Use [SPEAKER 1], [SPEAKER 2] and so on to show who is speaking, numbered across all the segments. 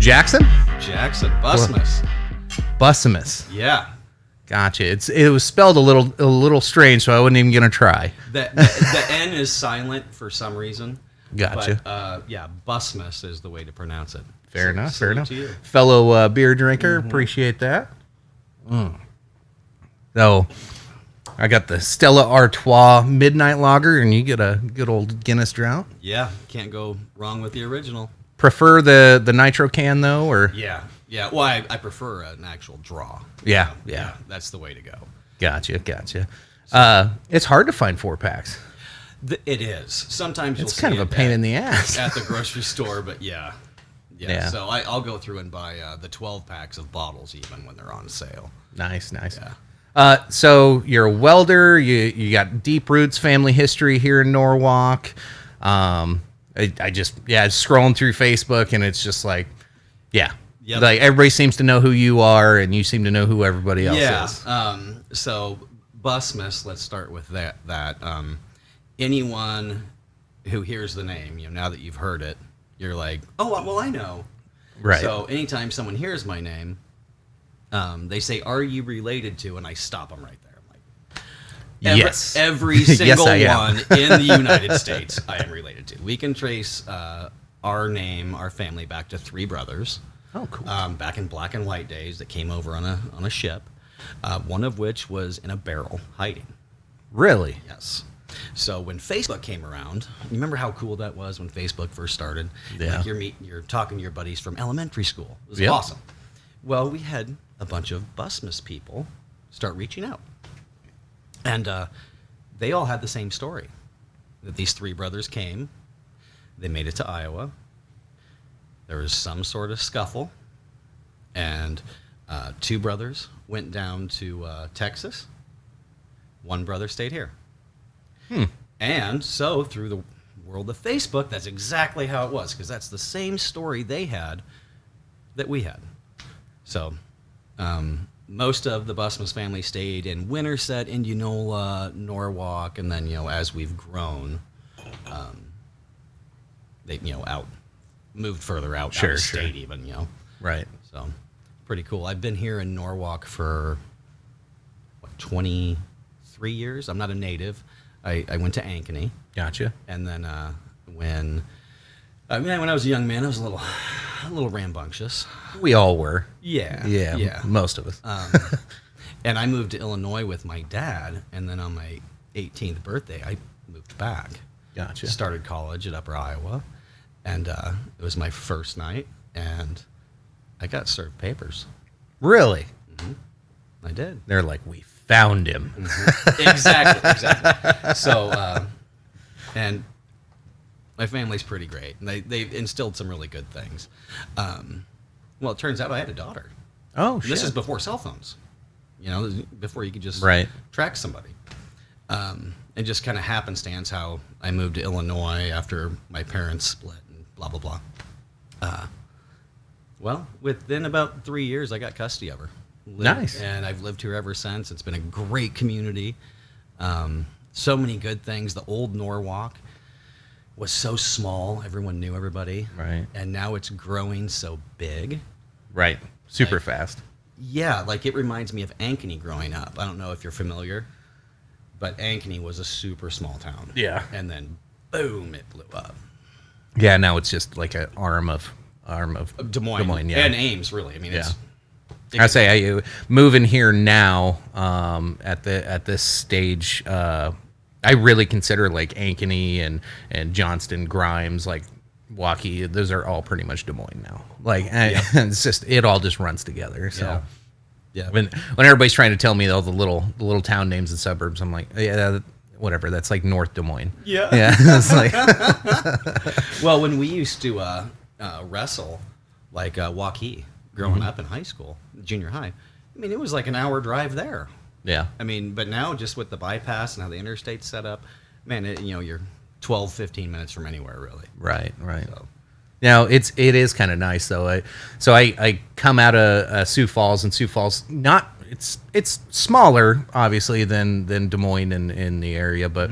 [SPEAKER 1] Jackson?
[SPEAKER 2] Jackson. Bussanmas.
[SPEAKER 1] Bussanmas.
[SPEAKER 2] Yeah.
[SPEAKER 1] Gotcha. It was spelled a little strange, so I wasn't even gonna try.
[SPEAKER 2] The N is silent for some reason.
[SPEAKER 1] Gotcha.
[SPEAKER 2] But, Bussanmas is the way to pronounce it.
[SPEAKER 1] Fair enough.
[SPEAKER 2] To you.
[SPEAKER 1] Fellow beer drinker, appreciate that. So, I got the Stella Artois Midnight Lager, and you get a good old Guinness Draught.
[SPEAKER 2] Yeah, can't go wrong with the original.
[SPEAKER 1] Prefer the nitro can though, or
[SPEAKER 2] Yeah. Well, I prefer an actual draw.
[SPEAKER 1] Yeah.
[SPEAKER 2] That's the way to go.
[SPEAKER 1] Gotcha. It's hard to find 4-packs.
[SPEAKER 2] It is. Sometimes
[SPEAKER 1] It's kind of a pain in the ass
[SPEAKER 2] at the grocery store, but yeah.
[SPEAKER 1] Yeah.
[SPEAKER 2] So I'll go through and buy the 12 packs of bottles even when they're on sale.
[SPEAKER 1] Nice.
[SPEAKER 2] Yeah.
[SPEAKER 1] So you're a welder. You got deep roots, family history here in Norwalk. I just scrolling through Facebook, and it's just like,
[SPEAKER 2] Yep.
[SPEAKER 1] like everybody seems to know who you are, and you seem to know who everybody else is.
[SPEAKER 2] So Bussanmas, let's start with that. Anyone who hears the name, now that you've heard it, you're like, oh, well, I know.
[SPEAKER 1] Right.
[SPEAKER 2] So anytime someone hears my name, they say, "Are you related to?" And I stop them right there. I'm like,
[SPEAKER 1] yes.
[SPEAKER 2] Every single
[SPEAKER 1] Yes,
[SPEAKER 2] one in the United States, I am related to. We can trace our name, our family, back to 3 brothers.
[SPEAKER 1] Oh, cool.
[SPEAKER 2] Back in black and white days that came over on a ship, one of which was in a barrel hiding.
[SPEAKER 1] Really?
[SPEAKER 2] Yes. So when Facebook came around, you remember how cool that was when Facebook first started?
[SPEAKER 1] Yeah.
[SPEAKER 2] Like you're talking to your buddies from elementary school. It was
[SPEAKER 1] Yep.
[SPEAKER 2] awesome. Well, we had a bunch of Bussanmas people start reaching out. And they all had the same story. That these 3 brothers came. They made it to Iowa. There was some sort of scuffle. And 2 brothers went down to Texas. 1 brother stayed here. And so through the world of Facebook, that's exactly how it was, because that's the same story they had that we had. So most of the Bussanmas family stayed in Winterset, Indianola, Norwalk, and then, as we've grown, they, moved further out of state even,
[SPEAKER 1] Right.
[SPEAKER 2] So pretty cool. I've been here in Norwalk for, 23 years. I'm not a native. I went to Ankeny.
[SPEAKER 1] Gotcha.
[SPEAKER 2] And then when I was a young man, I was a little rambunctious.
[SPEAKER 1] We all were.
[SPEAKER 2] Yeah.
[SPEAKER 1] Most of us.
[SPEAKER 2] And I moved to Illinois with my dad, and then on my 18th birthday, I moved back.
[SPEAKER 1] Gotcha.
[SPEAKER 2] Started college at Upper Iowa, and it was my first night, and I got served papers.
[SPEAKER 1] Really?
[SPEAKER 2] I did.
[SPEAKER 1] They're like, we found him.
[SPEAKER 2] Exactly. So, and my family's pretty great. And they've instilled some really good things. Well, it turns out I had a daughter.
[SPEAKER 1] Oh,
[SPEAKER 2] This is before cell phones. Before you could just track somebody. And just kind of happenstance how I moved to Illinois after my parents split and blah, blah, blah. Well, within about 3 years, I got custody of her.
[SPEAKER 1] Nice.
[SPEAKER 2] And I've lived here ever since. It's been a great community. So many good things. The old Norwalk was so small. Everyone knew everybody.
[SPEAKER 1] Right.
[SPEAKER 2] And now it's growing so big.
[SPEAKER 1] Right. Super fast.
[SPEAKER 2] Yeah, it reminds me of Ankeny growing up. I don't know if you're familiar, but Ankeny was a super small town.
[SPEAKER 1] Yeah.
[SPEAKER 2] And then, boom, it blew up.
[SPEAKER 1] Yeah, now it's just like an arm of
[SPEAKER 2] Des Moines.
[SPEAKER 1] Yeah.
[SPEAKER 2] And Ames, really. I mean,
[SPEAKER 1] I say I moving here now at this stage. I really consider Ankeny and Johnston, Grimes, Waukee. Those are all pretty much Des Moines now. It's just it all just runs together. So
[SPEAKER 2] yeah.
[SPEAKER 1] When everybody's trying to tell me all the little town names and suburbs, I'm like, yeah, whatever. That's like North Des Moines.
[SPEAKER 2] Yeah.
[SPEAKER 1] It's like
[SPEAKER 2] well, when we used to wrestle Waukee growing up in high school, junior high, I mean, it was like an hour drive there.
[SPEAKER 1] Yeah.
[SPEAKER 2] I mean, but now just with the bypass and how the interstate's set up, man, you're 12, 15 minutes from anywhere, really.
[SPEAKER 1] Right.
[SPEAKER 2] So.
[SPEAKER 1] Now it is kind of nice though. I come out of Sioux Falls, and Sioux Falls it's smaller obviously than Des Moines in the area, but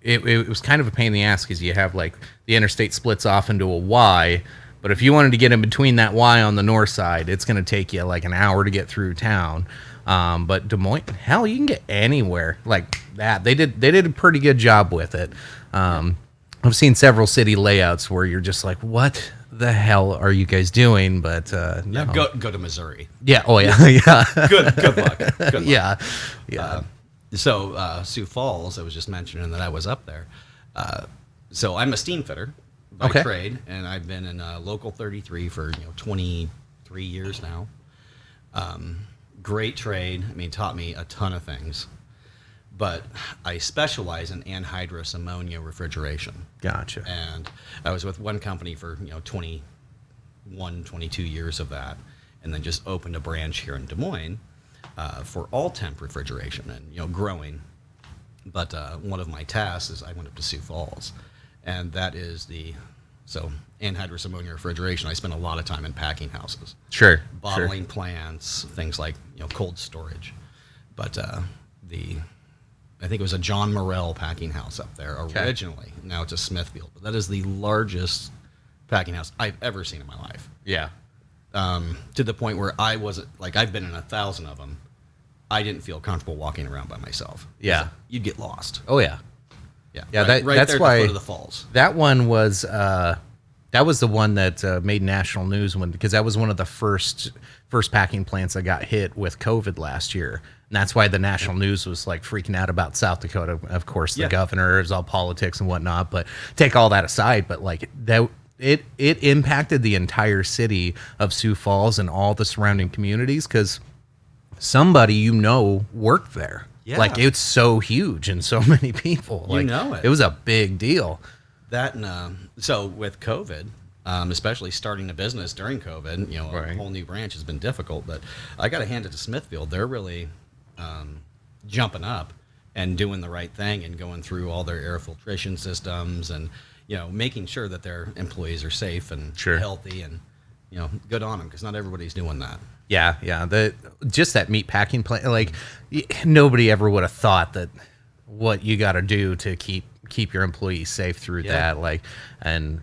[SPEAKER 1] it was kind of a pain in the ass because you have the interstate splits off into a Y, But if you wanted to get in between that Y on the north side, it's going to take you like an hour to get through town. But Des Moines, hell, you can get anywhere like that. They did a pretty good job with it. I've seen several city layouts where you're just like, what the hell are you guys doing? But no.
[SPEAKER 2] Go to Missouri.
[SPEAKER 1] Yeah. Oh yeah. Yeah.
[SPEAKER 2] Good luck. Good luck.
[SPEAKER 1] Yeah. Yeah.
[SPEAKER 2] So Sioux Falls, I was just mentioning that I was up there. So I'm a steam fitter by trade, and I've been in Local 33 for 23 years now. Great trade. I mean, taught me a ton of things. But I specialize in anhydrous ammonia refrigeration.
[SPEAKER 1] Gotcha.
[SPEAKER 2] And I was with one company for 21, 22 years of that, and then just opened a branch here in Des Moines for all temp refrigeration and growing. But one of my tasks is I went up to Sioux Falls, and that is anhydrous ammonia refrigeration. I spent a lot of time in packing houses, bottling plants, things like cold storage. But I think it was a John Morrell packing house up there originally. Now it's a Smithfield, but that is the largest packing house I've ever seen in my life.
[SPEAKER 1] Yeah.
[SPEAKER 2] To the point where I wasn't I've been in 1,000 of them. I didn't feel comfortable walking around by myself.
[SPEAKER 1] Yeah.
[SPEAKER 2] You'd get lost.
[SPEAKER 1] Oh yeah.
[SPEAKER 2] Yeah.
[SPEAKER 1] Yeah.
[SPEAKER 2] Right
[SPEAKER 1] That's
[SPEAKER 2] there
[SPEAKER 1] why
[SPEAKER 2] at the foot of the falls.
[SPEAKER 1] That one was that was the one that made national news because that was one of the first packing plants that got hit with COVID last year. And that's why the national news was like freaking out about South Dakota. Of course, the governor is all politics and whatnot, but take all that aside. But like that, it impacted the entire city of Sioux Falls and all the surrounding communities because somebody worked there. Yeah. Like it's so huge and so many people. Like, it was a big deal.
[SPEAKER 2] That and so with COVID, especially starting a business during COVID, a whole new branch has been difficult. But I got to hand it to Smithfield. They're really jumping up and doing the right thing and going through all their air filtration systems and making sure that their employees are safe and healthy and good on them because not everybody's doing that.
[SPEAKER 1] Yeah, just that meat packing plant. Like nobody ever would have thought that what you got to do to keep your employees safe through that. Like and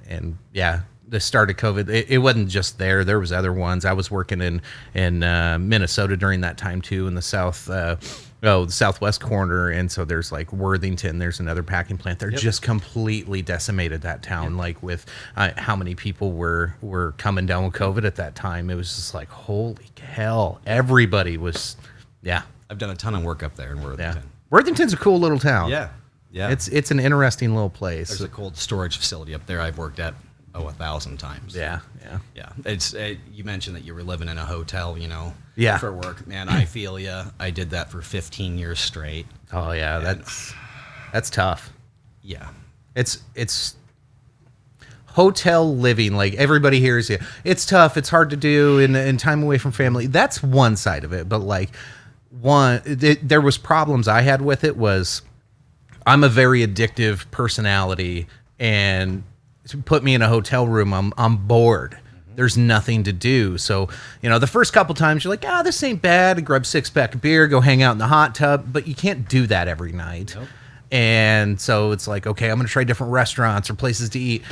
[SPEAKER 1] the start of COVID, it wasn't just there. There was other ones. I was working in Minnesota during that time too, in the the southwest corner, and so there's like Worthington. There's another packing plant. They're just completely decimated that town. Like with how many people were coming down with COVID at that time. It was just like holy hell. Everybody was,
[SPEAKER 2] I've done a ton of work up there in Worthington.
[SPEAKER 1] Worthington's a cool little town.
[SPEAKER 2] Yeah.
[SPEAKER 1] It's an interesting little place.
[SPEAKER 2] There's a cold storage facility up there I've worked at 1,000 times.
[SPEAKER 1] Yeah.
[SPEAKER 2] It's you mentioned that you were living in a hotel, for work. Man, I feel you. I did that for 15 years straight.
[SPEAKER 1] Oh yeah, that's tough.
[SPEAKER 2] Yeah,
[SPEAKER 1] it's hotel living. Like everybody hears you. It's tough. It's hard to do in time away from family. That's one side of it. But like there was problems I had with it. Was I'm a very addictive personality and put me in a hotel room, I'm bored. There's nothing to do. So, the first couple times you're like, this ain't bad. Grab 6-pack of beer, go hang out in the hot tub. But you can't do that every night. Nope. And so it's like, okay, I'm going to try different restaurants or places to eat.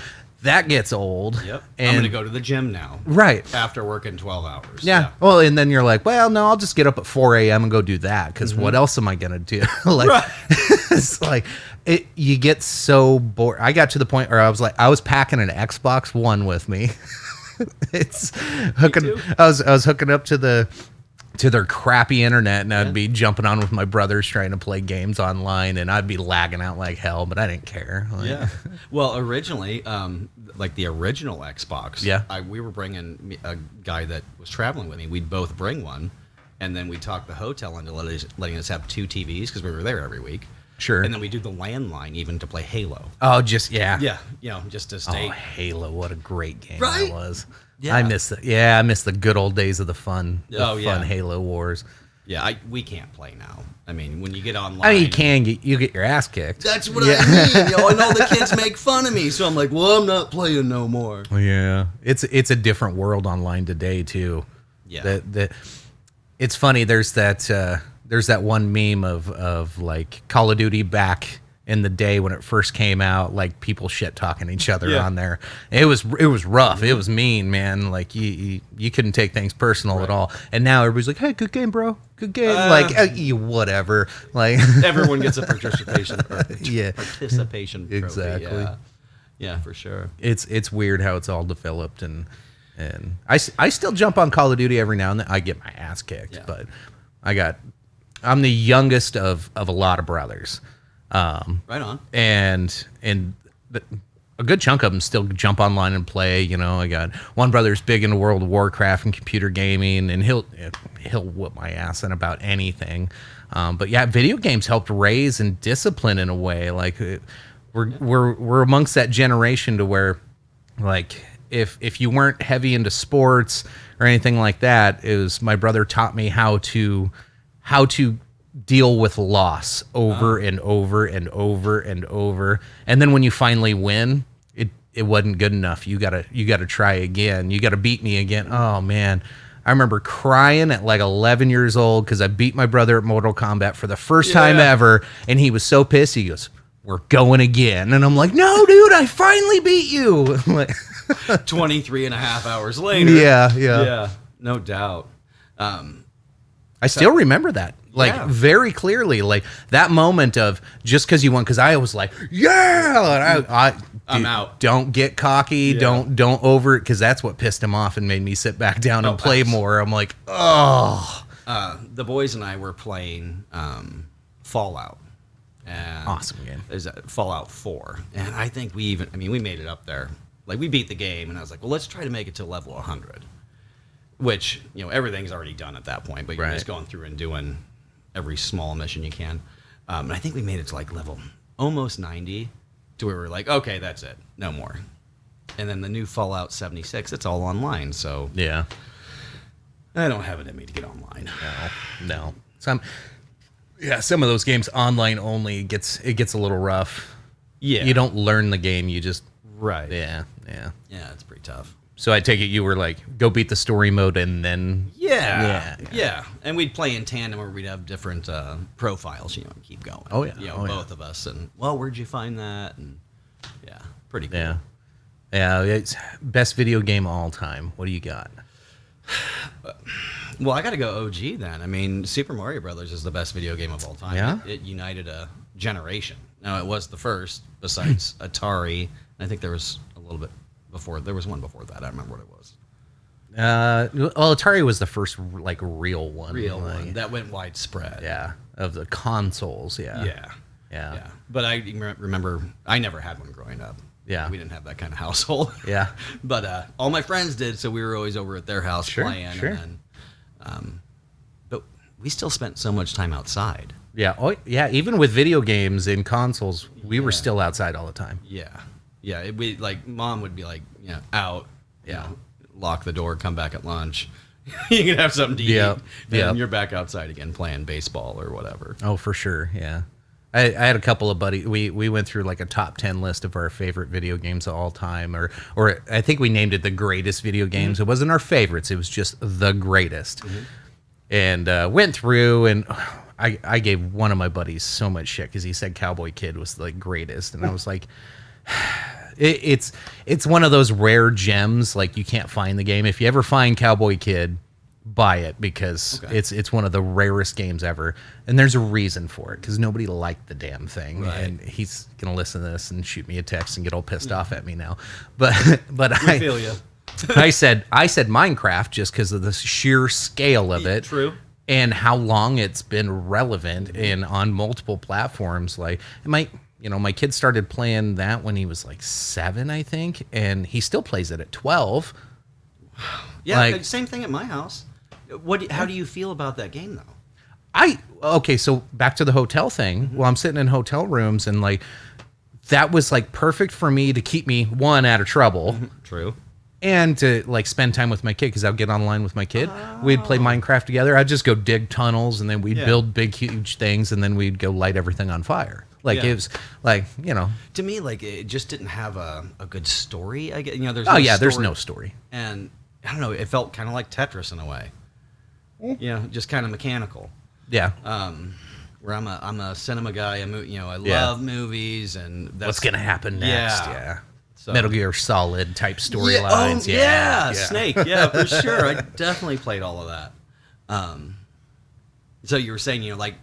[SPEAKER 1] That gets old.
[SPEAKER 2] Yep. And I'm going to go to the gym now.
[SPEAKER 1] Right.
[SPEAKER 2] After working 12 hours.
[SPEAKER 1] Yeah. Well, and then you're like, well, no, I'll just get up at 4 a.m. and go do that because what else am I going to do? It's like you get so bored. I got to the point where I was packing an Xbox One with me. It's hooking. I was hooking up to their crappy internet, and I'd be jumping on with my brothers trying to play games online, and I'd be lagging out like hell, but I didn't care.
[SPEAKER 2] Well, originally, like the original Xbox, we were bringing a guy that was traveling with me. We'd both bring one, and then we talked the hotel into letting us have 2 TVs because we were there every week.
[SPEAKER 1] Sure.
[SPEAKER 2] And then we do the landline even to play Halo.
[SPEAKER 1] Oh, just
[SPEAKER 2] Yeah, just to stay.
[SPEAKER 1] Oh, Halo, what a great game
[SPEAKER 2] that
[SPEAKER 1] was.
[SPEAKER 2] Yeah.
[SPEAKER 1] I miss the good old days of the fun Halo wars.
[SPEAKER 2] Yeah, we can't play now. I mean, when you get online,
[SPEAKER 1] you can get your ass kicked.
[SPEAKER 2] That's what I mean. And all the kids make fun of me, so I'm like, well, I'm not playing no more.
[SPEAKER 1] Yeah, it's a different world online today too.
[SPEAKER 2] Yeah,
[SPEAKER 1] it's funny. There's that one meme of like Call of Duty back in the day when it first came out, like people shit talking each other
[SPEAKER 2] Yeah.
[SPEAKER 1] on there. It was rough. It was mean, man. Like you couldn't take things personal at all. And now everybody's like, "Hey, good game, bro. Good game." You whatever. Like
[SPEAKER 2] Everyone gets a participation.
[SPEAKER 1] Yeah.
[SPEAKER 2] Participation. Trophy.
[SPEAKER 1] Exactly.
[SPEAKER 2] Yeah, for sure.
[SPEAKER 1] It's weird how it's all developed, and I still jump on Call of Duty every now and then. I get my ass kicked,
[SPEAKER 2] Yeah.
[SPEAKER 1] but I'm the youngest of a lot of brothers.
[SPEAKER 2] Right on.
[SPEAKER 1] And a good chunk of them still jump online and play. You know, I got one brother's big into World of Warcraft and computer gaming, and he'll whoop my ass in about anything. But yeah, video games helped raise and discipline in a way. Like we're amongst that generation to where, like, if you weren't heavy into sports or anything like that, it was my brother taught me how to deal with loss over and over and over and over. And then when you finally win, it wasn't good enough. You gotta try again. You gotta beat me again. Oh man. I remember crying at like 11 years old because I beat my brother at Mortal Kombat for the first time ever, and he was so pissed. He goes, "We're going again." And I'm like, "No, dude, I finally beat you." Like
[SPEAKER 2] 23 and a half hours later.
[SPEAKER 1] Yeah.
[SPEAKER 2] No doubt.
[SPEAKER 1] I still remember that, like,
[SPEAKER 2] Yeah.
[SPEAKER 1] very clearly, like that moment of just because you won. Because I was like, "Yeah," and
[SPEAKER 2] I'm out.
[SPEAKER 1] Don't get cocky.
[SPEAKER 2] Yeah.
[SPEAKER 1] Don't over it, because that's what pissed him off and made me sit back down and play
[SPEAKER 2] pass.
[SPEAKER 1] more. I'm like, oh,
[SPEAKER 2] The boys and I were playing Fallout. And
[SPEAKER 1] awesome game.
[SPEAKER 2] There's Fallout 4, and I think we made it up there. Like, we beat the game, and I was like, well, let's try to make it to level 100. Which, everything's already done at that point, but you're just going through and doing every small mission you can. And I think we made it to like level almost 90, to where we're like, okay, that's it, no more. And then the new Fallout 76, it's all online, so
[SPEAKER 1] Yeah,
[SPEAKER 2] I don't have it in me to get online.
[SPEAKER 1] no. Some of those games online only gets a little rough.
[SPEAKER 2] Yeah.
[SPEAKER 1] You don't learn the game. You just
[SPEAKER 2] Right.
[SPEAKER 1] yeah.
[SPEAKER 2] Yeah, it's pretty tough.
[SPEAKER 1] So I take it you were like, go beat the story mode and then
[SPEAKER 2] Yeah. And we'd play in tandem where we'd have different profiles, and keep going.
[SPEAKER 1] Oh, yeah.
[SPEAKER 2] Both of us. And, well, where'd you find that? And, yeah, pretty cool.
[SPEAKER 1] Yeah, it's best video game of all time. What do you got?
[SPEAKER 2] Well, I got to go OG then. I mean, Super Mario Brothers is the best video game of all time.
[SPEAKER 1] Yeah?
[SPEAKER 2] It united a generation. Now, it was the first, besides Atari. And I think there was a little bit before. There was one before that. I don't remember what it was.
[SPEAKER 1] Well, Atari was the first like real one.
[SPEAKER 2] One that went widespread.
[SPEAKER 1] Yeah, of the consoles. Yeah.
[SPEAKER 2] But I remember I never had one growing up.
[SPEAKER 1] Yeah.
[SPEAKER 2] We didn't have that kind of household.
[SPEAKER 1] Yeah.
[SPEAKER 2] But all my friends did, so we were always over at their house playing.
[SPEAKER 1] Sure.
[SPEAKER 2] And then, but we still spent so much time outside.
[SPEAKER 1] Yeah. Oh, yeah. Even with video games and consoles, we were still outside all the time.
[SPEAKER 2] Yeah. We like mom would be like, out. Lock the door, come back at lunch. You can have something to eat. And you're back outside again playing baseball or whatever.
[SPEAKER 1] Oh, for sure. Yeah. I had a couple of buddies. We went through like a top 10 list of our favorite video games of all time, or I think we named it the greatest video games. Mm-hmm. It wasn't our favorites. It was just the greatest. Mm-hmm. And went through, and I gave one of my buddies so much shit because he said Cowboy Kid was the greatest, and I was like, it's one of those rare gems. Like, you can't find the game. If you ever find Cowboy Kid, buy it, because it's one of the rarest games ever, and there's a reason for it, because nobody liked the damn thing. Right. And he's gonna listen to this and shoot me a text and get all pissed off at me now. But I
[SPEAKER 2] feel you.
[SPEAKER 1] I said Minecraft just because of the sheer scale of it.
[SPEAKER 2] True.
[SPEAKER 1] And how long it's been relevant and on multiple platforms. Like, my kid started playing that when he was like 7, I think, and he still plays it at 12.
[SPEAKER 2] Yeah, like, same thing at my house. How do you feel about that game, though?
[SPEAKER 1] So back to the hotel thing. Mm-hmm. Well, I'm sitting in hotel rooms, and like, that was like perfect for me to keep me, one, out of trouble.
[SPEAKER 2] True.
[SPEAKER 1] And to like spend time with my kid, because I'd get online with my kid. We'd play Minecraft together. I'd just go dig tunnels, and then we'd build big, huge things, and then we'd go light everything on fire. Like, it was like,
[SPEAKER 2] To me, like, it just didn't have a good story. I get,
[SPEAKER 1] there's no story.
[SPEAKER 2] And I don't know, it felt kind of like Tetris in a way. Just kind of mechanical.
[SPEAKER 1] Yeah.
[SPEAKER 2] where I'm a cinema guy. I
[SPEAKER 1] Yeah.
[SPEAKER 2] love movies, and that's
[SPEAKER 1] What's gonna happen next? Yeah.
[SPEAKER 2] So,
[SPEAKER 1] Metal Gear Solid type
[SPEAKER 2] yeah,
[SPEAKER 1] storylines.
[SPEAKER 2] yeah, Snake. Yeah, for sure. I definitely played all of that. So you were saying, like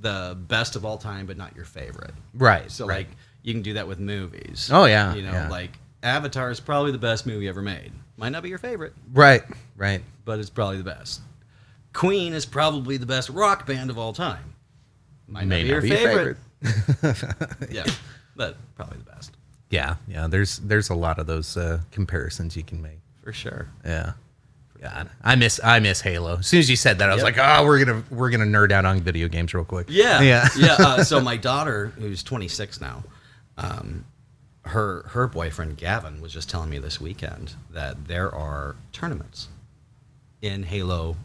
[SPEAKER 2] the best of all time, but not your favorite.
[SPEAKER 1] Right.
[SPEAKER 2] So
[SPEAKER 1] right.
[SPEAKER 2] like you can do that with movies.
[SPEAKER 1] Oh, yeah,
[SPEAKER 2] Like Avatar is probably the best movie ever made. Might not be your favorite,
[SPEAKER 1] Right.
[SPEAKER 2] but it's probably the best. Queen is probably the best rock band of all time. Might not be your favorite. Yeah, but probably the best.
[SPEAKER 1] Yeah. There's a lot of those comparisons you can make.
[SPEAKER 2] For sure.
[SPEAKER 1] Yeah. God, I miss Halo. As soon as you said that, I was
[SPEAKER 2] Yep.
[SPEAKER 1] like, we're gonna nerd out on video games real quick.
[SPEAKER 2] Yeah.
[SPEAKER 1] Yeah.
[SPEAKER 2] So my daughter, who's 26 now, her boyfriend Gavin was just telling me this weekend that there are tournaments in Halo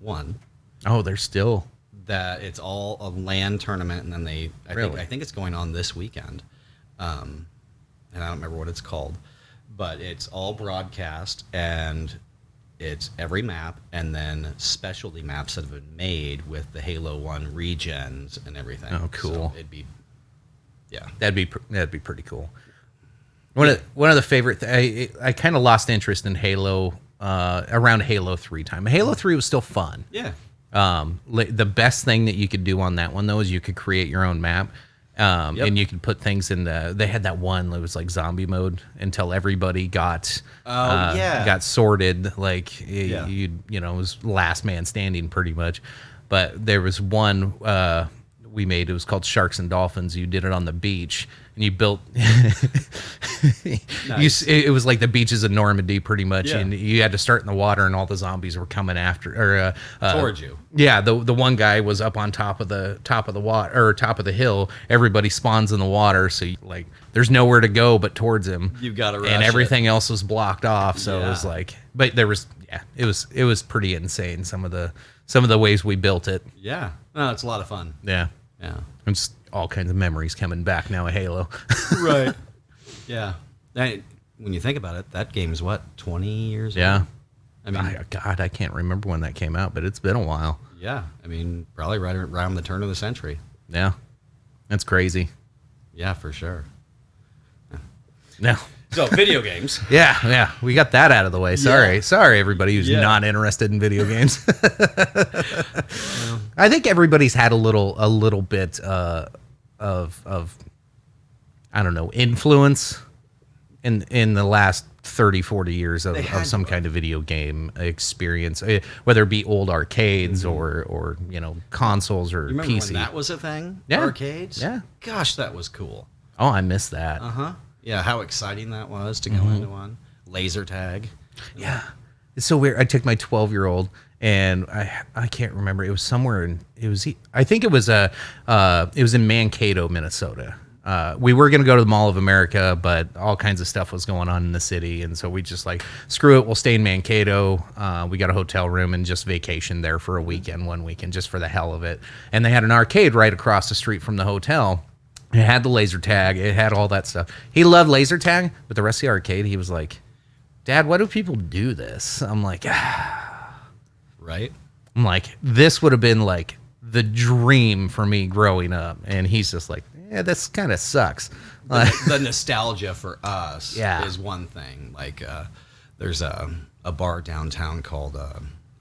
[SPEAKER 2] 1
[SPEAKER 1] Oh, they're still.
[SPEAKER 2] that it's all a LAN tournament, and then
[SPEAKER 1] Really?
[SPEAKER 2] I think it's going on this weekend, and I don't remember what it's called, but it's all broadcast, and it's every map, and then specialty maps that have been made with the Halo 1 regens and everything.
[SPEAKER 1] Oh, cool.
[SPEAKER 2] So it'd be, yeah.
[SPEAKER 1] That'd be pretty cool. One of the favorite. I kind of lost interest in Halo around Halo 3 time. Halo 3 was still fun.
[SPEAKER 2] Yeah.
[SPEAKER 1] The best thing that you could do on that one though is you could create your own map.
[SPEAKER 2] Yep.
[SPEAKER 1] And you could put things in they had that one that was like zombie mode until everybody got got sorted. Like it was last man standing pretty much. But there was one we made. It was called Sharks and Dolphins. You did it on the beach, and you built.
[SPEAKER 2] Nice.
[SPEAKER 1] It was like the beaches of Normandy, pretty much,
[SPEAKER 2] Yeah.
[SPEAKER 1] and you had to start in the water, and all the zombies were coming after
[SPEAKER 2] Towards you.
[SPEAKER 1] Yeah, the one guy was up on top of the water or top of the hill. Everybody spawns in the water, so there's nowhere to go but towards him.
[SPEAKER 2] You've got to rush
[SPEAKER 1] and
[SPEAKER 2] it.
[SPEAKER 1] everything else was blocked off. So it was
[SPEAKER 2] Yeah.
[SPEAKER 1] like, but there was it was pretty insane. Some of the ways we built it.
[SPEAKER 2] Yeah. No, it's a lot of fun.
[SPEAKER 1] Yeah,
[SPEAKER 2] Yeah.
[SPEAKER 1] and just all kinds of memories coming back now. Of Halo.
[SPEAKER 2] Right. Yeah. When you think about it, that game's what, 20 years old?
[SPEAKER 1] Yeah.
[SPEAKER 2] I mean,
[SPEAKER 1] God, I can't remember when that came out, but it's been a while.
[SPEAKER 2] yeah. I mean, probably right around the turn of the century.
[SPEAKER 1] Yeah, that's crazy.
[SPEAKER 2] Yeah, for sure.
[SPEAKER 1] No.
[SPEAKER 2] So, video games.
[SPEAKER 1] Yeah, we got that out of the way. Sorry, everybody who's
[SPEAKER 2] Yeah.
[SPEAKER 1] not interested in video games. I think everybody's had a little bit of I don't know, influence in the last 30, 40 years of some kind of video game experience, whether it be old arcades or consoles or
[SPEAKER 2] You remember
[SPEAKER 1] PC.
[SPEAKER 2] when that was a thing?
[SPEAKER 1] Yeah.
[SPEAKER 2] Arcades?
[SPEAKER 1] Yeah.
[SPEAKER 2] Gosh, that was cool.
[SPEAKER 1] Oh, I miss that.
[SPEAKER 2] Uh-huh. Yeah, how exciting that was to go into one. Laser tag.
[SPEAKER 1] Yeah. It's so weird. I took my 12-year-old and I can't remember. It was somewhere I think it was in Mankato, Minnesota. We were going to go to the Mall of America, but all kinds of stuff was going on in the city. And so we just screw it. We'll stay in Mankato. We got a hotel room and just vacation there for one weekend, just for the hell of it. And they had an arcade right across the street from the hotel. It had the laser tag. It had all that stuff. He loved laser tag, but the rest of the arcade, he was like, Dad, why do people do this? I'm like,
[SPEAKER 2] Right?
[SPEAKER 1] this would have been like the dream for me growing up. And he's just like, yeah, this kind of sucks.
[SPEAKER 2] The nostalgia for us
[SPEAKER 1] Yeah.
[SPEAKER 2] is one thing. There's a bar downtown called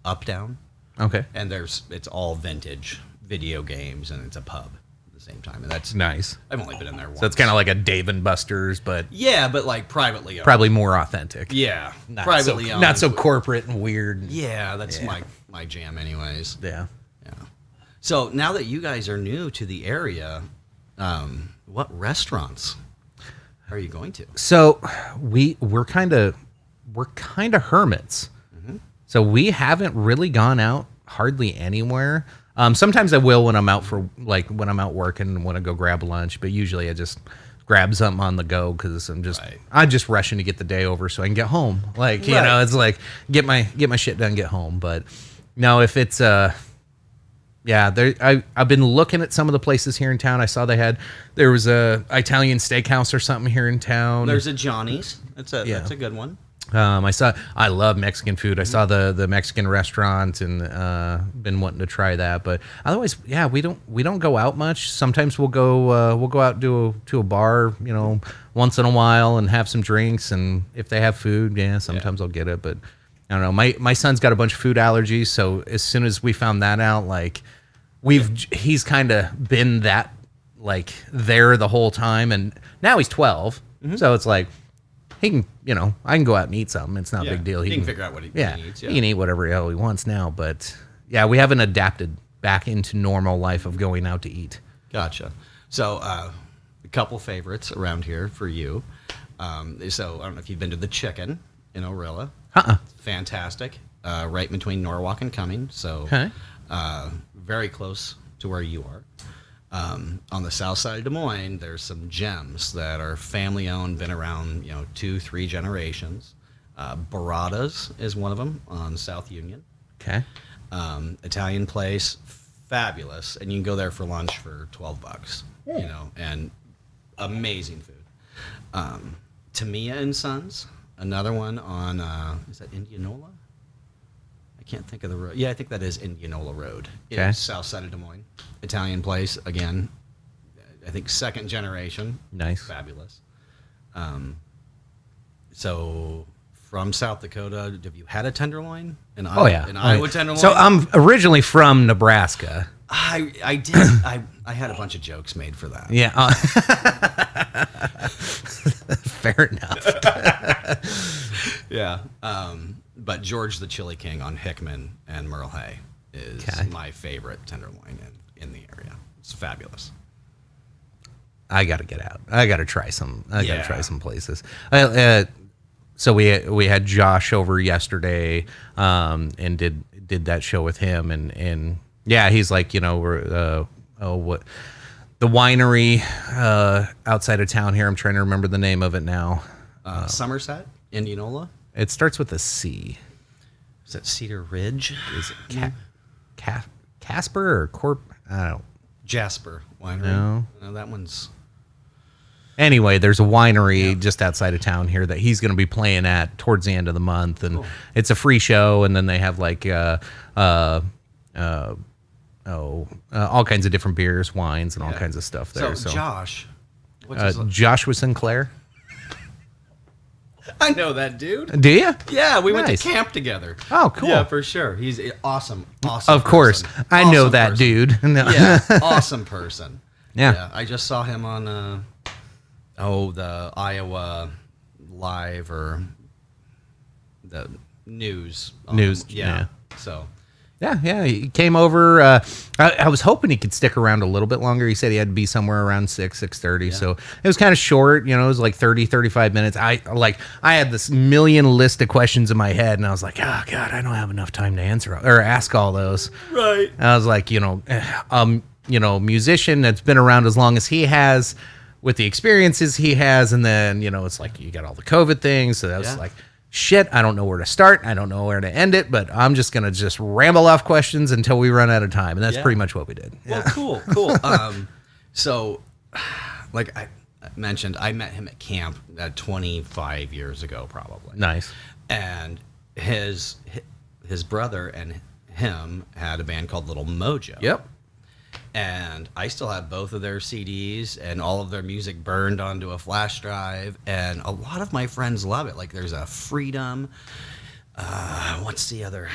[SPEAKER 2] Up Down,
[SPEAKER 1] Okay.
[SPEAKER 2] and it's all vintage video games, and it's a pub at the same time. And that's
[SPEAKER 1] Nice.
[SPEAKER 2] I've only been in there once.
[SPEAKER 1] So it's kind of like a Dave and Buster's, but
[SPEAKER 2] yeah, but like privately owned.
[SPEAKER 1] probably more authentic.
[SPEAKER 2] Yeah,
[SPEAKER 1] Not
[SPEAKER 2] privately
[SPEAKER 1] so,
[SPEAKER 2] owned.
[SPEAKER 1] Not so corporate and weird.
[SPEAKER 2] Yeah, that's my jam, anyways.
[SPEAKER 1] Yeah.
[SPEAKER 2] Yeah. So now that you guys are new to the area, what restaurants are you going to?
[SPEAKER 1] So we're kind of hermits. So we haven't really gone out hardly anywhere. Sometimes I will when I'm out when I'm out working and want to go grab lunch, but usually I just grab something on the go because I'm just rushing to get the day over so I can get home. It's like get my shit done, get home. But no, if it's I've been looking at some of the places here in town. I saw there was a Italian steakhouse or something here in town.
[SPEAKER 2] There's a Johnny's. That's a good one.
[SPEAKER 1] I love Mexican food. I saw the Mexican restaurant and been wanting to try that. But otherwise, yeah, we don't go out much. Sometimes we'll go out to a bar, once in a while and have some drinks. And if they have food, yeah, sometimes I'll get it. But I don't know. My son's got a bunch of food allergies, so as soon as we found that out, like he's kind of been that like there the whole time, and now he's 12, so it's like. He can, I can go out and eat something. It's not a big deal.
[SPEAKER 2] He can figure out what he needs.
[SPEAKER 1] Yeah, he can eat whatever hell he wants now. But yeah, we haven't adapted back into normal life of going out to eat.
[SPEAKER 2] Gotcha. So a couple favorites around here for you. So I don't know if you've been to the Chicken in Orilla. Fantastic. Right between Norwalk and Cumming. So very close to where you are. On the south side of Des Moines, there's some gems that are family-owned, been around, 2-3 generations. Barada's is one of them on South Union.
[SPEAKER 1] Okay.
[SPEAKER 2] Italian place, fabulous, and you can go there for lunch for $12. And amazing food. Tamia and Sons, another one on is that Indianola? I can't think of the road. Yeah, I think that is Indianola Road.
[SPEAKER 1] Okay.
[SPEAKER 2] It's south side of Des Moines. Italian place, again, I think second generation.
[SPEAKER 1] Nice.
[SPEAKER 2] Fabulous. So from South Dakota, have you had a tenderloin? An Iowa tenderloin?
[SPEAKER 1] So I'm originally from Nebraska.
[SPEAKER 2] I did. I had a bunch of jokes made for that.
[SPEAKER 1] Yeah. Fair enough.
[SPEAKER 2] Yeah. But George the Chili King on Hickman and Merle Hay is my favorite tenderloin in the area. It's fabulous.
[SPEAKER 1] I got to get out. I got to try some. I got to try some places. So we had Josh over yesterday, and did that show with him, and yeah, he's like, we're what the winery outside of town here. I'm trying to remember the name of it now.
[SPEAKER 2] Somerset, Indianola.
[SPEAKER 1] It starts with a C.
[SPEAKER 2] Is that Cedar Ridge?
[SPEAKER 1] Is it Casper or Corp? I don't know.
[SPEAKER 2] Jasper Winery. No, that one's.
[SPEAKER 1] Anyway, there's a winery just outside of town here that he's going to be playing at towards the end of the month, and it's a free show. And then they have like all kinds of different beers, wines, and all kinds of stuff there.
[SPEAKER 2] So Josh,
[SPEAKER 1] Joshua Sinclair.
[SPEAKER 2] I know that dude.
[SPEAKER 1] Do you?
[SPEAKER 2] Yeah, we went to camp together.
[SPEAKER 1] Oh, cool.
[SPEAKER 2] Yeah, for sure. He's awesome.
[SPEAKER 1] Of course, I know that dude. No.
[SPEAKER 2] Yeah, awesome person.
[SPEAKER 1] Yeah,
[SPEAKER 2] I just saw him on the Iowa Live or the news. Yeah. So.
[SPEAKER 1] Yeah, he came over. I was hoping he could stick around a little bit longer. He said he had to be somewhere around 6:30, so it was kind of short. It was like 30-35 minutes. I had this million list of questions in my head, and I was like, oh God, I don't have enough time to answer or ask all those.
[SPEAKER 2] Right.
[SPEAKER 1] And I was like, musician that's been around as long as he has, with the experiences he has, and then it's like you got all the COVID things, so that was like. Shit, I don't know where to start. I don't know where to end it, but I'm just going to just ramble off questions until we run out of time. And that's pretty much what we did.
[SPEAKER 2] Well, cool. So, like I mentioned, I met him at camp 25 years ago, probably.
[SPEAKER 1] Nice.
[SPEAKER 2] And his brother and him had a band called Little Mojo.
[SPEAKER 1] Yep.
[SPEAKER 2] And I still have both of their CDs and all of their music burned onto a flash drive. And a lot of my friends love it. Like there's a Freedom. What's the other?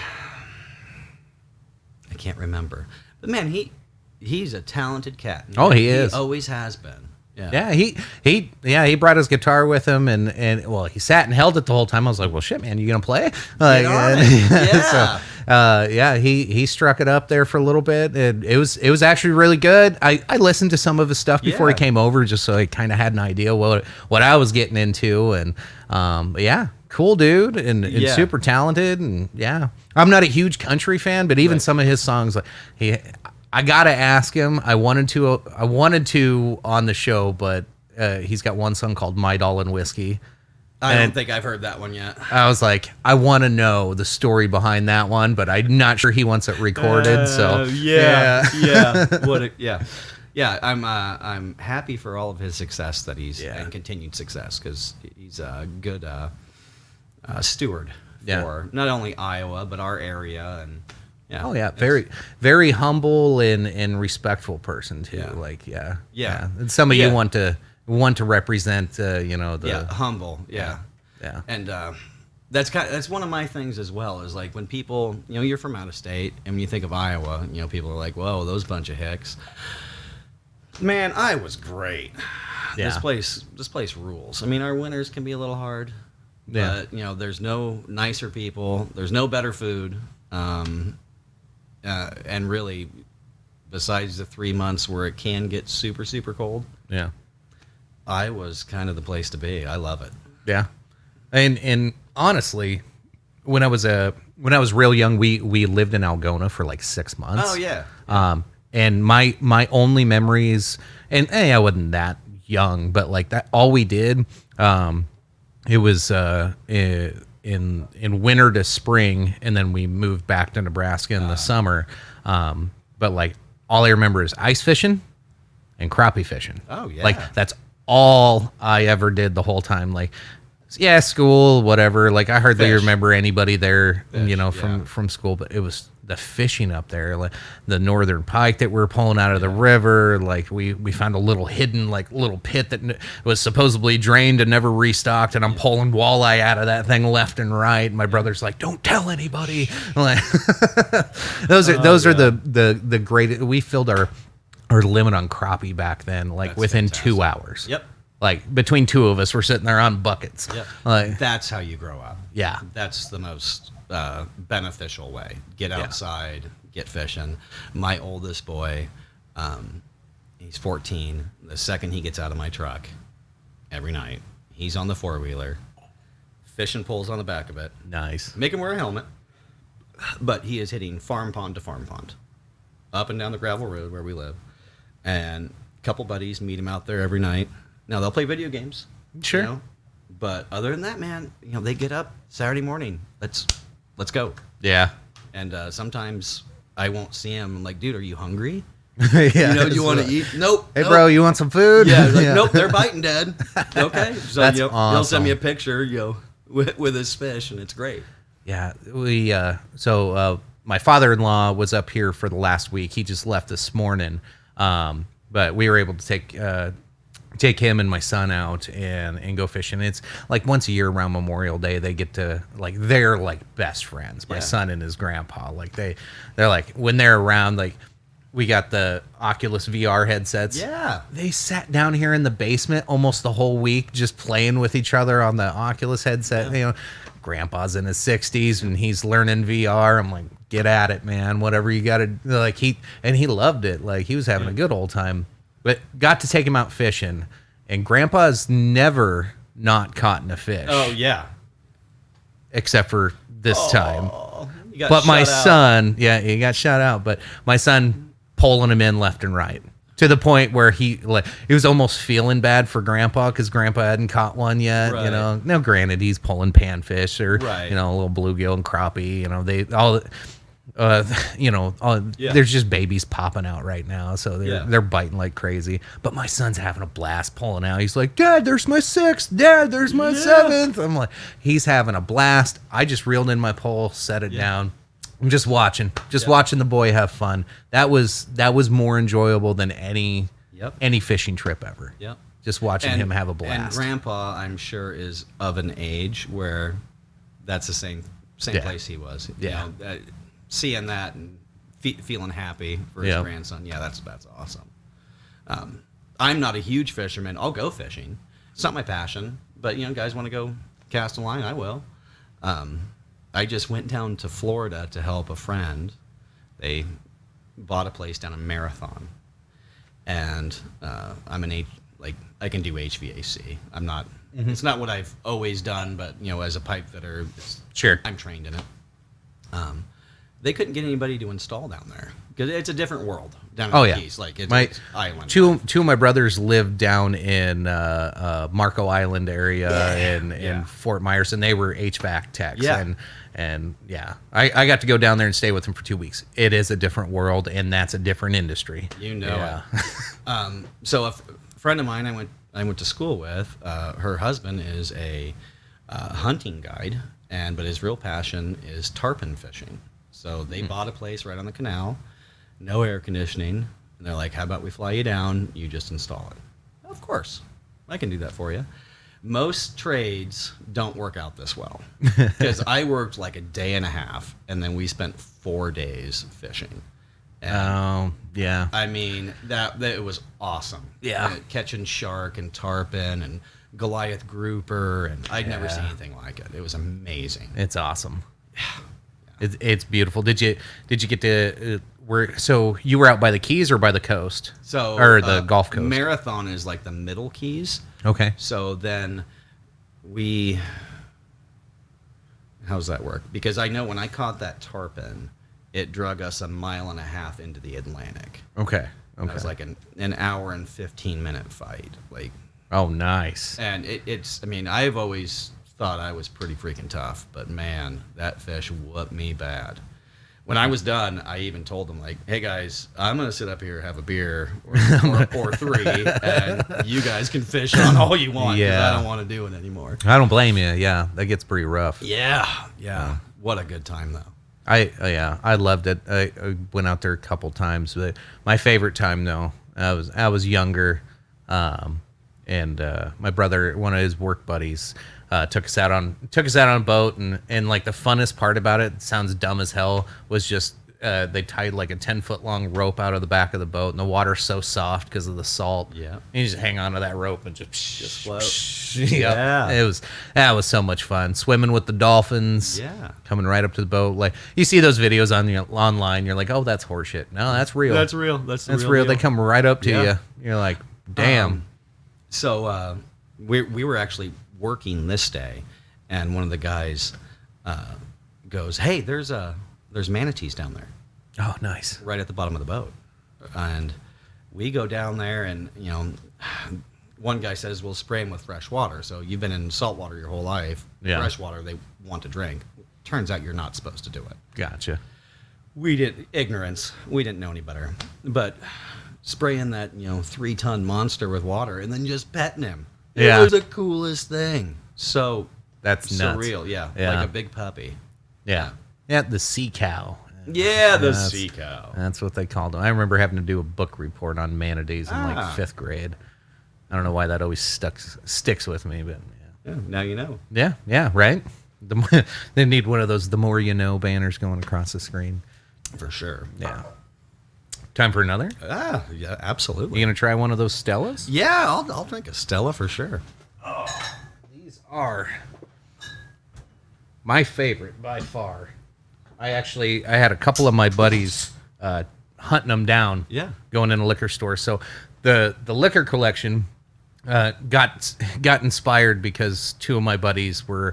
[SPEAKER 2] I can't remember. But man, he's a talented cat.
[SPEAKER 1] He is.
[SPEAKER 2] He always has been.
[SPEAKER 1] Yeah, he brought his guitar with him, and he sat and held it the whole time. I was like, well, shit, man, you gonna play?
[SPEAKER 2] Get on it. Yeah.
[SPEAKER 1] So, he struck it up there for a little bit. It was actually really good. I listened to some of his stuff before he came over, just so I kind of had an idea what I was getting into, and cool dude, and super talented, and I'm not a huge country fan, but even some of his songs, I gotta ask him. I wanted to on the show, but he's got one song called "My Doll and Whiskey."
[SPEAKER 2] I don't think I've heard that one yet.
[SPEAKER 1] I was like, I want to know the story behind that one, but I'm not sure he wants it recorded.
[SPEAKER 2] I'm happy for all of his success that and continued success, because he's a good steward for not only Iowa but our area. And yeah,
[SPEAKER 1] oh yeah, very very humble and respectful person too.
[SPEAKER 2] Yeah.
[SPEAKER 1] Like
[SPEAKER 2] Yeah.
[SPEAKER 1] And some of
[SPEAKER 2] Yeah.
[SPEAKER 1] you want to represent the
[SPEAKER 2] humble. Yeah. And that's one of my things as well, is like when people, you're from out of state, and when you think of Iowa, people are like, whoa, those bunch of hicks. Man, Iowa's great.
[SPEAKER 1] Yeah.
[SPEAKER 2] This place rules. I mean, our winters can be a little hard, but there's no nicer people, there's no better food, and really, besides the 3 months where it can get super, super cold, Iowa's kind of the place to be. I love it.
[SPEAKER 1] Yeah. And honestly, when I was real young, we lived in Algona for like 6 months.
[SPEAKER 2] Oh yeah.
[SPEAKER 1] And my only memories, and I wasn't that young, but like that, all we did, it was in winter to spring, and then we moved back to Nebraska in the summer. But like all I remember is ice fishing and crappie fishing.
[SPEAKER 2] Oh yeah.
[SPEAKER 1] Like that's all I ever did the whole time. Like, yeah, school, whatever. Like I hardly remember anybody there, from school, but it was the fishing up there, like the northern pike that we were pulling out of the river. Like we found a little hidden, like little pit that was supposedly drained and never restocked, and I'm pulling walleye out of that thing left and right. My brother's like, "Don't tell anybody." Like those are the great. We filled our limit on crappie back then, like within fantastic. 2 hours.
[SPEAKER 2] Yep.
[SPEAKER 1] Like between two of us, we're sitting there on buckets.
[SPEAKER 2] Yep.
[SPEAKER 1] Like,
[SPEAKER 2] that's how you grow up.
[SPEAKER 1] Yeah.
[SPEAKER 2] That's the most beneficial way. Get outside, get fishing. My oldest boy, he's 14. The second he gets out of my truck, every night, he's on the four-wheeler, fishing poles on the back of it.
[SPEAKER 1] Nice.
[SPEAKER 2] Make him wear a helmet. But he is hitting farm pond to farm pond, up and down the gravel road where we live. And a couple buddies meet him out there every night. Now, they'll play video games.
[SPEAKER 1] Sure.
[SPEAKER 2] But other than that, man, they get up Saturday morning. Let's go.
[SPEAKER 1] Yeah.
[SPEAKER 2] And sometimes I won't see him. I'm like, dude, are you hungry?
[SPEAKER 1] Yeah.
[SPEAKER 2] Do you want to eat? Nope.
[SPEAKER 1] Hey, bro, you want some food?
[SPEAKER 2] Yeah. Like, nope, they're biting, Dad. Okay. So
[SPEAKER 1] That's
[SPEAKER 2] he'll
[SPEAKER 1] awesome.
[SPEAKER 2] send me a picture, with his fish, and it's great.
[SPEAKER 1] Yeah. My father-in-law was up here for the last week. He just left this morning. But we were able to take him and my son out and go fishing. It's like once a year around Memorial Day, they get to, like, they're like best friends. My son and his grandpa, like they're like, when they're around, like, we got the Oculus VR headsets.
[SPEAKER 2] Yeah.
[SPEAKER 1] They sat down here in the basement almost the whole week just playing with each other on the Oculus headset.
[SPEAKER 2] Yeah.
[SPEAKER 1] Grandpa's in his 60s and he's learning VR. I'm like, get at it, man. Whatever you got to, like, he loved it. Like, he was having a good old time. But got to take him out fishing, and Grandpa's never not caught in a fish.
[SPEAKER 2] Oh, yeah.
[SPEAKER 1] Except for this time.
[SPEAKER 2] You got
[SPEAKER 1] But my
[SPEAKER 2] shut out.
[SPEAKER 1] son, he got shut out. But my son pulling him in left and right to the point where he was almost feeling bad for Grandpa because Grandpa hadn't caught one yet.
[SPEAKER 2] Right.
[SPEAKER 1] Now granted, he's pulling panfish or
[SPEAKER 2] Right.
[SPEAKER 1] a little bluegill and crappie. There's just babies popping out right now, so they're biting like crazy. But my son's having a blast pulling out. He's like, "Dad, there's my 6th. Dad, there's my 7th." I'm like, he's having a blast. I just reeled in my pole, set it down. I'm just watching the boy have fun. That was more enjoyable than any fishing trip ever.
[SPEAKER 2] Yep.
[SPEAKER 1] Just watching him have a blast.
[SPEAKER 2] And Grandpa, I'm sure, is of an age where that's the same place he was. Seeing that and feeling happy for his grandson, that's awesome. I'm not a huge fisherman. I'll go fishing. It's not my passion, but guys want to go cast a line, I will. I just went down to Florida to help a friend. They bought a place down in Marathon, and I'm I can do HVAC. I'm not. Mm-hmm. It's not what I've always done, but as a pipe fitter, I'm trained in it. They couldn't get anybody to install down there because it's a different world down in the Keys. Like it's island.
[SPEAKER 1] Two of my brothers lived down in Marco Island area in Fort Myers, and they were HVAC techs.
[SPEAKER 2] Yeah.
[SPEAKER 1] And I got to go down there and stay with them for 2 weeks. It is a different world, and that's a different industry.
[SPEAKER 2] It. So a friend of mine I went to school with, her husband is a hunting guide, but his real passion is tarpon fishing. So they bought a place right on the canal, no air conditioning, and they're like, "How about we fly you down? You just install it." Of course, I can do that for you. Most trades don't work out this well because I worked like a day and a half, and then we spent 4 days fishing. And,
[SPEAKER 1] yeah.
[SPEAKER 2] I mean, that it was awesome.
[SPEAKER 1] Yeah.
[SPEAKER 2] Catching shark and tarpon and Goliath grouper, and I'd never seen anything like it. It was amazing.
[SPEAKER 1] It's awesome. It's beautiful. Did you get to so you were out by the Keys or by the coast?
[SPEAKER 2] So
[SPEAKER 1] or the Gulf Coast?
[SPEAKER 2] Marathon is like the middle Keys.
[SPEAKER 1] Okay.
[SPEAKER 2] So then how's that work? Because I know when I caught that tarpon, it drug us 1.5 miles into the Atlantic.
[SPEAKER 1] Okay.
[SPEAKER 2] It was like an hour and 15-minute fight. Like,
[SPEAKER 1] oh, nice.
[SPEAKER 2] and it's. I mean, I've always thought I was pretty freaking tough, but man, that fish whooped me bad. When I was done, I even told them, like, "Hey guys, I'm gonna sit up here, have a beer or 3, and you guys can fish on all you want because I don't want to do it anymore."
[SPEAKER 1] I don't blame you. Yeah, that gets pretty rough.
[SPEAKER 2] Yeah. What a good time though.
[SPEAKER 1] I loved it. I went out there a couple times, but my favorite time though, I was younger, and my brother, one of his work buddies, took us out on a boat, and like the funnest part about it, sounds dumb as hell, was just they tied like a 10-foot long rope out of the back of the boat, and the water's so soft because of the salt.
[SPEAKER 2] Yeah,
[SPEAKER 1] and you just hang on to that rope and just
[SPEAKER 2] float.
[SPEAKER 1] Yeah, that was so much fun. Swimming with the dolphins.
[SPEAKER 2] Yeah,
[SPEAKER 1] coming right up to the boat. Like you see those videos online, you're like, oh, that's horseshit. No, that's real.
[SPEAKER 2] That's real. That's
[SPEAKER 1] real. They come right up to you. You're like, damn.
[SPEAKER 2] So we were actually working this day, and one of the guys goes, "Hey, there's manatees down there."
[SPEAKER 1] Oh, nice.
[SPEAKER 2] Right at the bottom of the boat. And we go down there, and one guy says, "We'll spray them with fresh water." So you've been in salt water your whole life.
[SPEAKER 1] Yeah.
[SPEAKER 2] Fresh water they want to drink. Turns out you're not supposed to do it.
[SPEAKER 1] Gotcha.
[SPEAKER 2] Ignorance. We didn't know any better. But spraying that 3-ton monster with water and then just petting him.
[SPEAKER 1] Yeah.
[SPEAKER 2] It was the coolest thing. So
[SPEAKER 1] that's nuts.
[SPEAKER 2] surreal. Yeah. Like a big puppy.
[SPEAKER 1] Yeah. Yeah, the sea cow.
[SPEAKER 2] Yeah, the sea cow.
[SPEAKER 1] That's what they called them. I remember having to do a book report on manatees in like 5th grade. I don't know why that always sticks with me, but
[SPEAKER 2] yeah, now you know.
[SPEAKER 1] Yeah, right? They need one of those "the more you know" banners going across the screen.
[SPEAKER 2] For sure.
[SPEAKER 1] Yeah. Time for another?
[SPEAKER 2] Yeah, absolutely.
[SPEAKER 1] You gonna try one of those Stellas?
[SPEAKER 2] Yeah, I'll drink a Stella for sure.
[SPEAKER 1] Oh, these are my favorite by far. I had a couple of my buddies hunting them down.
[SPEAKER 2] Yeah.
[SPEAKER 1] Going in a liquor store. So the liquor collection got inspired because 2 of my buddies were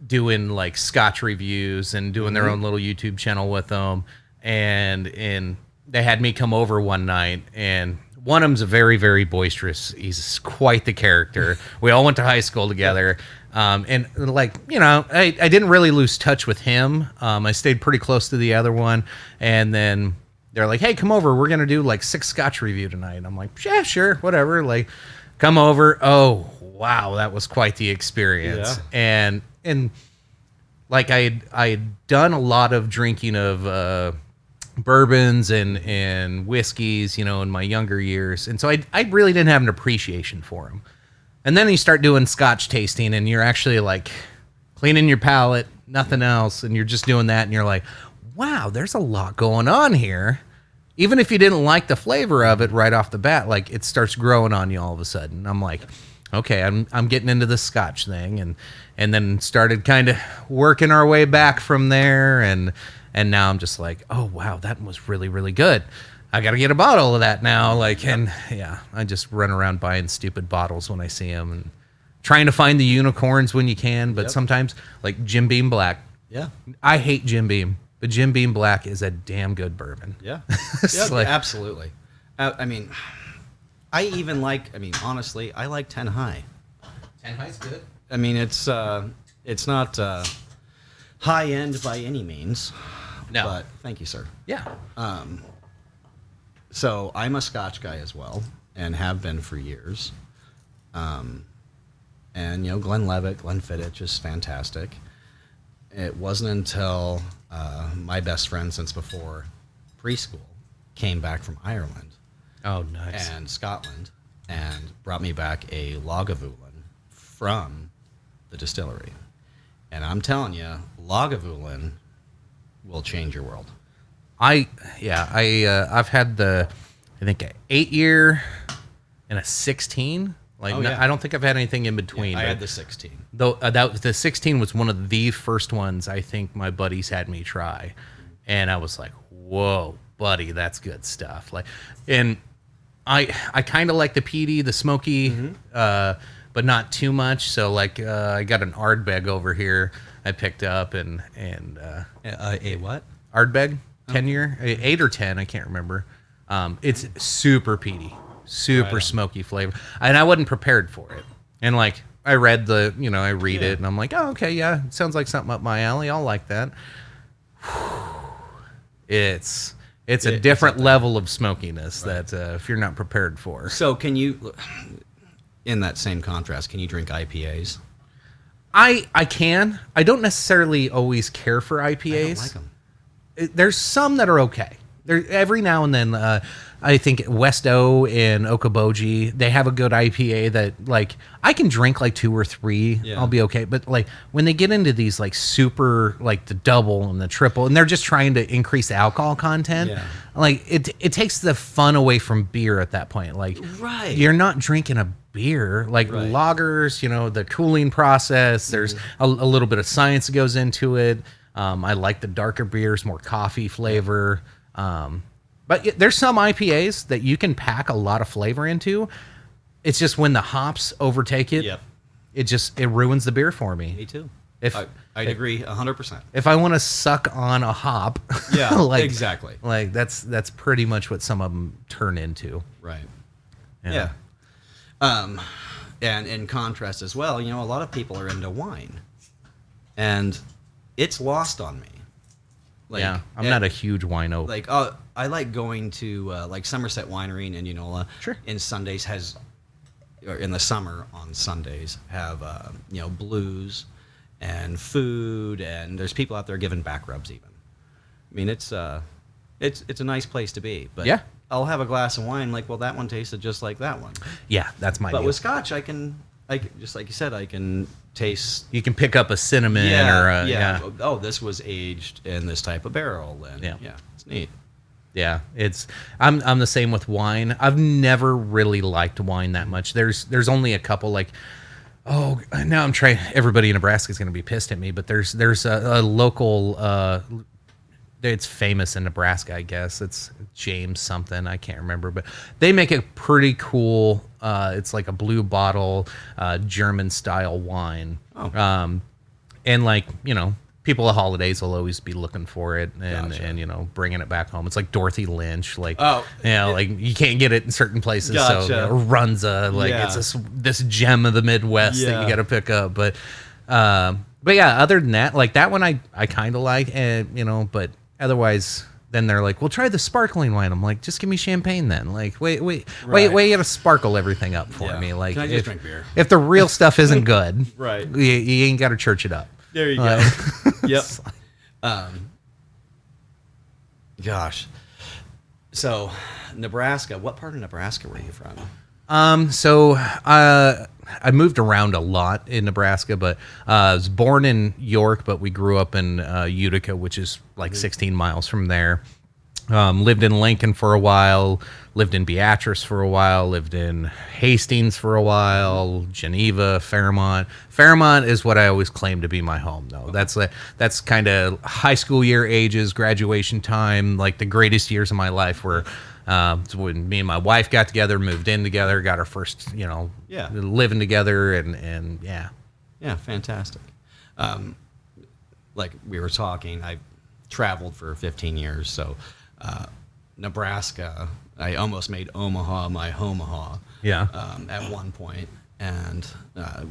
[SPEAKER 1] doing like Scotch reviews and doing their own little YouTube channel with them, and they had me come over one night, and one of them's a very, very boisterous. He's quite the character. We all went to high school together. And like, I didn't really lose touch with him. I stayed pretty close to the other one. And then they're like, "Hey, come over. We're going to do like 6 Scotch review tonight." And I'm like, "Yeah, sure. Whatever." Like, come over. Oh, wow. That was quite the experience. Yeah. And like I had done a lot of drinking of, bourbons and whiskeys, in my younger years. And so I really didn't have an appreciation for them. And then you start doing Scotch tasting, and you're actually like cleaning your palate, nothing else. And you're just doing that. And you're like, wow, there's a lot going on here. Even if you didn't like the flavor of it right off the bat, like it starts growing on you all of a sudden. I'm like, okay, I'm getting into the Scotch thing, and then started kind of working our way back from there. And now I'm just like, oh, wow, that was really, really good. I got to get a bottle of that now. Like, and yeah, I just run around buying stupid bottles when I see them and trying to find the unicorns when you can. But sometimes, like Jim Beam Black.
[SPEAKER 2] Yeah.
[SPEAKER 1] I hate Jim Beam, but Jim Beam Black is a damn good bourbon.
[SPEAKER 2] Yeah.
[SPEAKER 1] Like,
[SPEAKER 2] absolutely. I mean, honestly, I like 10 High.
[SPEAKER 1] 10 High's good.
[SPEAKER 2] I mean, it's not high end by any means.
[SPEAKER 1] No.
[SPEAKER 2] But thank you, sir.
[SPEAKER 1] Yeah.
[SPEAKER 2] So I'm a Scotch guy as well, and have been for years. And, Glenn Levitt, Glenn Fittich is fantastic. It wasn't until my best friend since before preschool came back from Ireland
[SPEAKER 1] Oh, nice.
[SPEAKER 2] and Scotland and brought me back a Lagavulin from the distillery. And I'm telling you, Lagavulin will change your world.
[SPEAKER 1] I've had I think, an 8-year and a 16. I don't think I've had anything in between.
[SPEAKER 2] I had the 16.
[SPEAKER 1] Though the 16 was one of the first ones I think my buddies had me try, and I was like, "Whoa, buddy, that's good stuff." And I kind of like the peaty, the smoky, but not too much. So I got an Ardbeg over here I picked up and
[SPEAKER 2] A what?
[SPEAKER 1] Ardbeg 10-year, 8 or 10, I can't remember. It's super peaty, super smoky flavor, and I wasn't prepared for it. And I read I read it, and I'm like, oh, okay, yeah, it sounds like something up my alley. I'll like that. It's a different level of smokiness that if you're not prepared for.
[SPEAKER 2] So can you, in that same contrast, can you drink IPAs?
[SPEAKER 1] I can. I don't necessarily always care for IPAs.
[SPEAKER 2] I don't like them.
[SPEAKER 1] There's some that are okay. There every now and then. I think West O and Okoboji, they have a good IPA that I can drink 2 or 3.
[SPEAKER 2] Yeah.
[SPEAKER 1] I'll be okay. But when they get into these super the double and the triple, and they're just trying to increase the alcohol content, it takes the fun away from beer at that point.
[SPEAKER 2] Right.
[SPEAKER 1] You're not drinking a beer lagers. The cooling process. There's a little bit of science that goes into it. I like the darker beers, more coffee flavor. But there's some IPAs that you can pack a lot of flavor into. It's just when the hops overtake it, it ruins the beer for me.
[SPEAKER 2] Me too.
[SPEAKER 3] I'd agree 100%.
[SPEAKER 1] If I want to suck on a hop,
[SPEAKER 2] Exactly.
[SPEAKER 1] That's pretty much what some of them turn into.
[SPEAKER 2] Right.
[SPEAKER 1] Yeah.
[SPEAKER 2] And in contrast as well, a lot of people are into wine, and it's lost on me.
[SPEAKER 1] I'm not a huge wino.
[SPEAKER 2] I like going to Somerset Winery in Indianola.
[SPEAKER 1] Sure.
[SPEAKER 2] Or in the summer on Sundays have blues and food, and there's people out there giving back rubs even. I mean, it's a nice place to be. But
[SPEAKER 1] yeah,
[SPEAKER 2] I'll have a glass of wine. That one tasted just like that one.
[SPEAKER 1] Yeah, that's my.
[SPEAKER 2] But
[SPEAKER 1] deal.
[SPEAKER 2] with Scotch, I can just like you said, I can taste.
[SPEAKER 1] You can pick up a cinnamon
[SPEAKER 2] Oh, this was aged in this type of barrel, and it's neat.
[SPEAKER 1] Yeah, I'm the same with wine. I've never really liked wine that much. There's only a couple now I'm trying. Everybody in Nebraska is going to be pissed at me, but there's a local. It's famous in Nebraska, I guess. It's James something. I can't remember, but they make a pretty cool. It's like a blue bottle, German style wine.
[SPEAKER 2] Oh.
[SPEAKER 1] And people at holidays will always be looking for it and
[SPEAKER 2] Gotcha.
[SPEAKER 1] and bringing it back home. It's like Dorothy Lynch. You can't get it in certain places.
[SPEAKER 2] Gotcha.
[SPEAKER 1] So Runza, it's this gem of the Midwest that you got to pick up. But yeah, other than that, that one I kind of like, and but otherwise, then they're like, "Well, try the sparkling wine." I'm like, "Just give me champagne then." Wait, you gotta sparkle everything up for me.
[SPEAKER 2] Can I just drink beer?
[SPEAKER 1] If the real stuff isn't good,
[SPEAKER 2] Right.
[SPEAKER 1] you ain't got to church it up.
[SPEAKER 2] There you go. Yep. Gosh. So, Nebraska. What part of Nebraska were you from?
[SPEAKER 1] I moved around a lot in Nebraska, but I was born in York, but we grew up in Utica, which is 16 miles from there. Lived in Lincoln for a while, lived in Beatrice for a while, lived in Hastings for a while, Geneva, Fairmont. Fairmont is what I always claim to be my home, though. That's kind of high school year ages, graduation time, the greatest years of my life were when me and my wife got together, moved in together, got our first, living together, and yeah.
[SPEAKER 2] Yeah, fantastic. Like we were talking, I traveled for 15 years, so Nebraska, I almost made Omaha my homaha.
[SPEAKER 1] Yeah.
[SPEAKER 2] At one point, and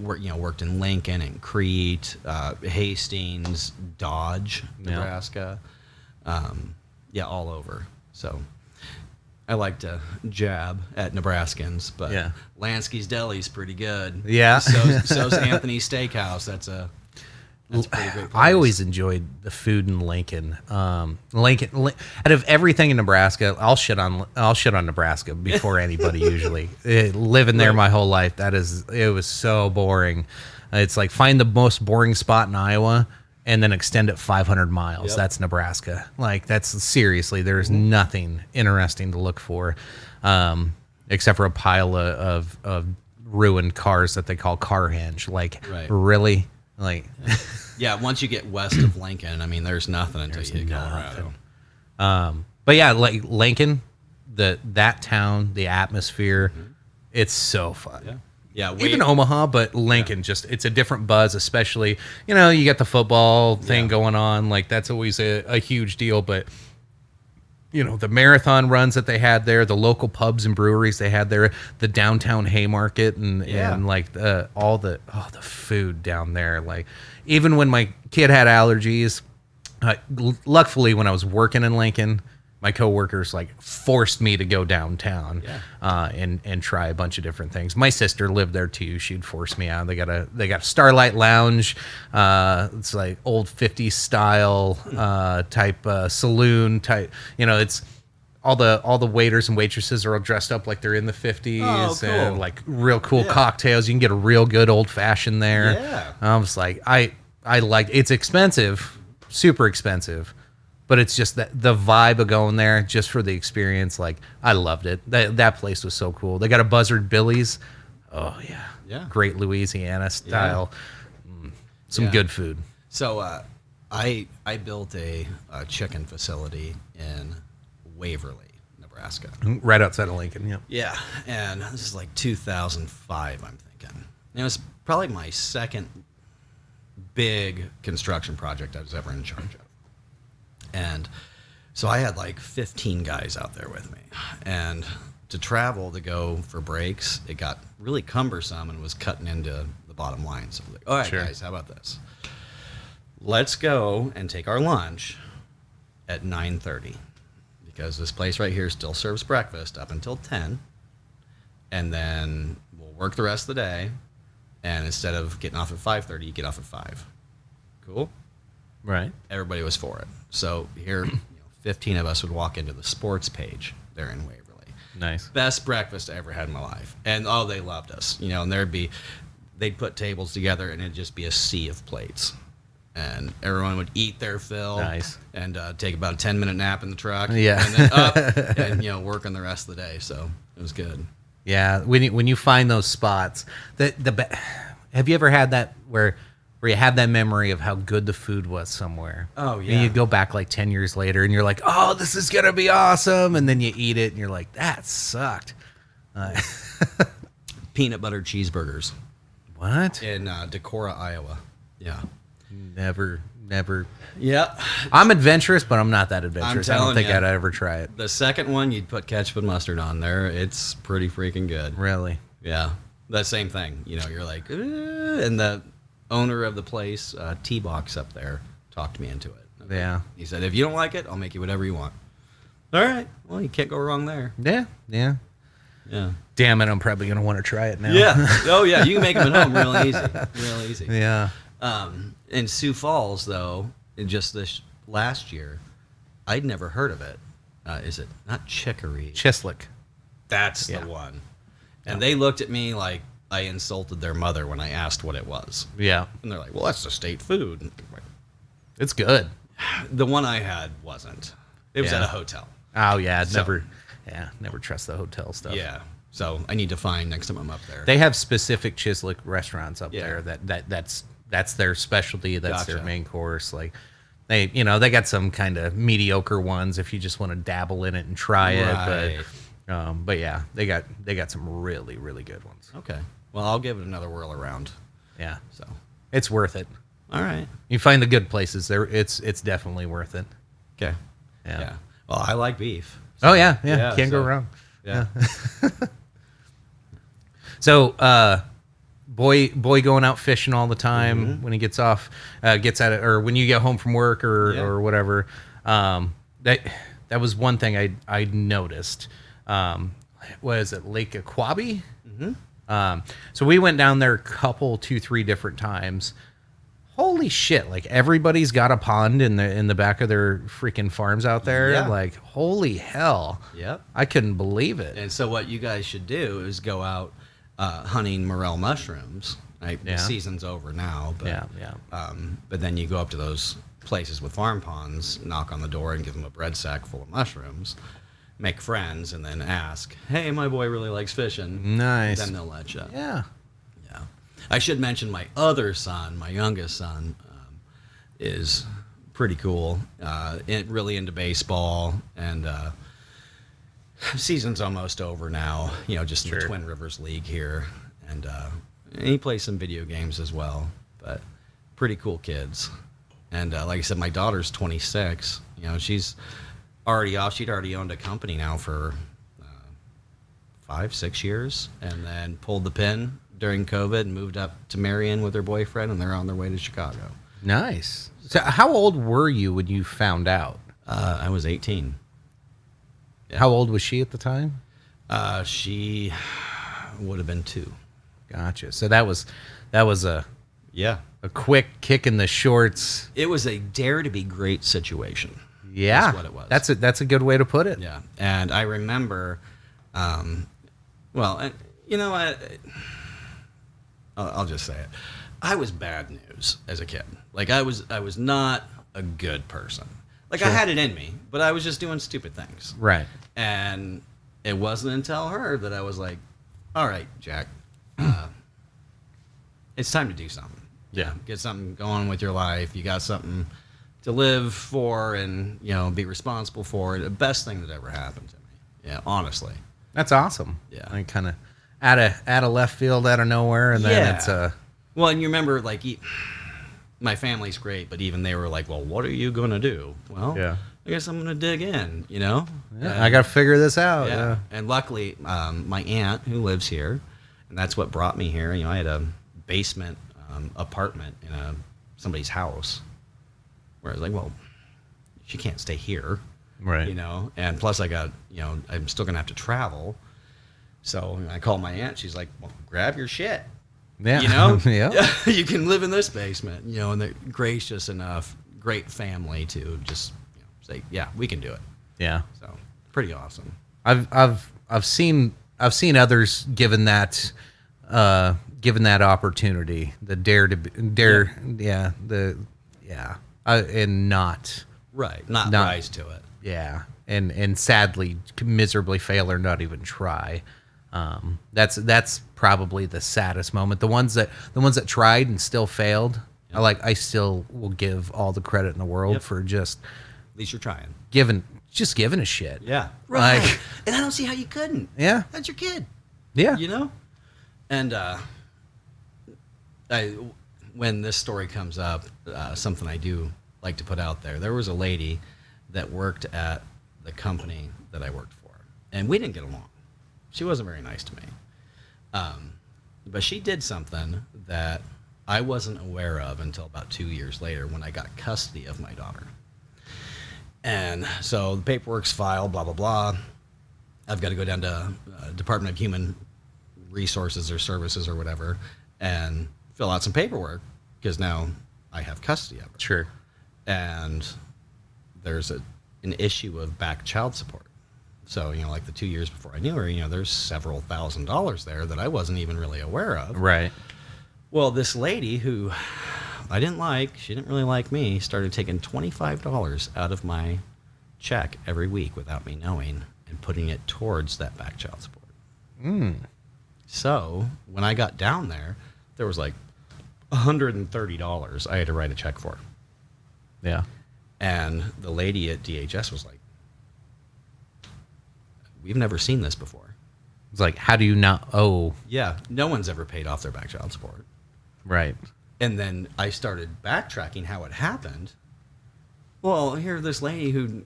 [SPEAKER 2] worked in Lincoln and Crete, Hastings, Dodge, Nebraska, all over. So I like to jab at Nebraskans, but
[SPEAKER 1] Yeah.
[SPEAKER 2] Lansky's Deli's pretty good.
[SPEAKER 1] Yeah.
[SPEAKER 2] So's Anthony's Steakhouse. That's a pretty great place.
[SPEAKER 1] I always enjoyed the food in Lincoln. Out of everything in Nebraska, I'll shit on Nebraska before anybody usually. Living there my whole life, it was so boring. It's like find the most boring spot in Iowa and then extend it 500 miles.
[SPEAKER 2] Yep.
[SPEAKER 1] That's Nebraska. Like that's seriously, there's nothing interesting to look for, except for a pile of ruined cars that they call Carhenge. Like
[SPEAKER 2] Right.
[SPEAKER 1] really, like.
[SPEAKER 2] Yeah, once you get west of Lincoln, I mean, there's nothing until you hit Colorado.
[SPEAKER 1] But yeah, like Lincoln, that town, the atmosphere, it's so fun.
[SPEAKER 2] Yeah. Yeah,
[SPEAKER 1] Even Omaha, but Lincoln, it's a different buzz, especially, you get the football thing going on. Like that's always a huge deal. But, the marathon runs that they had there, the local pubs and breweries they had there, the downtown Haymarket and like all the food down there. Like even when my kid had allergies, luckily when I was working in Lincoln, my coworkers like forced me to go downtown and try a bunch of different things. My sister lived there too. She'd force me out. They got a Starlight Lounge. It's like old 50s style type saloon type. It's all the waiters and waitresses are all dressed up like they're in the 50s.
[SPEAKER 2] Oh, cool.
[SPEAKER 1] And like real cool cocktails. You can get a real good old fashioned there.
[SPEAKER 2] Yeah.
[SPEAKER 1] I was like, I like it's expensive, super expensive. But it's just that the vibe of going there just for the experience. Like I loved it. That place was so cool. They got a Buzzard Billy's. Oh yeah.
[SPEAKER 2] Yeah.
[SPEAKER 1] Great Louisiana style. Some good food.
[SPEAKER 2] So I built a chicken facility in Waverly, Nebraska.
[SPEAKER 1] Right outside of Lincoln. Yeah.
[SPEAKER 2] Yeah, and this is like 2005, I'm thinking. And it was probably my second big construction project I was ever in charge of. And so I had like 15 guys out there with me. And to travel, to go for breaks, it got really cumbersome and was cutting into the bottom line. So I was like, all right,
[SPEAKER 1] Sure.
[SPEAKER 2] guys, how about this? Let's go and take our lunch at 9:30 because this place right here still serves breakfast up until 10. And then we'll work the rest of the day. And instead of getting off at 5:30, you get off at 5. Cool?
[SPEAKER 1] Right.
[SPEAKER 2] Everybody was for it. So here, 15 of us would walk into the sports page there in Waverly.
[SPEAKER 1] Nice.
[SPEAKER 2] Best breakfast I ever had in my life. And they loved us. And they'd put tables together and it'd just be a sea of plates. And everyone would eat their fill.
[SPEAKER 1] Nice.
[SPEAKER 2] And take about a 10-minute nap in the truck.
[SPEAKER 1] Yeah.
[SPEAKER 2] And then up and, working the rest of the day. So it was good.
[SPEAKER 1] Yeah. When you find those spots, have you ever had that where you have that memory of how good the food was somewhere?
[SPEAKER 2] Oh, yeah.
[SPEAKER 1] And you go back like 10 years later and you're like, oh, this is going to be awesome. And then you eat it and you're like, that sucked.
[SPEAKER 2] Peanut butter cheeseburgers
[SPEAKER 1] What?
[SPEAKER 2] in Decorah, Iowa. Yeah.
[SPEAKER 1] Never.
[SPEAKER 2] Yeah.
[SPEAKER 1] I'm adventurous, but I'm not that adventurous. I don't
[SPEAKER 2] telling
[SPEAKER 1] think
[SPEAKER 2] ya.
[SPEAKER 1] I'd ever try it.
[SPEAKER 2] The second one, you'd put ketchup and mustard on there. It's pretty freaking good.
[SPEAKER 1] Really?
[SPEAKER 2] Yeah. That same thing. You're like, and the owner of the place, T-Box up there, talked me into it.
[SPEAKER 1] Yeah.
[SPEAKER 2] He said, if you don't like it, I'll make you whatever you want. All right. Well, you can't go wrong there.
[SPEAKER 1] Yeah.
[SPEAKER 2] Yeah.
[SPEAKER 1] Damn it, I'm probably going to want to try it now.
[SPEAKER 2] Yeah. Oh, yeah. You can make them at home real easy. Real easy.
[SPEAKER 1] Yeah.
[SPEAKER 2] In Sioux Falls, though, in just this last year, I'd never heard of it. Is it not Chicory?
[SPEAKER 1] Chislic.
[SPEAKER 2] That's the one. And they looked at me like I insulted their mother when I asked what it was.
[SPEAKER 1] Yeah.
[SPEAKER 2] And they're like, well, that's the state food. And I'm like,
[SPEAKER 1] It's good.
[SPEAKER 2] the one I had wasn't. It was
[SPEAKER 1] Yeah.
[SPEAKER 2] at a hotel.
[SPEAKER 1] Oh, yeah.
[SPEAKER 2] So-
[SPEAKER 1] Never trust the hotel stuff.
[SPEAKER 2] Yeah. So I need to find next time I'm up there.
[SPEAKER 1] They have specific Chislic restaurants up
[SPEAKER 2] Yeah.
[SPEAKER 1] there that's their specialty. That's their
[SPEAKER 2] Gotcha.
[SPEAKER 1] main course. Like they got some kind of mediocre ones if you just want to dabble in it and try
[SPEAKER 2] Right.
[SPEAKER 1] it. But yeah, they got some really, really good ones.
[SPEAKER 2] Okay. Well, I'll give it another whirl around.
[SPEAKER 1] Yeah.
[SPEAKER 2] So,
[SPEAKER 1] It's worth it.
[SPEAKER 2] all right.
[SPEAKER 1] You find the good places there. It's definitely worth it.
[SPEAKER 2] Okay.
[SPEAKER 1] Yeah.
[SPEAKER 2] Well, I like beef.
[SPEAKER 1] Oh yeah.
[SPEAKER 2] Yeah,
[SPEAKER 1] Can't go
[SPEAKER 2] so-
[SPEAKER 1] wrong.
[SPEAKER 2] Yeah.
[SPEAKER 1] So, boy going out fishing all the time when he gets off, gets at it, or when you get home from work or whatever. That was one thing I noticed. Was it Lake Aquabi? So we went down there 2-3 different times. Holy shit! Like everybody's got a pond in the back of their freaking farms out there.
[SPEAKER 2] Yeah.
[SPEAKER 1] Like holy hell!
[SPEAKER 2] Yep.
[SPEAKER 1] I couldn't believe it.
[SPEAKER 2] And so what you guys should do is go out hunting morel mushrooms. Right?
[SPEAKER 1] Yeah.
[SPEAKER 2] The season's over now, but
[SPEAKER 1] Yeah.
[SPEAKER 2] but then you go up to those places with farm ponds, knock on the door, and give them a bread sack full of mushrooms. Make friends, and then ask, "Hey, my boy really likes fishing."
[SPEAKER 1] Nice.
[SPEAKER 2] Then they'll let you.
[SPEAKER 1] Yeah.
[SPEAKER 2] Yeah. I should mention my other son, my youngest son, is pretty cool. Really into baseball, and season's almost over now. Just in the Twin Rivers League here, and he plays some video games as well. But pretty cool kids. And like I said, my daughter's 26. She's already off. She'd already owned a company now for 5-6 years, and then pulled the pin during COVID and moved up to Marion with her boyfriend, and they're on their way to Chicago.
[SPEAKER 1] Nice. So how old were you when you found out?
[SPEAKER 2] I was 18. Yeah.
[SPEAKER 1] How old was she at the time?
[SPEAKER 2] She would have been 2.
[SPEAKER 1] Gotcha. So that was a quick kick in the shorts.
[SPEAKER 2] It was a dare to be great situation.
[SPEAKER 1] Yeah,
[SPEAKER 2] That's what it was.
[SPEAKER 1] That's a good way to put it.
[SPEAKER 2] Yeah, and I remember, well, you know what? I'll just say it. I was bad news as a kid. Like I was not a good person. Like I had it in me, but I was just doing stupid things.
[SPEAKER 1] Right.
[SPEAKER 2] And it wasn't until her that I was like, "All right, Jack, it's time to do something.
[SPEAKER 1] Yeah.
[SPEAKER 2] Get something going with your life. You got something to live for, and be responsible for." The best thing that ever happened to me. Yeah, honestly.
[SPEAKER 1] That's awesome.
[SPEAKER 2] Yeah.
[SPEAKER 1] Like kind of out of left field, out of nowhere, and then it's
[SPEAKER 2] Well, and you remember, like, my family's great, but even they were like, "Well, what are you gonna do?" Well,
[SPEAKER 1] Yeah.
[SPEAKER 2] I guess I'm gonna dig in.
[SPEAKER 1] Yeah, I got to figure this out.
[SPEAKER 2] Yeah. And luckily, my aunt who lives here, and that's what brought me here. I had a basement apartment in somebody's house, where I was like, "Well, she can't stay here."
[SPEAKER 1] Right.
[SPEAKER 2] And plus I got, I'm still going to have to travel. So I called my aunt. She's like, "Well, grab your shit."
[SPEAKER 1] Yeah.
[SPEAKER 2] Yeah. You can live in this basement, and they're gracious enough, great family to just say, "Yeah, we can do it."
[SPEAKER 1] Yeah.
[SPEAKER 2] So pretty awesome.
[SPEAKER 1] I've seen others given that opportunity, the and not
[SPEAKER 2] Rise to it.
[SPEAKER 1] Yeah, and sadly, miserably fail or not even try. That's probably the saddest moment. The ones that tried and still failed.
[SPEAKER 2] Yep.
[SPEAKER 1] I still will give all the credit in the world for just
[SPEAKER 2] At least you're trying.
[SPEAKER 1] giving a shit.
[SPEAKER 2] Yeah. Right.
[SPEAKER 1] Like,
[SPEAKER 2] And I don't see how you couldn't.
[SPEAKER 1] yeah,
[SPEAKER 2] That's your kid.
[SPEAKER 1] yeah,
[SPEAKER 2] And when this story comes up, something I do like to put out there. There was a lady that worked at the company that I worked for, and we didn't get along. She wasn't very nice to me. But she did something that I wasn't aware of until about 2 years later when I got custody of my daughter. And so the paperwork's filed, blah, blah, blah. I've got to go down to Department of Human Resources or Services or whatever and fill out some paperwork because now I have custody of her.
[SPEAKER 1] sure,
[SPEAKER 2] And there's an issue of back child support. So, like the 2 years before I knew her, there's several $1,000s there that I wasn't even really aware of.
[SPEAKER 1] right,
[SPEAKER 2] Well, this lady who I didn't like, she didn't really like me, started taking $25 out of my check every week without me knowing and putting it towards that back child support. So when I got down there, there was like $130 I had to write a check for.
[SPEAKER 1] yeah,
[SPEAKER 2] And the lady at DHS was like, "We've never seen this before."
[SPEAKER 1] it's like, how do you not owe?
[SPEAKER 2] Yeah, no one's ever paid off their back child support.
[SPEAKER 1] Right,
[SPEAKER 2] And then I started backtracking how it happened. Well, here's this lady who,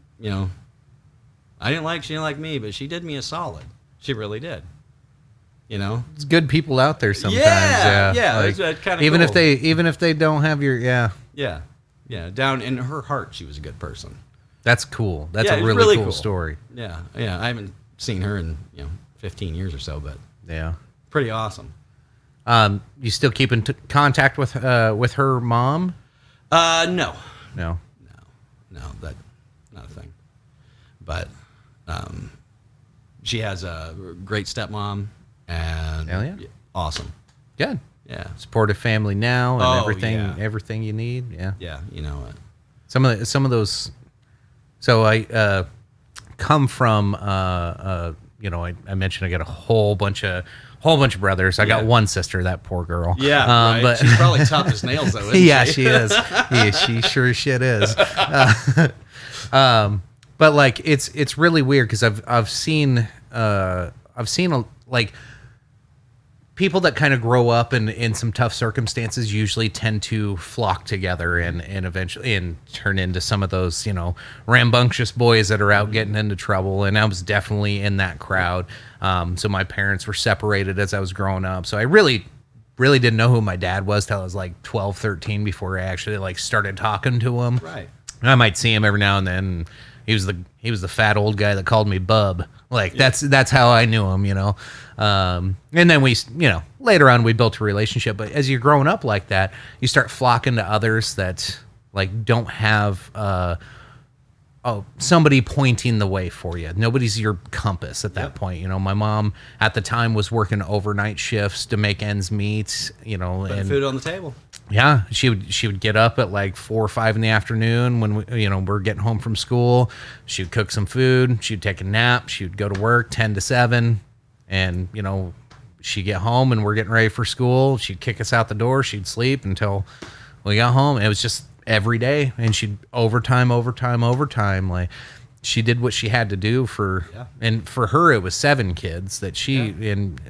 [SPEAKER 2] I didn't like, she didn't like me, but she did me a solid. She really did.
[SPEAKER 1] it's good people out there sometimes.
[SPEAKER 2] Yeah,
[SPEAKER 1] Like,
[SPEAKER 2] it's kind of
[SPEAKER 1] even
[SPEAKER 2] cool.
[SPEAKER 1] if they don't have your
[SPEAKER 2] Yeah, down in her heart, she was a good person.
[SPEAKER 1] that's cool. That's
[SPEAKER 2] Yeah,
[SPEAKER 1] a
[SPEAKER 2] it's
[SPEAKER 1] really
[SPEAKER 2] really
[SPEAKER 1] cool
[SPEAKER 2] cool.
[SPEAKER 1] story.
[SPEAKER 2] Yeah, I haven't seen her in 15 years or so, but
[SPEAKER 1] Yeah.
[SPEAKER 2] pretty awesome.
[SPEAKER 1] You still keep in contact with her mom?
[SPEAKER 2] No,
[SPEAKER 1] No.
[SPEAKER 2] that not a thing. But she has a great stepmom, and
[SPEAKER 1] Hell yeah.
[SPEAKER 2] awesome.
[SPEAKER 1] Good.
[SPEAKER 2] Yeah,
[SPEAKER 1] Supportive family now, and
[SPEAKER 2] Oh,
[SPEAKER 1] everything
[SPEAKER 2] yeah.
[SPEAKER 1] everything you need. Yeah.
[SPEAKER 2] yeah.
[SPEAKER 1] Some of those. So I come from I mentioned I got a whole bunch of brothers. I got
[SPEAKER 2] Yeah.
[SPEAKER 1] one sister, that poor girl.
[SPEAKER 2] Yeah, right.
[SPEAKER 1] But
[SPEAKER 2] She's probably tough as nails, though. Isn't
[SPEAKER 1] yeah,
[SPEAKER 2] she?
[SPEAKER 1] she is. Yeah, she sure as shit is. But like it's really weird because I've seen like people that kind of grow up in some tough circumstances usually tend to flock together and eventually and turn into some of those rambunctious boys that are out getting into trouble. And I was definitely in that crowd. So my parents were separated as I was growing up. So I really didn't know who my dad was till I was like 12, 13 before I actually like started talking to him.
[SPEAKER 2] Right.
[SPEAKER 1] And I might see him every now and then. He was the fat old guy that called me bub. Like that's how I knew him, And then we, later on we built a relationship. But as you're growing up like that, you start flocking to others that like don't have somebody pointing the way for you. Nobody's your compass at that point. My mom at the time was working overnight shifts to make ends meet.
[SPEAKER 2] Putting
[SPEAKER 1] and
[SPEAKER 2] food on the table.
[SPEAKER 1] yeah, she would get up at like 4 or 5 in the afternoon when we're getting home from school. She'd cook some food. She'd take a nap. She'd go to work 10 to 7, and she'd get home and we're getting ready for school. She'd kick us out the door. She'd sleep until we got home. It was just every day, and she'd overtime. Like she did what she had to do and for her it was 7 kids that she and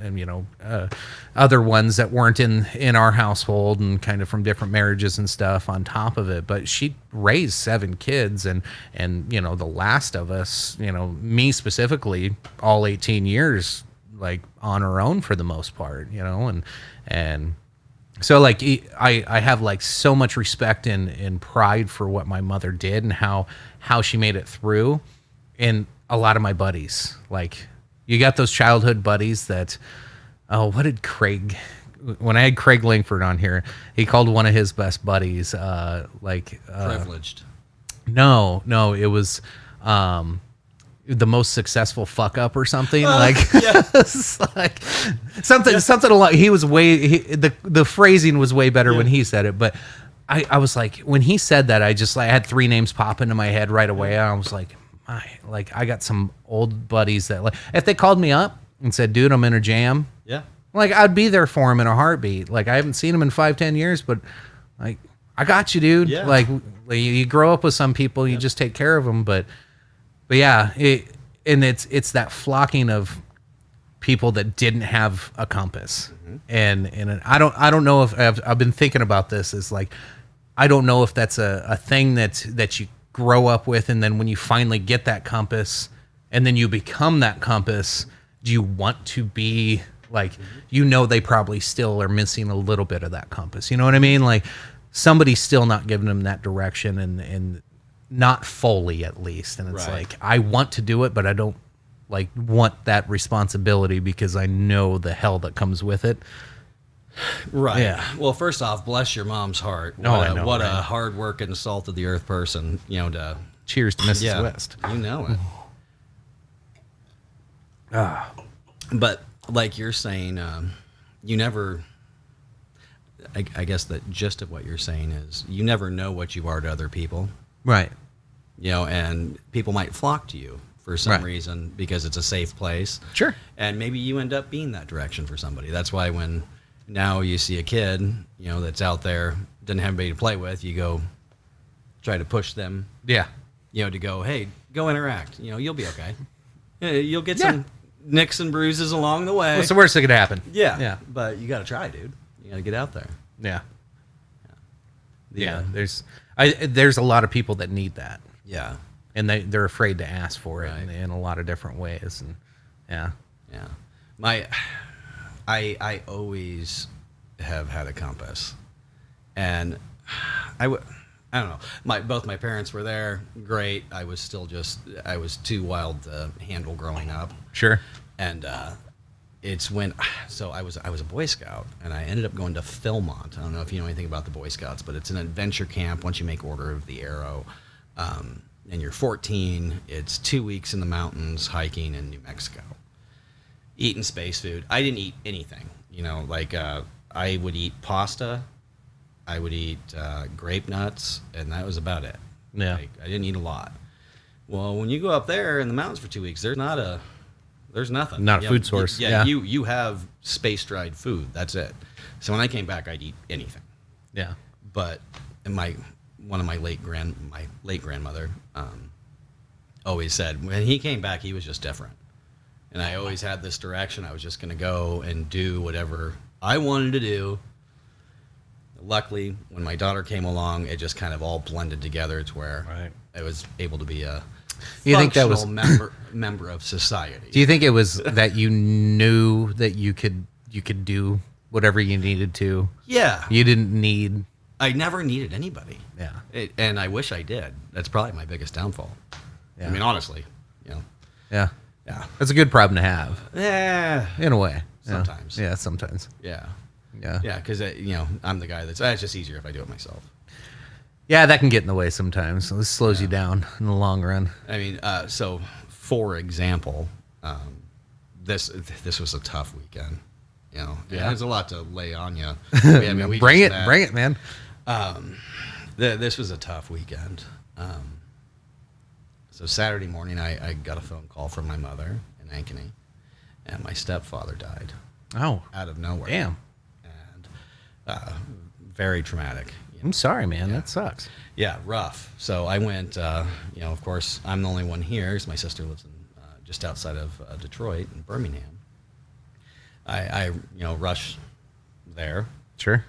[SPEAKER 1] other ones that weren't in our household and kind of from different marriages and stuff on top of it. But she raised 7 kids and the last of us, me specifically, all 18 years like on her own for the most part, and so like I have like so much respect and pride for what my mother did and how she made it through. And a lot of my buddies, like you got those childhood buddies that, what did Craig, when I had Craig Langford on here, he called one of his best buddies,
[SPEAKER 2] Privileged.
[SPEAKER 1] No, it was, the most successful fuck up or something it's like something a lot. He was the phrasing was way better when he said it, but I was like, when he said that, I had 3 names pop into my head right away. I was like, I got some old buddies that like, if they called me up and said, dude, I'm in a jam.
[SPEAKER 2] Yeah.
[SPEAKER 1] Like I'd be there for him in a heartbeat. Like I haven't seen him in 5-10 years, but like, I got you, dude.
[SPEAKER 2] Yeah.
[SPEAKER 1] Like you grow up with some people, you just take care of them. But yeah, it's that flocking of people that didn't have a compass. And I don't know if I've been thinking about this, is like, I don't know if that's a thing that you grow up with, and then when you finally get that compass and then you become that compass, do you want to be like, they probably still are missing a little bit of that compass, you know what I mean? Like somebody's still not giving them that direction and not fully, at least. And it's like, I want to do it, but I don't like want that responsibility because I know the hell that comes with it.
[SPEAKER 2] Right.
[SPEAKER 1] Yeah.
[SPEAKER 2] Well, first off, bless your mom's heart.
[SPEAKER 1] I know,
[SPEAKER 2] what a
[SPEAKER 1] right?
[SPEAKER 2] hard working, salt of the earth person, to
[SPEAKER 1] Cheers to Mrs. West.
[SPEAKER 2] You know it. But like you're saying, you never, I guess the gist of what you're saying is you never know what you are to other people.
[SPEAKER 1] Right.
[SPEAKER 2] And people might flock to you for some reason because it's a safe place.
[SPEAKER 1] Sure.
[SPEAKER 2] And maybe you end up being that direction for somebody. That's why when now you see a kid, that's out there, doesn't have anybody to play with, you go try to push them.
[SPEAKER 1] Yeah.
[SPEAKER 2] To go, hey, go interact. You'll be okay. You'll get some nicks and bruises along the way.
[SPEAKER 1] What's the worst that could happen?
[SPEAKER 2] Yeah.
[SPEAKER 1] Yeah.
[SPEAKER 2] But you got to try, dude. You got to get out there.
[SPEAKER 1] Yeah. Yeah. There's a lot of people that need that.
[SPEAKER 2] Yeah.
[SPEAKER 1] And they're afraid to ask for it in a lot of different ways. And yeah.
[SPEAKER 2] I always have had a compass, and I don't know. Both my parents were there. Great. I was too wild to handle growing up.
[SPEAKER 1] Sure.
[SPEAKER 2] And it's when, so I was a Boy Scout, and I ended up going to Philmont. I don't know if you know anything about the Boy Scouts, but it's an adventure camp once you make Order of the Arrow. And you're 14. It's 2 weeks in the mountains hiking in New Mexico. Eating space food. I didn't eat anything. I would eat pasta. I would eat grape nuts, and that was about it.
[SPEAKER 1] Yeah.
[SPEAKER 2] I didn't eat a lot. Well, when you go up there in the mountains for 2 weeks, there's nothing.
[SPEAKER 1] Not a food source.
[SPEAKER 2] Yeah, you have space dried food. That's it. So when I came back, I'd eat anything.
[SPEAKER 1] Yeah.
[SPEAKER 2] But my late grandmother always said when he came back, he was just different. And I always had this direction. I was just going to go and do whatever I wanted to do. Luckily, when my daughter came along, it just kind of all blended together to where I was able to be a functional member of society.
[SPEAKER 1] Do you think it was that you knew that you could do whatever you needed to?
[SPEAKER 2] Yeah.
[SPEAKER 1] You didn't need.
[SPEAKER 2] I never needed anybody.
[SPEAKER 1] Yeah.
[SPEAKER 2] And I wish I did. That's probably my biggest downfall.
[SPEAKER 1] Yeah.
[SPEAKER 2] I mean, honestly,
[SPEAKER 1] Yeah.
[SPEAKER 2] Yeah.
[SPEAKER 1] That's a good problem to have.
[SPEAKER 2] Yeah.
[SPEAKER 1] In a way.
[SPEAKER 2] Sometimes.
[SPEAKER 1] Yeah, sometimes.
[SPEAKER 2] Yeah.
[SPEAKER 1] Yeah.
[SPEAKER 2] Yeah, because I'm the guy it's just easier if I do it myself.
[SPEAKER 1] Yeah, that can get in the way sometimes. So this slows you down in the long run.
[SPEAKER 2] I mean, so for example, this was a tough weekend. There's a lot to lay on you.
[SPEAKER 1] Bring it, man.
[SPEAKER 2] This was a tough weekend. So Saturday morning, I got a phone call from my mother in Ankeny, and my stepfather died.
[SPEAKER 1] Oh,
[SPEAKER 2] out of nowhere.
[SPEAKER 1] Damn.
[SPEAKER 2] And very traumatic.
[SPEAKER 1] I'm sorry, man. That sucks.
[SPEAKER 2] Yeah, rough. So I went. Of course, I'm the only one here. So my sister lives in just outside of Detroit in Birmingham. I rushed there.
[SPEAKER 1] Sure.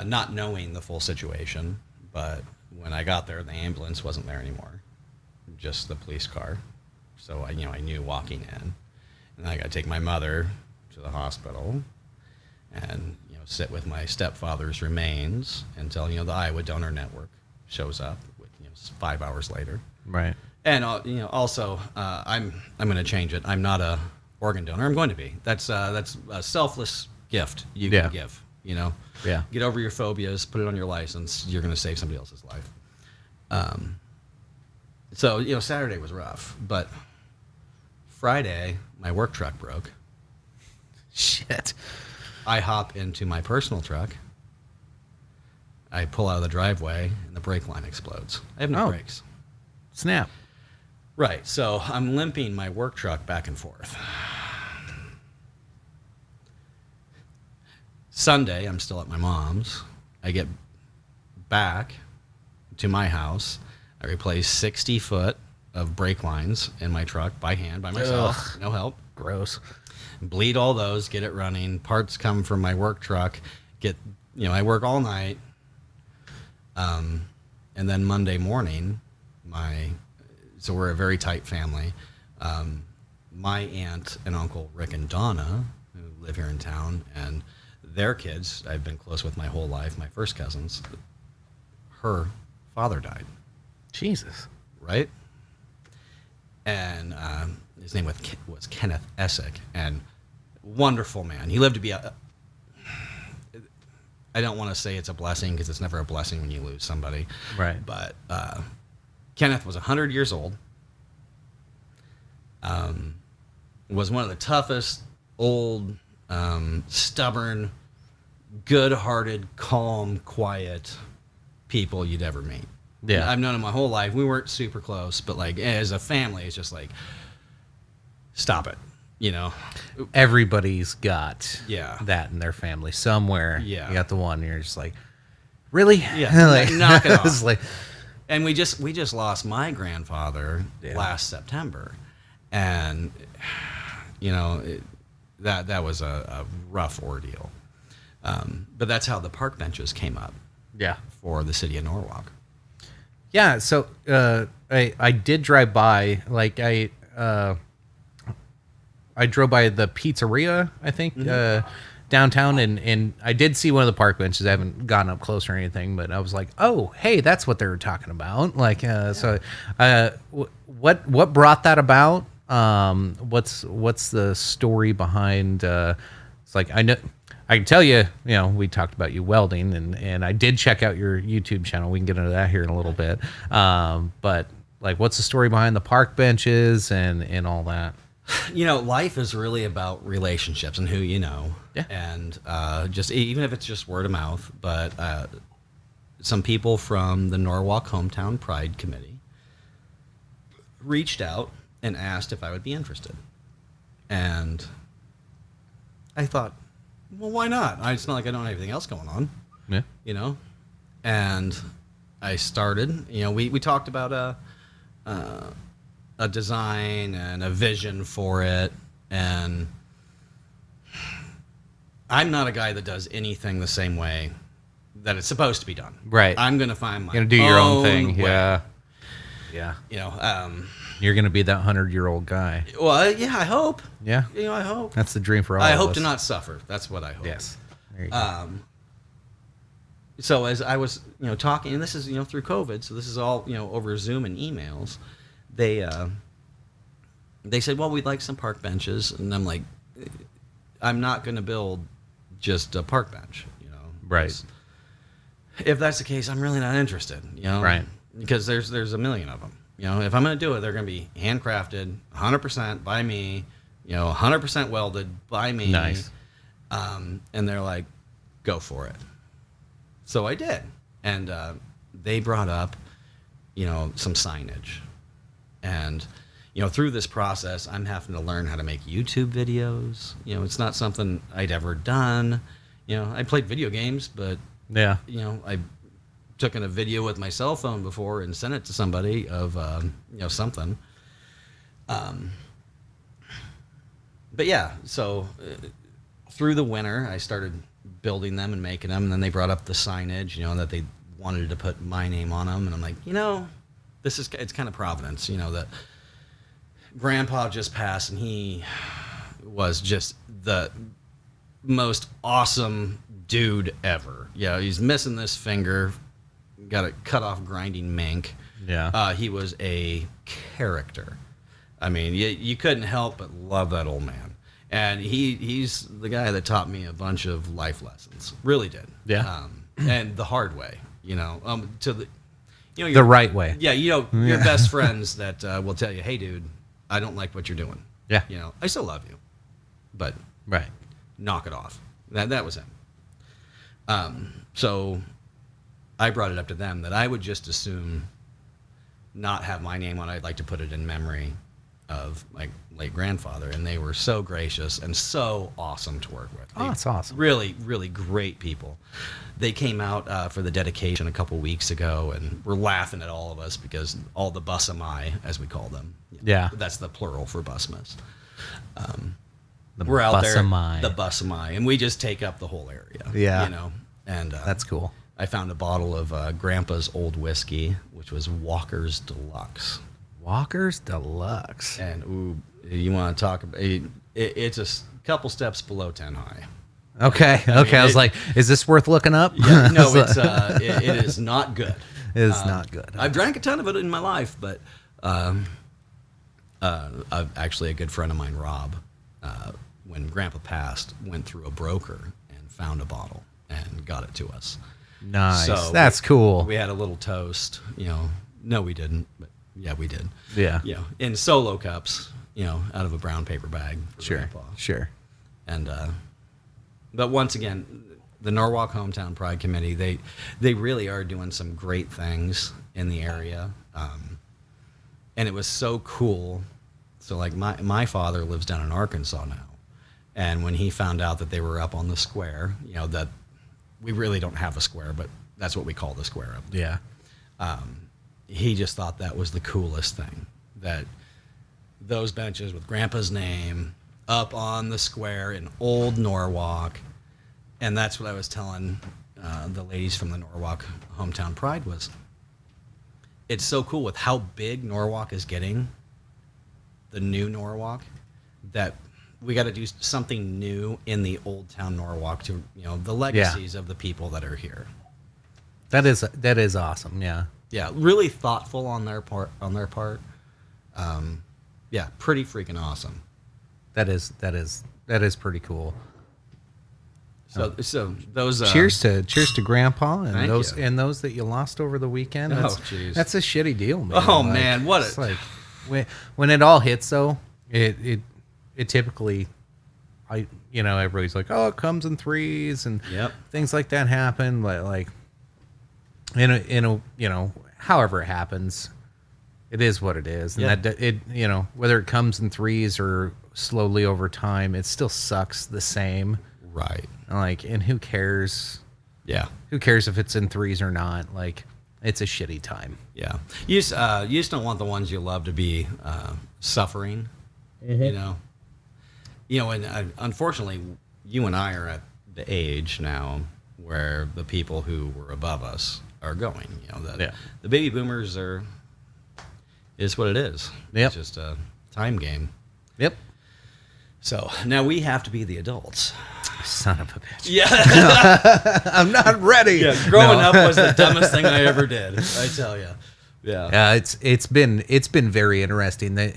[SPEAKER 2] Not knowing the full situation, but when I got there, the ambulance wasn't there anymore, just the police car. So I knew walking in, and I got to take my mother to the hospital, and sit with my stepfather's remains until the Iowa Donor Network shows up, 5 hours later.
[SPEAKER 1] Right.
[SPEAKER 2] And also, I'm going to change it. I'm not a organ donor. I'm going to be. That's a selfless gift you can give.
[SPEAKER 1] Yeah.
[SPEAKER 2] Get over your phobias. Put it on your license. You're going to save somebody else's life. So Saturday was rough, but Friday my work truck broke.
[SPEAKER 1] Shit.
[SPEAKER 2] I hop into my personal truck. I pull out of the driveway, and the brake line explodes. I have no brakes.
[SPEAKER 1] Snap.
[SPEAKER 2] Right, so I'm limping my work truck back and forth. Sunday, I'm still at my mom's. I get back to my house. I replace 60 foot of brake lines in my truck by hand, by myself.
[SPEAKER 1] Ugh.
[SPEAKER 2] No help.
[SPEAKER 1] Gross.
[SPEAKER 2] Bleed all those, get it running. Parts come from my work truck. I work all night. And then Monday morning, so we're a very tight family. My aunt and uncle Rick and Donna, who live here in town, and their kids, I've been close with my whole life, my first cousins, her father died.
[SPEAKER 1] Jesus.
[SPEAKER 2] Right? And his name was Kenneth Essick, and wonderful man. He lived to be I don't want to say it's a blessing, because it's never a blessing when you lose somebody.
[SPEAKER 1] Right.
[SPEAKER 2] But Kenneth was 100 years old. Was one of the toughest, old, stubborn, good-hearted, calm, quiet people you'd ever meet.
[SPEAKER 1] Yeah.
[SPEAKER 2] I've known him my whole life. We weren't super close, but as a family, it's just like, stop it.
[SPEAKER 1] Everybody's got that in their family somewhere.
[SPEAKER 2] Yeah.
[SPEAKER 1] You got the one, and you're just like, really?
[SPEAKER 2] Yeah. Knock it off.
[SPEAKER 1] Like,
[SPEAKER 2] and we just lost my grandfather last September. And, that was a rough ordeal. But that's how the park benches came up.
[SPEAKER 1] Yeah.
[SPEAKER 2] For the city of Norwalk.
[SPEAKER 1] Yeah, so I did drive by, I drove by the pizzeria, I think, downtown, and I did see one of the park benches. I haven't gotten up close or anything, but I was like, oh, hey, that's what they were talking about. Like, what brought that about? What's the story behind? It's like I know. I can tell you, we talked about you welding, and I did check out your YouTube channel. We can get into that here in a little bit. But like, what's the story behind the park benches and all that?
[SPEAKER 2] Life is really about relationships and who you know.
[SPEAKER 1] Yeah.
[SPEAKER 2] And just even if it's just word of mouth, but some people from the Norwalk Hometown Pride Committee reached out and asked if I would be interested. And I thought, well, why not? It's not like I don't have anything else going on.
[SPEAKER 1] Yeah.
[SPEAKER 2] And I started, we talked about a design and a vision for it. And I'm not a guy that does anything the same way that it's supposed to be done.
[SPEAKER 1] Right.
[SPEAKER 2] I'm going to find my
[SPEAKER 1] You're going to do your own thing.
[SPEAKER 2] way.
[SPEAKER 1] Yeah. Yeah. You're going to be that 100-year-old guy.
[SPEAKER 2] Well, yeah, I hope.
[SPEAKER 1] Yeah.
[SPEAKER 2] I hope.
[SPEAKER 1] That's the dream for all
[SPEAKER 2] I
[SPEAKER 1] of
[SPEAKER 2] hope
[SPEAKER 1] us.
[SPEAKER 2] to not suffer. That's what I hope.
[SPEAKER 1] Yes. There you go.
[SPEAKER 2] So as I was, talking, and this is, through COVID, so this is all, over Zoom and emails, they said, well, we'd like some park benches. And I'm like, I'm not going to build just a park bench,
[SPEAKER 1] Right.
[SPEAKER 2] If that's the case, I'm really not interested,
[SPEAKER 1] Right.
[SPEAKER 2] Because there's a million of them. If I'm going to do it, they're going to be handcrafted, 100% by me, 100% welded by me.
[SPEAKER 1] Nice.
[SPEAKER 2] And they're like, go for it. So I did. And they brought up, some signage. And, through this process, I'm having to learn how to make YouTube videos. It's not something I'd ever done. I played video games, but,
[SPEAKER 1] Yeah.
[SPEAKER 2] I took in a video with my cell phone before and sent it to somebody of, something. But yeah, so through the winter, I started building them and making them. And then they brought up the signage, that they wanted to put my name on them. And I'm like, it's kind of Providence, that Grandpa just passed and he was just the most awesome dude ever. Yeah, he's missing this finger, got it cut off grinding mink.
[SPEAKER 1] Yeah.
[SPEAKER 2] He was a character. I mean, you couldn't help but love that old man. And he's the guy that taught me a bunch of life lessons. Really did.
[SPEAKER 1] Yeah.
[SPEAKER 2] And the hard way, to the
[SPEAKER 1] The right way.
[SPEAKER 2] Yeah, your best friends that will tell you, hey, dude, I don't like what you're doing.
[SPEAKER 1] Yeah.
[SPEAKER 2] I still love you, but
[SPEAKER 1] Right.
[SPEAKER 2] knock it off. That was him. So I brought it up to them that I would just assume not have my name on it. I'd like to put it in memory of my late grandfather, and they were so gracious and so awesome to work with.
[SPEAKER 1] Oh, that's awesome.
[SPEAKER 2] Really, really great people. They came out for the dedication a couple weeks ago and were laughing at all of us because all the Bussanmas, as we call them.
[SPEAKER 1] Yeah.
[SPEAKER 2] That's the plural for Busmas.
[SPEAKER 1] The
[SPEAKER 2] We're out
[SPEAKER 1] Bussamai.
[SPEAKER 2] there, the Bussamai, and we just take up the whole area.
[SPEAKER 1] Yeah.
[SPEAKER 2] And
[SPEAKER 1] That's cool.
[SPEAKER 2] I found a bottle of Grandpa's old whiskey, which was Walker's Deluxe.
[SPEAKER 1] Walker's Deluxe.
[SPEAKER 2] And you want to talk about it's a couple steps below 10 high.
[SPEAKER 1] Okay. I was like, is this worth looking up?
[SPEAKER 2] Yeah, no, it is not good.
[SPEAKER 1] It is not good.
[SPEAKER 2] I've drank a ton of it in my life, but actually a good friend of mine, Rob, when Grandpa passed, went through a broker and found a bottle and got it to us.
[SPEAKER 1] Nice.
[SPEAKER 2] So
[SPEAKER 1] That's cool.
[SPEAKER 2] We had a little toast. No, we didn't, but yeah, we did.
[SPEAKER 1] Yeah.
[SPEAKER 2] In solo cups, out of a brown paper bag for Grandpa.
[SPEAKER 1] Sure.
[SPEAKER 2] And but once again, the Norwalk Hometown Pride Committee, they really are doing some great things in the area. And it was so cool. So like my father lives down in Arkansas now. And when he found out that they were up on the square, that we really don't have a square, but that's what we call the square up there.
[SPEAKER 1] Yeah.
[SPEAKER 2] He just thought that was the coolest thing, that those benches with Grandpa's name up on the square in old Norwalk. And that's what I was telling the ladies from the Norwalk Hometown Pride was, it's so cool with how big Norwalk is getting, the new Norwalk, that we got to do something new in the old town Norwalk to, the legacies of the people that are here.
[SPEAKER 1] That is awesome. Yeah.
[SPEAKER 2] Yeah, really thoughtful on their part. Yeah, pretty freaking awesome.
[SPEAKER 1] That is pretty cool.
[SPEAKER 2] So those
[SPEAKER 1] cheers to Grandpa and
[SPEAKER 2] Thank
[SPEAKER 1] those
[SPEAKER 2] you.
[SPEAKER 1] and those that you lost over the weekend.
[SPEAKER 2] Oh,
[SPEAKER 1] That's,
[SPEAKER 2] jeez.
[SPEAKER 1] that's a shitty deal, man.
[SPEAKER 2] Oh, man, what
[SPEAKER 1] it's like when it all hits though, it typically, everybody's like, oh, it comes in threes and
[SPEAKER 2] Yep.
[SPEAKER 1] things like that happen. Like in a however it happens, it is what it is, and
[SPEAKER 2] Yeah.
[SPEAKER 1] that it whether it comes in threes or slowly over time, it still sucks the same.
[SPEAKER 2] Right.
[SPEAKER 1] And who cares?
[SPEAKER 2] Yeah.
[SPEAKER 1] Who cares if it's in threes or not? Like, it's a shitty time.
[SPEAKER 2] Yeah. You just don't want the ones you love to be suffering. And unfortunately, you and I are at the age now where the people who were above us are going. The baby boomers is what it is.
[SPEAKER 1] Yep.
[SPEAKER 2] It's just a time game.
[SPEAKER 1] Yep.
[SPEAKER 2] So now we have to be the adults.
[SPEAKER 1] Son of a bitch.
[SPEAKER 2] Yeah.
[SPEAKER 1] I'm not ready.
[SPEAKER 2] Yeah. Growing up was the dumbest thing I ever did. I tell you. Yeah.
[SPEAKER 1] It's been very interesting. That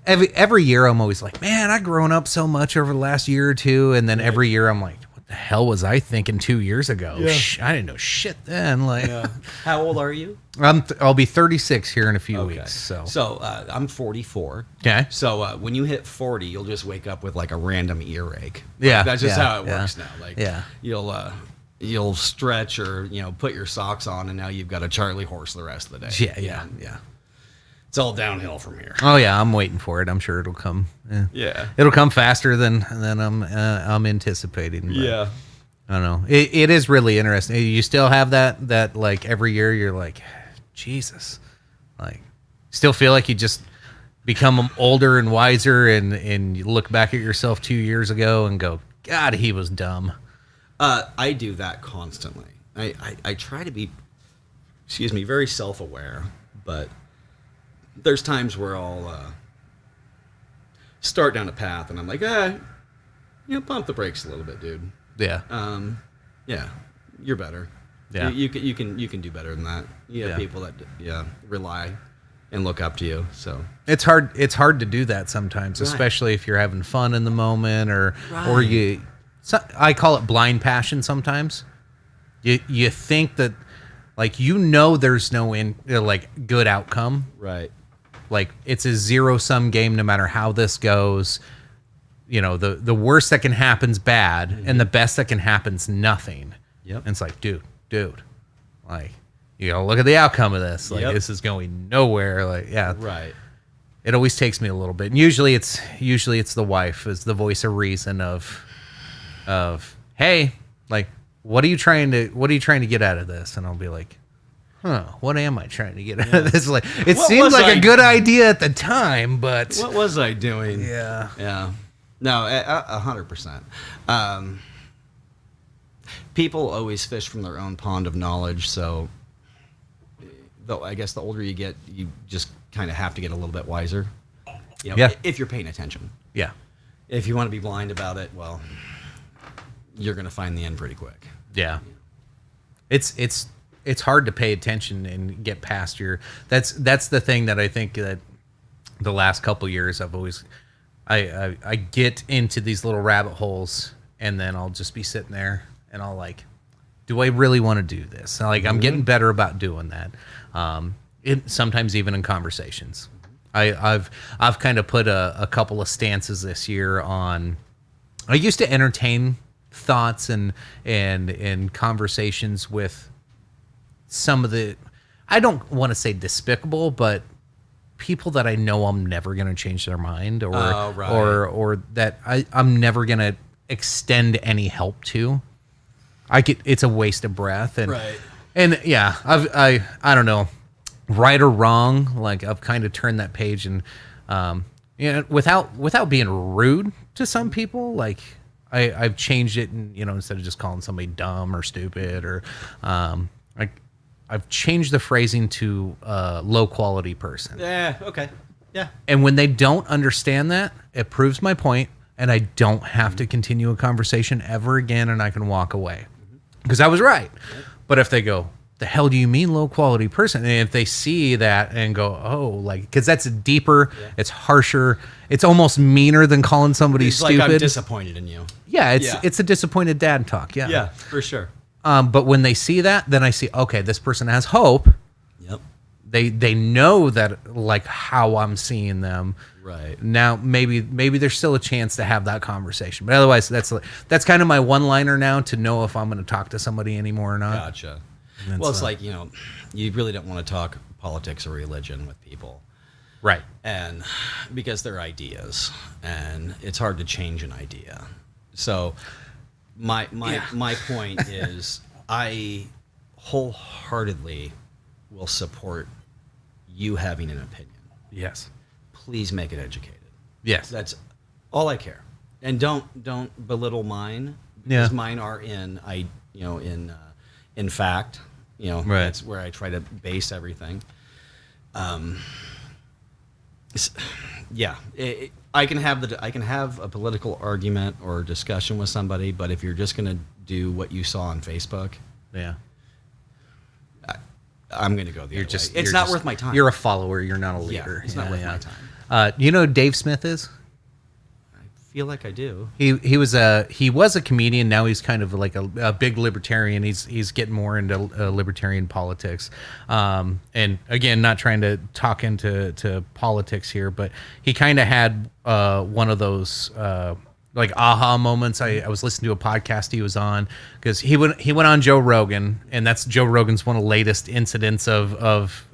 [SPEAKER 1] every year I'm always like, man, I've grown up so much over the last year or two, and then every year I'm like, what the hell was I thinking 2 years ago?
[SPEAKER 2] Yeah.
[SPEAKER 1] I didn't know shit then. Like,
[SPEAKER 2] How old are you?
[SPEAKER 1] I'll be 36 here in a few weeks. So
[SPEAKER 2] I'm 44.
[SPEAKER 1] okay.
[SPEAKER 2] So when you hit 40, you'll just wake up with like a random earache.
[SPEAKER 1] Yeah,
[SPEAKER 2] That's just
[SPEAKER 1] yeah,
[SPEAKER 2] how it
[SPEAKER 1] yeah.
[SPEAKER 2] works now. Like
[SPEAKER 1] Yeah.
[SPEAKER 2] you'll stretch or put your socks on, and now you've got a Charlie horse the rest of the day.
[SPEAKER 1] Yeah.
[SPEAKER 2] It's all downhill from here.
[SPEAKER 1] Oh yeah, I'm waiting for it. I'm sure it'll come.
[SPEAKER 2] Yeah.
[SPEAKER 1] It'll come faster than I'm anticipating. But I don't know. It is really interesting. You still have that like every year you're like, Jesus, like still feel like you just become older and wiser, and you look back at yourself 2 years ago and go, God, he was dumb.
[SPEAKER 2] I do that constantly. I try to be, very self-aware, but there's times where I'll start down a path and I'm like, pump the brakes a little bit, dude.
[SPEAKER 1] Yeah.
[SPEAKER 2] Yeah, you're better.
[SPEAKER 1] Yeah.
[SPEAKER 2] You can do better than that. You have
[SPEAKER 1] Yeah.
[SPEAKER 2] people that rely and look up to you. So
[SPEAKER 1] It's hard to do that sometimes,
[SPEAKER 2] Right.
[SPEAKER 1] especially if you're having fun in the moment or
[SPEAKER 2] Right.
[SPEAKER 1] I call it blind passion sometimes. You think that there's no good outcome.
[SPEAKER 2] right.
[SPEAKER 1] Like it's a zero-sum game no matter how this goes. The worst that can happen's bad, and the best that can happen's nothing.
[SPEAKER 2] Yep.
[SPEAKER 1] And it's like, dude, like you gotta look at the outcome of this. Like
[SPEAKER 2] Yep.
[SPEAKER 1] this is going nowhere. Like
[SPEAKER 2] Right.
[SPEAKER 1] it always takes me a little bit. And usually it's the wife is the voice of reason of hey, like what are you trying to get out of this? And I'll be like, what am I trying to get out of this? Like it
[SPEAKER 2] What
[SPEAKER 1] seemed
[SPEAKER 2] was
[SPEAKER 1] like
[SPEAKER 2] I-
[SPEAKER 1] a good idea at the time, but
[SPEAKER 2] What was I doing?
[SPEAKER 1] yeah.
[SPEAKER 2] Yeah. No, 100%. People always fish from their own pond of knowledge, so though I guess the older you get, you just kind of have to get a little bit wiser.
[SPEAKER 1] Yeah.
[SPEAKER 2] If you're paying attention.
[SPEAKER 1] Yeah.
[SPEAKER 2] If you want to be blind about it, well, you're going to find the end pretty quick.
[SPEAKER 1] Yeah. It's hard to pay attention and get past that's the thing that I think that the last couple years I've always I get into these little rabbit holes, and then I'll just be sitting there and I'll like, do I really want to do this? Like I'm getting better about doing that. Sometimes even in conversations. I've kind of put a couple of stances this year on. I used to entertain thoughts and conversations with some of the, I don't want to say despicable, but people that I know I'm never going to change their mind or or that I'm never going to extend any help to. It's a waste of breath and yeah, I don't know, right or wrong, like I've kind of turned that page and without being rude to some people, like I've changed it and instead of just calling somebody dumb or stupid or I've changed the phrasing to low quality person.
[SPEAKER 2] Yeah, okay. Yeah.
[SPEAKER 1] And when they don't understand that, it proves my point. and I don't have to continue a conversation ever again, and I can walk away because I was right. But if they go, the hell do you mean low quality person? And if they see that and go, oh, like, because that's deeper, it's harsher, it's almost meaner than calling somebody
[SPEAKER 2] It's
[SPEAKER 1] stupid.
[SPEAKER 2] like I'm disappointed in you.
[SPEAKER 1] Yeah, it's a disappointed dad talk. Yeah,
[SPEAKER 2] Yeah, for sure.
[SPEAKER 1] But when they see that, then I see, okay, this person has hope.
[SPEAKER 2] Yep.
[SPEAKER 1] They know that, like, how I'm seeing them.
[SPEAKER 2] Right.
[SPEAKER 1] Now maybe there's still a chance to have that conversation, but otherwise that's kind of my one-liner now to know if I'm going to talk to somebody anymore or not.
[SPEAKER 2] Gotcha. Well, it's like, you really don't want to talk politics or religion with people.
[SPEAKER 1] Right.
[SPEAKER 2] And because they're ideas, and it's hard to change an idea. So my point is, I wholeheartedly will support you having an opinion.
[SPEAKER 1] Yes.
[SPEAKER 2] Please make it educated.
[SPEAKER 1] Yes.
[SPEAKER 2] That's all I care. And don't belittle mine.
[SPEAKER 1] Yeah.
[SPEAKER 2] Because mine are in fact.
[SPEAKER 1] Right.
[SPEAKER 2] That's where I try to base everything. I can have a political argument or discussion with somebody, but if you're just going to do what you saw on Facebook,
[SPEAKER 1] Yeah.
[SPEAKER 2] I'm going to go the other way. It's not worth my time.
[SPEAKER 1] You're a follower. You're not a leader.
[SPEAKER 2] Yeah, it's not worth my time.
[SPEAKER 1] You know who Dave Smith is?
[SPEAKER 2] I feel like I do.
[SPEAKER 1] He was a comedian. Now he's kind of like a big libertarian. He's getting more into libertarian politics. And again, not trying to talk into politics here, but he kind of had one of those like aha moments. I was listening to a podcast he was on because he went on Joe Rogan, and that's Joe Rogan's one of the latest incidents of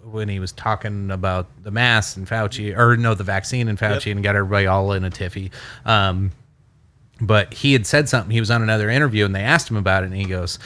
[SPEAKER 1] when he was talking about the mask and Fauci, or no, the vaccine and Fauci, and got everybody all in a tiffy. But he had said something. He was on another interview, and they asked him about it, and he goes,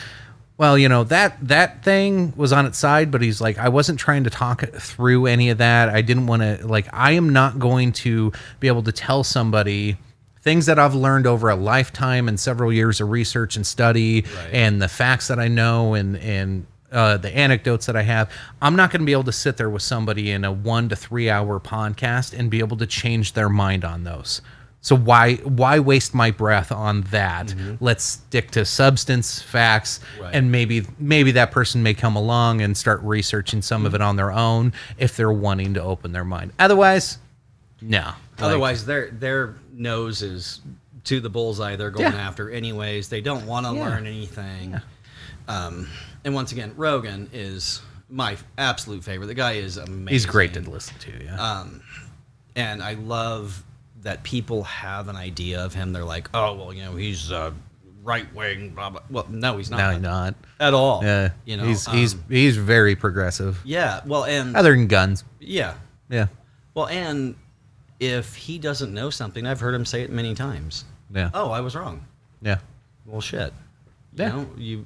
[SPEAKER 1] well, that thing was on its side, but he's like, I wasn't trying to talk through any of that. I didn't want to, like, I am not going to be able to tell somebody things that I've learned over a lifetime and several years of research and study, and the facts that I know and the anecdotes that I have. I'm not going to be able to sit there with somebody in a 1 to 3 hour podcast and be able to change their mind on those. So why waste my breath on that? Mm-hmm. Let's stick to substance, facts, and maybe that person may come along and start researching some of it on their own if they're wanting to open their mind. Otherwise, no.
[SPEAKER 2] Otherwise, their nose is to the bullseye. They're going after anyways. They don't want to learn anything. Yeah. And once again, Rogan is my absolute favorite. The guy is amazing.
[SPEAKER 1] He's great to listen to, yeah.
[SPEAKER 2] And I love that people have an idea of him. They're like, oh, well, he's right wing, blah blah. Well, no, he's not.
[SPEAKER 1] No, he's not
[SPEAKER 2] at all.
[SPEAKER 1] Yeah, he's very progressive.
[SPEAKER 2] Yeah, well, and
[SPEAKER 1] other than guns.
[SPEAKER 2] Yeah. Well, and if he doesn't know something, I've heard him say it many times.
[SPEAKER 1] Yeah.
[SPEAKER 2] Oh, I was wrong.
[SPEAKER 1] Yeah.
[SPEAKER 2] Well, shit. You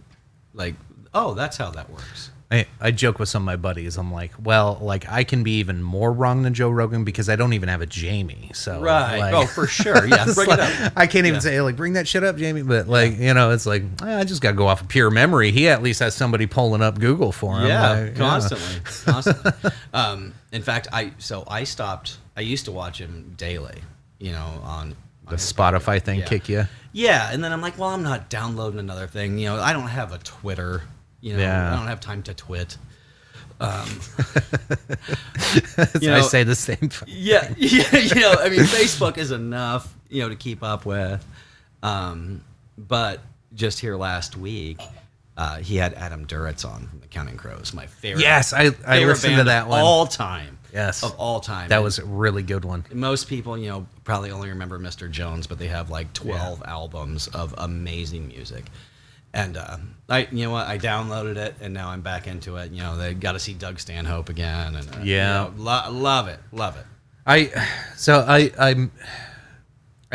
[SPEAKER 2] like, oh, that's how that works.
[SPEAKER 1] I joke with some of my buddies. I'm like, well, like I can be even more wrong than Joe Rogan because I don't even have a Jamie. So
[SPEAKER 2] right. Oh, for sure. Yeah. Bring it up.
[SPEAKER 1] I can't even say like bring that shit up, Jamie. But like it's like I just gotta go off of pure memory. He at least has somebody pulling up Google for him.
[SPEAKER 2] Yeah, constantly. In fact, I stopped. I used to watch him daily. On
[SPEAKER 1] the Spotify thing kick you.
[SPEAKER 2] Yeah, and then I'm like, well, I'm not downloading another thing. I don't have a Twitter. I don't have time to twit.
[SPEAKER 1] I say the same thing.
[SPEAKER 2] Yeah. I mean, Facebook is enough, to keep up with. But just here last week, he had Adam Duritz on from the Counting Crows, my favorite.
[SPEAKER 1] Yes, I listened to that one.
[SPEAKER 2] All time.
[SPEAKER 1] Yes.
[SPEAKER 2] Of all time.
[SPEAKER 1] That was a really good one.
[SPEAKER 2] Most people, probably only remember Mr. Jones, but they have like 12 albums of amazing music. And I downloaded it, and now I'm back into it. They got to see Doug Stanhope again, and love it.
[SPEAKER 1] I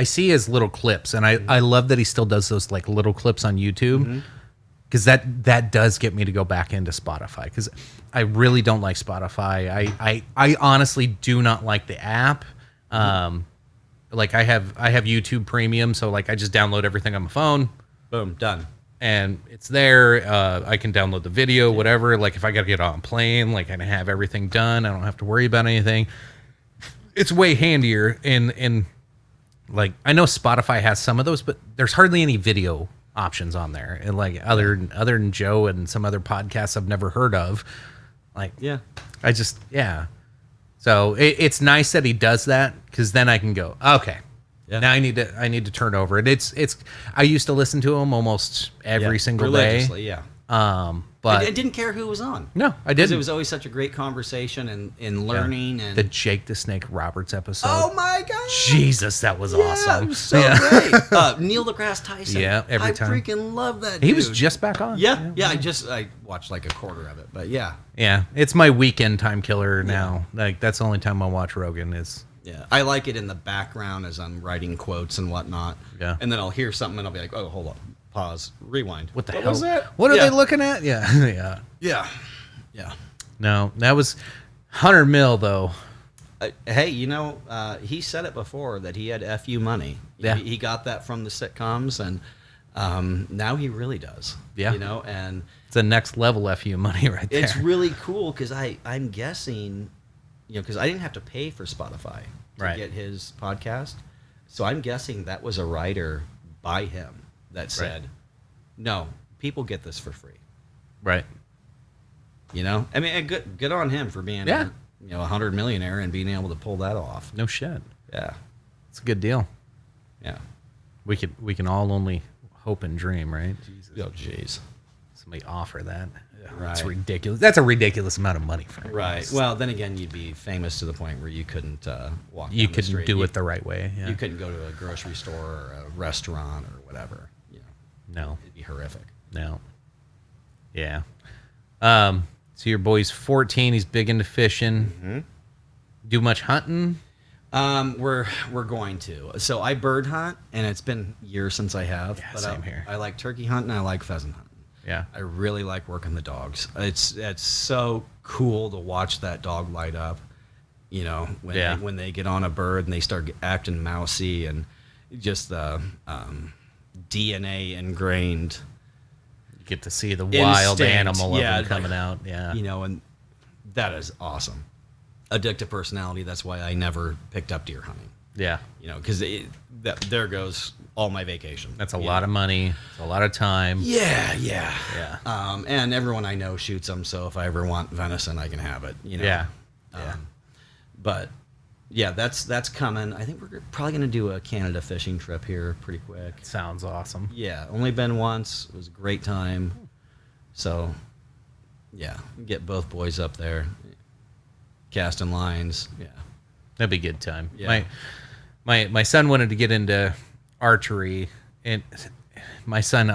[SPEAKER 1] see his little clips, and I love that he still does those like little clips on YouTube, because that does get me to go back into Spotify, because I really don't like Spotify. I honestly do not like the app. Like I have YouTube Premium, so like I just download everything on my phone.
[SPEAKER 2] Boom, done.
[SPEAKER 1] And it's there. I can download the video, whatever. Like if I got to get on a plane, like I can have everything done. I don't have to worry about anything. it's way handier in like I know Spotify has some of those, but there's hardly any video options on there. And like other than Joe and some other podcasts I've never heard of, like I just So it's nice that he does that because then I can go okay. Yeah. Now I need to turn over it. It's I used to listen to him almost every single day.
[SPEAKER 2] Yeah.
[SPEAKER 1] But
[SPEAKER 2] I didn't care who was on.
[SPEAKER 1] No, I didn't.
[SPEAKER 2] It was always such a great conversation and learning and
[SPEAKER 1] the Jake the Snake Roberts episode.
[SPEAKER 2] Oh my god!
[SPEAKER 1] Jesus, that was awesome.
[SPEAKER 2] It was so great. Neil deGrasse Tyson.
[SPEAKER 1] Yeah, every time.
[SPEAKER 2] I freaking love that.
[SPEAKER 1] He
[SPEAKER 2] dude.
[SPEAKER 1] was just back on.
[SPEAKER 2] Yeah. I watched like a quarter of it, but yeah.
[SPEAKER 1] Yeah, it's my weekend time killer now. Like that's the only time I watch Rogan is.
[SPEAKER 2] Yeah, I like it in the background as I'm writing quotes and whatnot.
[SPEAKER 1] Yeah, and
[SPEAKER 2] then I'll hear something and I'll be like, oh, hold on. Pause. Rewind.
[SPEAKER 1] What the hell was that? What are they looking at? Yeah. No, that was 100 mil though.
[SPEAKER 2] Hey, he said it before that he had FU money.
[SPEAKER 1] Yeah.
[SPEAKER 2] He got that from the sitcoms, and now he really does.
[SPEAKER 1] Yeah.
[SPEAKER 2] And
[SPEAKER 1] it's a next level FU money right there.
[SPEAKER 2] It's really cool because I'm guessing, because I didn't have to pay for Spotify to get his podcast, so I'm guessing that was a writer by him that said, no, people get this for free.
[SPEAKER 1] Right.
[SPEAKER 2] I mean, good on him for being, a 100 millionaire and being able to pull that off.
[SPEAKER 1] No shit.
[SPEAKER 2] Yeah.
[SPEAKER 1] It's a good deal.
[SPEAKER 2] Yeah.
[SPEAKER 1] We can all only hope and dream, right?
[SPEAKER 2] Jesus. Oh, jeez.
[SPEAKER 1] Somebody offer that.
[SPEAKER 2] Right.
[SPEAKER 1] It's ridiculous. That's a ridiculous amount of money for him.
[SPEAKER 2] Right. Well, then again, you'd be famous to the point where you couldn't walk.
[SPEAKER 1] You couldn't do it the right way. Yeah.
[SPEAKER 2] You couldn't go to a grocery store or a restaurant or whatever.
[SPEAKER 1] No.
[SPEAKER 2] It'd be horrific.
[SPEAKER 1] No. Yeah. So your boy's 14. He's big into fishing.
[SPEAKER 2] Mm-hmm.
[SPEAKER 1] Do much hunting?
[SPEAKER 2] We're going to. So I bird hunt, and it's been years since I have.
[SPEAKER 1] Yeah,
[SPEAKER 2] but
[SPEAKER 1] same here.
[SPEAKER 2] I like turkey hunting. I like pheasant hunting.
[SPEAKER 1] Yeah.
[SPEAKER 2] I really like working the dogs. It's so cool to watch that dog light up. When they get on a bird and they start acting mousy and just the DNA ingrained.
[SPEAKER 1] You get to see the wild animal of them coming out. Yeah.
[SPEAKER 2] And that is awesome. Addictive personality. That's why I never picked up deer hunting.
[SPEAKER 1] Yeah.
[SPEAKER 2] Because there goes all my vacation.
[SPEAKER 1] That's a lot of money. It's a lot of time.
[SPEAKER 2] Yeah. And everyone I know shoots them, so if I ever want venison, I can have it.
[SPEAKER 1] Yeah.
[SPEAKER 2] But yeah, that's coming. I think we're probably going to do a Canada fishing trip here pretty quick.
[SPEAKER 1] Sounds awesome.
[SPEAKER 2] Yeah, only been once. It was a great time. So, yeah, get both boys up there, casting lines. Yeah,
[SPEAKER 1] that'd be a good time.
[SPEAKER 2] Yeah.
[SPEAKER 1] My son wanted to get into archery, and my son,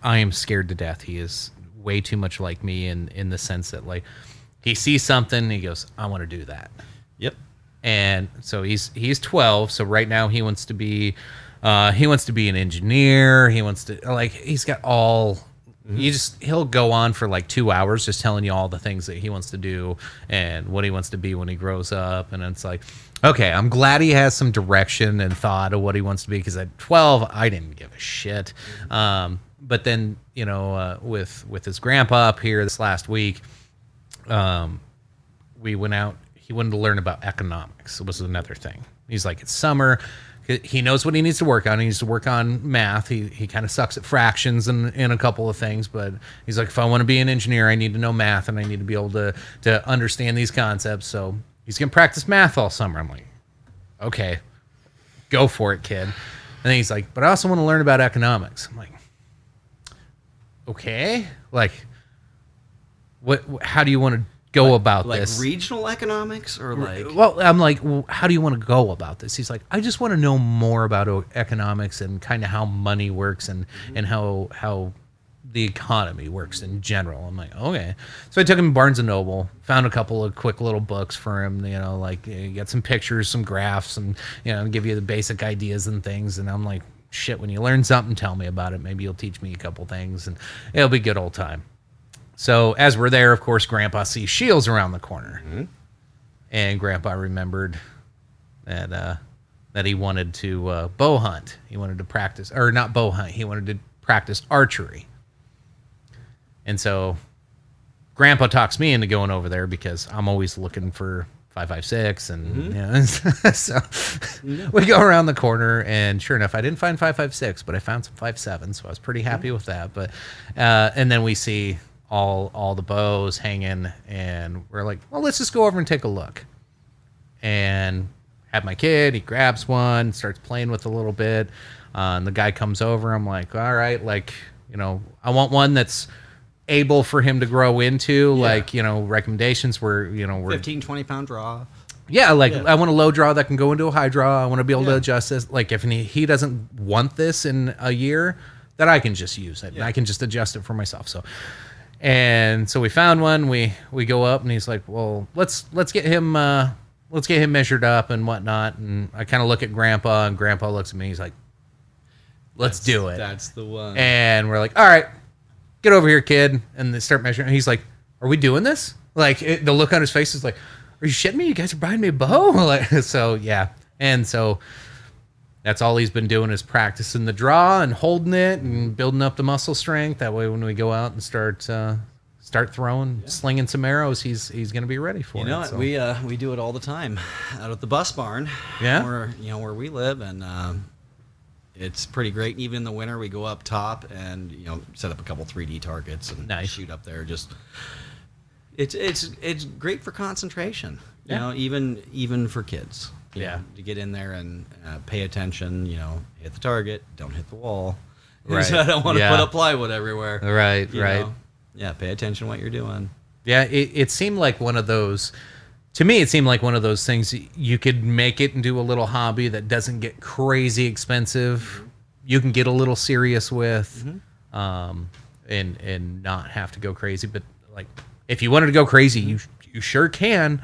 [SPEAKER 1] I am scared to death. He is way too much like me in the sense that like he sees something and he goes, I want to do that.
[SPEAKER 2] Yep.
[SPEAKER 1] And so he's 12. So right now he wants to be an engineer. He wants to he's got all. He'll go on for like 2 hours just telling you all the things that he wants to do and what he wants to be when he grows up. And it's like, okay, I'm glad he has some direction and thought of what he wants to be, because at 12 I didn't give a shit. But then with his grandpa up here this last week, we went out. He wanted to learn about economics. It was another thing. He's like, it's summer. He knows what he needs to work on. He needs to work on math. He kind of sucks at fractions and a couple of things, but he's like, if I want to be an engineer, I need to know math and I need to be able to understand these concepts. So he's going to practice math all summer. I'm like, okay, go for it, kid. And then he's like, but I also want to learn about economics. I'm like, okay, like, how do you want to go about this?
[SPEAKER 2] Like regional economics or like?
[SPEAKER 1] Well, I'm like, how do you want to go about this? He's like, I just want to know more about economics and kind of how money works and how the economy works in general. I'm like, okay. So I took him to Barnes & Noble, found a couple of quick little books for him, like you got some pictures, some graphs, and give you the basic ideas and things. And I'm like, shit, when you learn something, tell me about it. Maybe you'll teach me a couple things and it'll be a good old time. So as we're there, of course, Grandpa sees Shields around the corner. Mm-hmm. And Grandpa remembered that he wanted to bow hunt. He wanted to practice, or not bow hunt, he wanted to practice archery. And so Grandpa talks me into going over there because I'm always looking for 556 and so we go around the corner, and sure enough, I didn't find 556, but I found some 57, so I was pretty happy with that. But and then we see all the bows hanging, and we're like, well, let's just go over and take a look. And have my kid, he grabs one, starts playing with it a little bit, and the guy comes over. I'm like, all right, like, I want one that's able for him to grow into, like, recommendations were, we're
[SPEAKER 2] 15, 20-pound draw.
[SPEAKER 1] Yeah, like, I want a low draw that can go into a high draw. I want to be able to adjust this. Like, if he doesn't want this in a year, that I can just use it. And I can just adjust it for myself. So we found one. We go up, and he's like, well, let's get him measured up and whatnot. And I kind of look at Grandpa, and Grandpa looks at me. He's like, let's do it.
[SPEAKER 2] That's the one.
[SPEAKER 1] And we're like, all right, get over here, kid. And they start measuring. And he's like, are we doing this? Like, the look on his face is like, are you shitting me? You guys are buying me a bow? Like, so, yeah. And so that's all he's been doing is practicing the draw and holding it and building up the muscle strength. That way when we go out and start throwing, slinging some arrows, he's going to be ready for it.
[SPEAKER 2] So. We do it all the time out at the bus barn.
[SPEAKER 1] Yeah.
[SPEAKER 2] Where we live, and it's pretty great. Even in the winter, we go up top and set up a couple 3D targets and shoot up there. Just it's great for concentration. Even for kids. You know, to get in there and pay attention. Hit the target, don't hit the wall.
[SPEAKER 1] Right.
[SPEAKER 2] I don't want to put up plywood everywhere.
[SPEAKER 1] Right. Right.
[SPEAKER 2] Yeah. Pay attention to what you're doing.
[SPEAKER 1] Yeah. It seemed like one of those. To me, it seemed like one of those things you could make it into a little hobby that doesn't get crazy expensive. Mm-hmm. You can get a little serious with, and not have to go crazy. But like, if you wanted to go crazy, you sure can.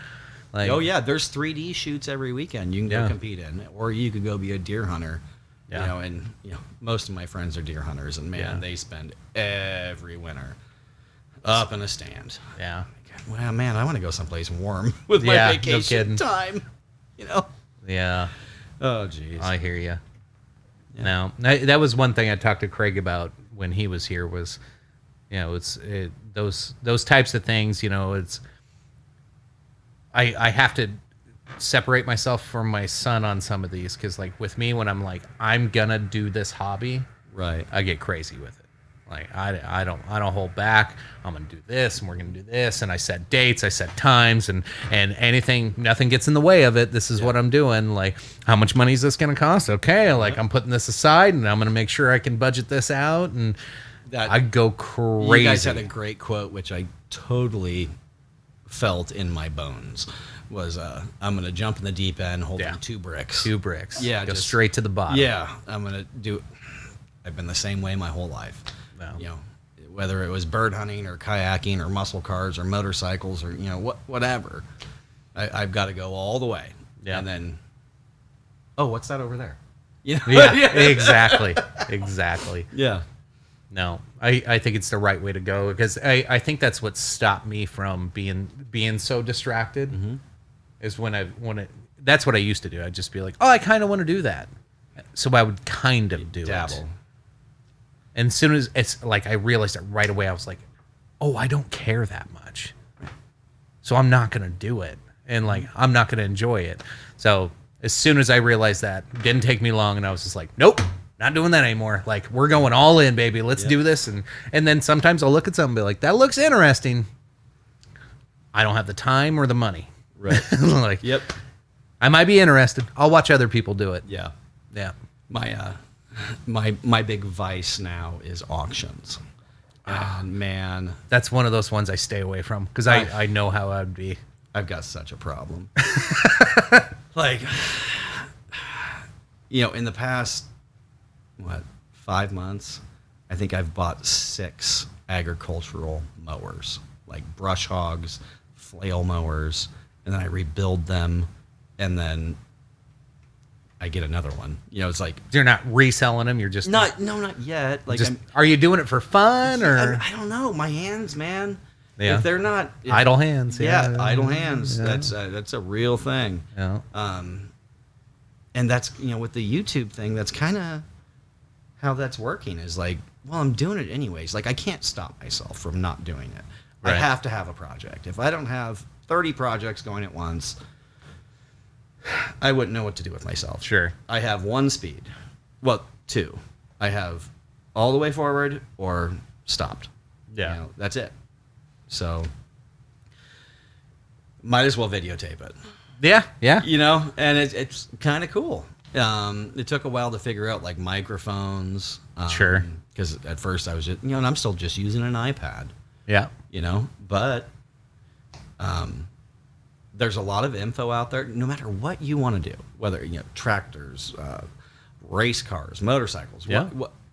[SPEAKER 1] Like,
[SPEAKER 2] oh yeah, there's 3D shoots every weekend. You can go compete in, or you could go be a deer hunter. Yeah. And most of my friends are deer hunters, and man, they spend every winter up in a stand.
[SPEAKER 1] Yeah.
[SPEAKER 2] Well, man, I want to go someplace warm with my vacation time.
[SPEAKER 1] Yeah.
[SPEAKER 2] Oh, geez.
[SPEAKER 1] I hear you. Yeah. Now, that was one thing I talked to Craig about when he was here was, those types of things. It's I have to separate myself from my son on some of these because, like, with me, when I'm like, I'm gonna do this hobby,
[SPEAKER 2] right?
[SPEAKER 1] I get crazy with it. Like, I don't hold back. I'm gonna do this, and we're gonna do this, and I set dates, I set times, and nothing gets in the way of it. This is what I'm doing. Like, how much money is this gonna cost? Okay, like I'm putting this aside, and I'm gonna make sure I can budget this out, and I go crazy.
[SPEAKER 2] You guys had a great quote, which I totally felt in my bones. Was I'm gonna jump in the deep end holding 2 bricks.
[SPEAKER 1] 2 bricks.
[SPEAKER 2] Yeah,
[SPEAKER 1] go straight to the bottom.
[SPEAKER 2] Yeah, I'm gonna do. I've been the same way my whole life.
[SPEAKER 1] No.
[SPEAKER 2] Whether it was bird hunting or kayaking or muscle cars or motorcycles or whatever, I've got to go all the way.
[SPEAKER 1] Yeah.
[SPEAKER 2] And then, what's that over there?
[SPEAKER 1] Yeah. Exactly.
[SPEAKER 2] Yeah.
[SPEAKER 1] No, I think it's the right way to go because I think that's what stopped me from being so distracted. Mm-hmm. Is when that's what I used to do. I'd just be like, I kind of want to do that, so I would kind of do
[SPEAKER 2] dabble.
[SPEAKER 1] It. And as soon as it's like I realized it right away, I was like, I don't care that much, so I'm not gonna do it, and like I'm not gonna enjoy it. So as soon as I realized that, it didn't take me long, and I was just like, nope. Not doing that anymore. Like, we're going all in, baby. Let's do this. And then sometimes I'll look at something and be like, that looks interesting. I don't have the time or the money.
[SPEAKER 2] Right.
[SPEAKER 1] Like, I might be interested. I'll watch other people do it.
[SPEAKER 2] Yeah.
[SPEAKER 1] Yeah.
[SPEAKER 2] My big vice now is auctions. And man,
[SPEAKER 1] that's one of those ones I stay away from because I know how I'd be.
[SPEAKER 2] I've got such a problem. Like, in the past, 5 months, I think I've bought 6 agricultural mowers, like brush hogs, flail mowers, and then I rebuild them, and then I get another one. It's like
[SPEAKER 1] you're not reselling them. You're just
[SPEAKER 2] not yet. Like,
[SPEAKER 1] are you doing it for fun or
[SPEAKER 2] I don't know. My hands, man.
[SPEAKER 1] Yeah.
[SPEAKER 2] If they're not
[SPEAKER 1] idle hands,
[SPEAKER 2] idle hands. Yeah. That's a real thing.
[SPEAKER 1] Yeah.
[SPEAKER 2] And that's with the YouTube thing. That's kind of how that's working. Is like, well, I'm doing it anyways. Like, I can't stop myself from not doing it. Right. I have to have a project. If I don't have 30 projects going at once, I wouldn't know what to do with myself.
[SPEAKER 1] Sure.
[SPEAKER 2] I have one speed. Well, two. I have all the way forward or stopped.
[SPEAKER 1] Yeah.
[SPEAKER 2] You know, that's it. So might as well videotape it.
[SPEAKER 1] Yeah. Yeah.
[SPEAKER 2] You know, and it's kind of cool. It took a while to figure out like microphones.
[SPEAKER 1] Sure.
[SPEAKER 2] Because at first I was just, and I'm still just using an iPad.
[SPEAKER 1] Yeah.
[SPEAKER 2] You know, but there's a lot of info out there. No matter what you want to do, whether tractors, race cars, motorcycles,
[SPEAKER 1] Yeah.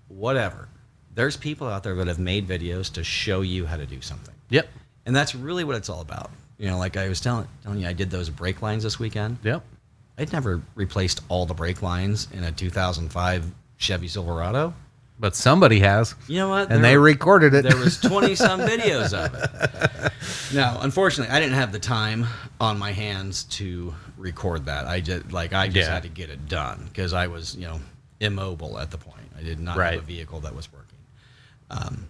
[SPEAKER 2] whatever. There's people out there that have made videos to show you how to do something.
[SPEAKER 1] Yep.
[SPEAKER 2] And that's really what it's all about. Like I was telling you, I did those brake lines this weekend.
[SPEAKER 1] Yep.
[SPEAKER 2] I'd never replaced all the brake lines in a 2005 Chevy Silverado.
[SPEAKER 1] But somebody has.
[SPEAKER 2] You know what?
[SPEAKER 1] And they recorded it.
[SPEAKER 2] There was 20-some videos of it. Now, unfortunately, I didn't have the time on my hands to record that. I just had to get it done because I was, immobile at the point. I did not have a vehicle that was working.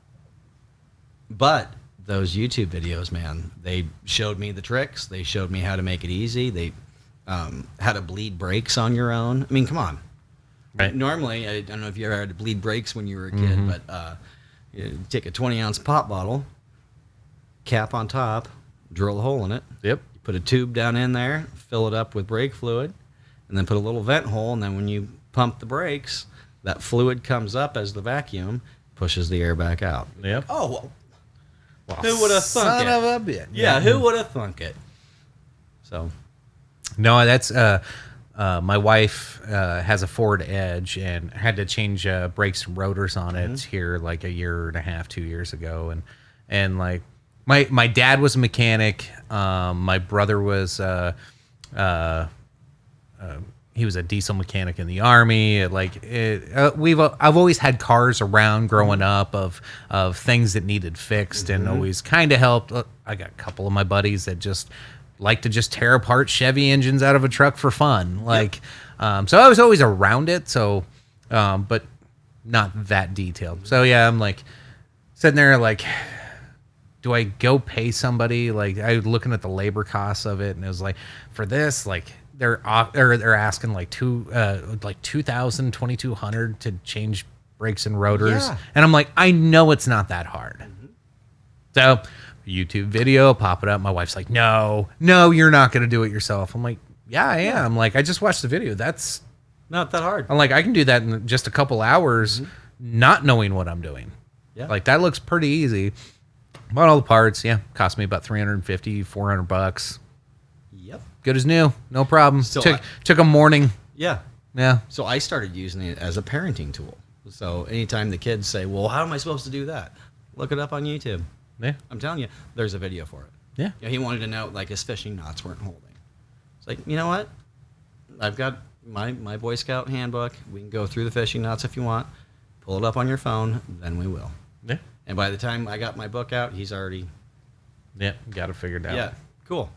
[SPEAKER 2] But those YouTube videos, man, they showed me the tricks. They showed me how to make it easy. They how to bleed brakes on your own. I mean, come on.
[SPEAKER 1] Right.
[SPEAKER 2] Normally, I don't know if you ever had to bleed brakes when you were a kid, but you take a 20-ounce pop bottle, cap on top, drill a hole in it.
[SPEAKER 1] Yep.
[SPEAKER 2] Put a tube down in there, fill it up with brake fluid, and then put a little vent hole, and then when you pump the brakes, that fluid comes up as the vacuum, pushes the air back out.
[SPEAKER 1] Yep.
[SPEAKER 2] Oh, well who would have thunk it?
[SPEAKER 1] Son of a bitch.
[SPEAKER 2] Yeah, who would have thunk it? So,
[SPEAKER 1] no, that's my wife has a Ford Edge and had to change brakes and rotors on it here like a year and a half, 2 years ago, and like my dad was a mechanic. My brother was he was a diesel mechanic in the Army. I've always had cars around growing up of things that needed fixed and always kind of helped. I got a couple of my buddies that just like to just tear apart Chevy engines out of a truck for fun. So I was always around it. So, but not that detailed. So yeah, I'm like sitting there like, do I go pay somebody? Like I was looking at the labor costs of it, and it was like for this, like they're asking like $2,000, $2,200 to change brakes and rotors, and I'm like, I know it's not that hard. So YouTube video, pop it up. My wife's like, no, you're not gonna do it yourself. I'm like, yeah, I am. Like I just watched the video. That's
[SPEAKER 2] not that hard.
[SPEAKER 1] I'm like, I can do that in just a couple hours, not knowing what I'm doing.
[SPEAKER 2] Yeah,
[SPEAKER 1] like that looks pretty easy. Bought all the parts. Yeah, cost me about $350, $400.
[SPEAKER 2] Yep,
[SPEAKER 1] good as new, no problem.
[SPEAKER 2] Still,
[SPEAKER 1] took a morning.
[SPEAKER 2] Yeah.
[SPEAKER 1] Yeah.
[SPEAKER 2] So I started using it as a parenting tool. So anytime the kids say, well, how am I supposed to do that? Look it up on YouTube.
[SPEAKER 1] Yeah.
[SPEAKER 2] I'm telling you, there's a video for it.
[SPEAKER 1] Yeah.
[SPEAKER 2] He wanted to know, like, his fishing knots weren't holding. It's like, you know what? I've got my Boy Scout handbook. We can go through the fishing knots if you want. Pull it up on your phone, then we will.
[SPEAKER 1] Yeah.
[SPEAKER 2] And by the time I got my book out, he's already...
[SPEAKER 1] Yeah, got it figured out.
[SPEAKER 2] Yeah, cool.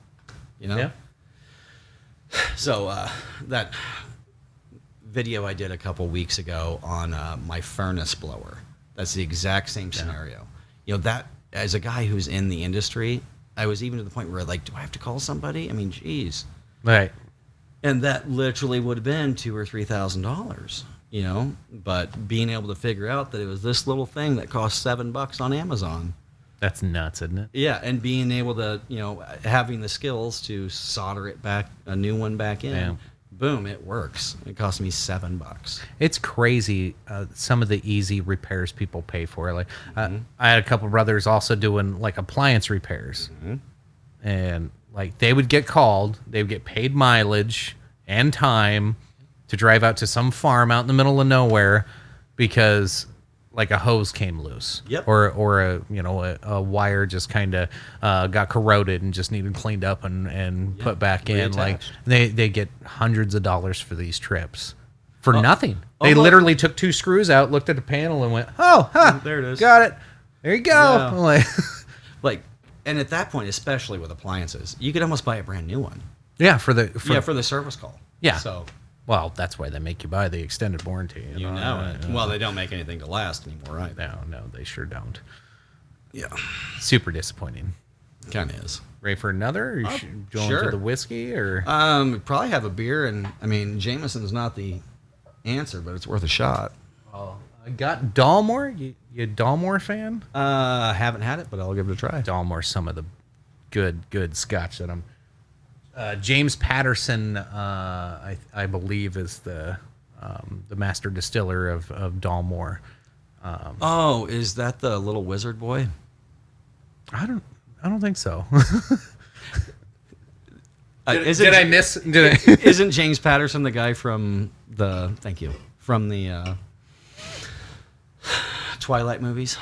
[SPEAKER 1] Yeah.
[SPEAKER 2] So that video I did a couple weeks ago on my furnace blower, that's the exact same scenario. That as a guy who's in the industry, I was even to the point where like, do I have to call somebody? I mean, geez.
[SPEAKER 1] Right.
[SPEAKER 2] And that literally would have been $2,000 or $3,000, but being able to figure out that it was this little thing that cost $7 on Amazon.
[SPEAKER 1] That's nuts, isn't it?
[SPEAKER 2] Yeah, and being able to, having the skills to solder it back, a new one back in, boom, it works. It cost me $7.
[SPEAKER 1] It's crazy some of the easy repairs people pay for. Like I had a couple brothers also doing like appliance repairs, and like they would get called, they would get paid mileage and time to drive out to some farm out in the middle of nowhere because like a hose came loose, or a wire just kind of got corroded and just needed cleaned up and put back in. Like they get hundreds of dollars for these trips for nothing. They literally took 2 screws out, looked at the panel, and went, there it is, got it. There you go. Yeah.
[SPEAKER 2] And at that point, especially with appliances, you could almost buy a brand new one.
[SPEAKER 1] Yeah, for the
[SPEAKER 2] service call.
[SPEAKER 1] Yeah.
[SPEAKER 2] So.
[SPEAKER 1] Well, that's why they make you buy the extended warranty.
[SPEAKER 2] You know it. Well, they don't make anything to last anymore, right?
[SPEAKER 1] No, they sure don't.
[SPEAKER 2] Yeah.
[SPEAKER 1] Super disappointing.
[SPEAKER 2] Kind of is.
[SPEAKER 1] Ready for another? Or you going
[SPEAKER 2] sure.
[SPEAKER 1] to the whiskey or?
[SPEAKER 2] Probably have a beer, and I mean, Jameson's not the answer, but it's worth a shot.
[SPEAKER 1] Oh, I got Dalmore. You a Dalmore fan?
[SPEAKER 2] Haven't had it, but I'll give it a try.
[SPEAKER 1] Dalmore's some of the good Scotch that I'm. James Patterson, I believe, is the master distiller of Dalmore.
[SPEAKER 2] Is that the little wizard boy?
[SPEAKER 1] I don't think so.
[SPEAKER 2] Did
[SPEAKER 1] I miss?
[SPEAKER 2] Isn't James Patterson the guy from the? Thank you. From the Twilight movies.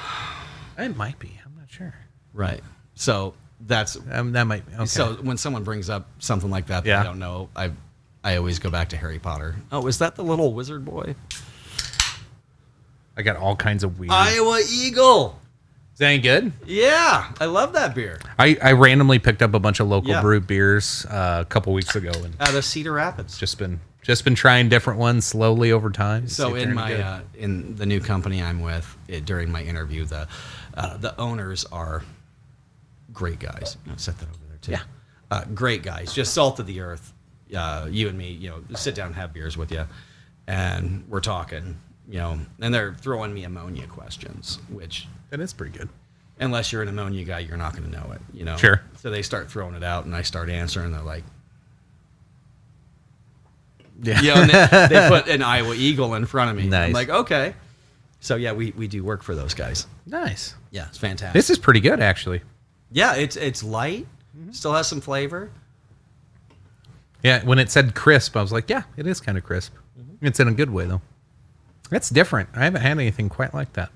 [SPEAKER 1] It might be. I'm not sure.
[SPEAKER 2] Right. So that's
[SPEAKER 1] that might. Okay.
[SPEAKER 2] So when someone brings up something like that,
[SPEAKER 1] Yeah.
[SPEAKER 2] I don't know. I always go back to Harry Potter. Oh, is that the little wizard boy?
[SPEAKER 1] I got all kinds of weird.
[SPEAKER 2] Iowa Eagle.
[SPEAKER 1] Is that any good?
[SPEAKER 2] Yeah, I love that beer.
[SPEAKER 1] I randomly picked up a bunch of local
[SPEAKER 2] Yeah.
[SPEAKER 1] brew beers a couple weeks ago and
[SPEAKER 2] Out of Cedar Rapids.
[SPEAKER 1] just been trying different ones slowly over time.
[SPEAKER 2] So
[SPEAKER 1] See if
[SPEAKER 2] in
[SPEAKER 1] they're any
[SPEAKER 2] my
[SPEAKER 1] good.
[SPEAKER 2] in the new company I'm with, during my interview, the owners are great guys. I'll set that over there too.
[SPEAKER 1] Yeah.
[SPEAKER 2] Great guys, just salt of the earth. You and me, sit down and have beers with you, and we're talking, and they're throwing me ammonia questions, which
[SPEAKER 1] That is pretty good.
[SPEAKER 2] unless you're an ammonia guy, you're not going to know it.
[SPEAKER 1] Sure.
[SPEAKER 2] So they start throwing it out, and I start answering. They're like,
[SPEAKER 1] Yeah.
[SPEAKER 2] and they put an Iowa Eagle in front of me.
[SPEAKER 1] Nice.
[SPEAKER 2] I'm like, okay. So yeah, we do work for those guys.
[SPEAKER 1] Nice.
[SPEAKER 2] Yeah, it's fantastic.
[SPEAKER 1] This is pretty good, actually.
[SPEAKER 2] Yeah, it's light, still has some flavor.
[SPEAKER 1] Yeah, when it said crisp, I was like, yeah, it is kind of crisp. It's in a good way, though. That's different. I haven't had anything quite like that.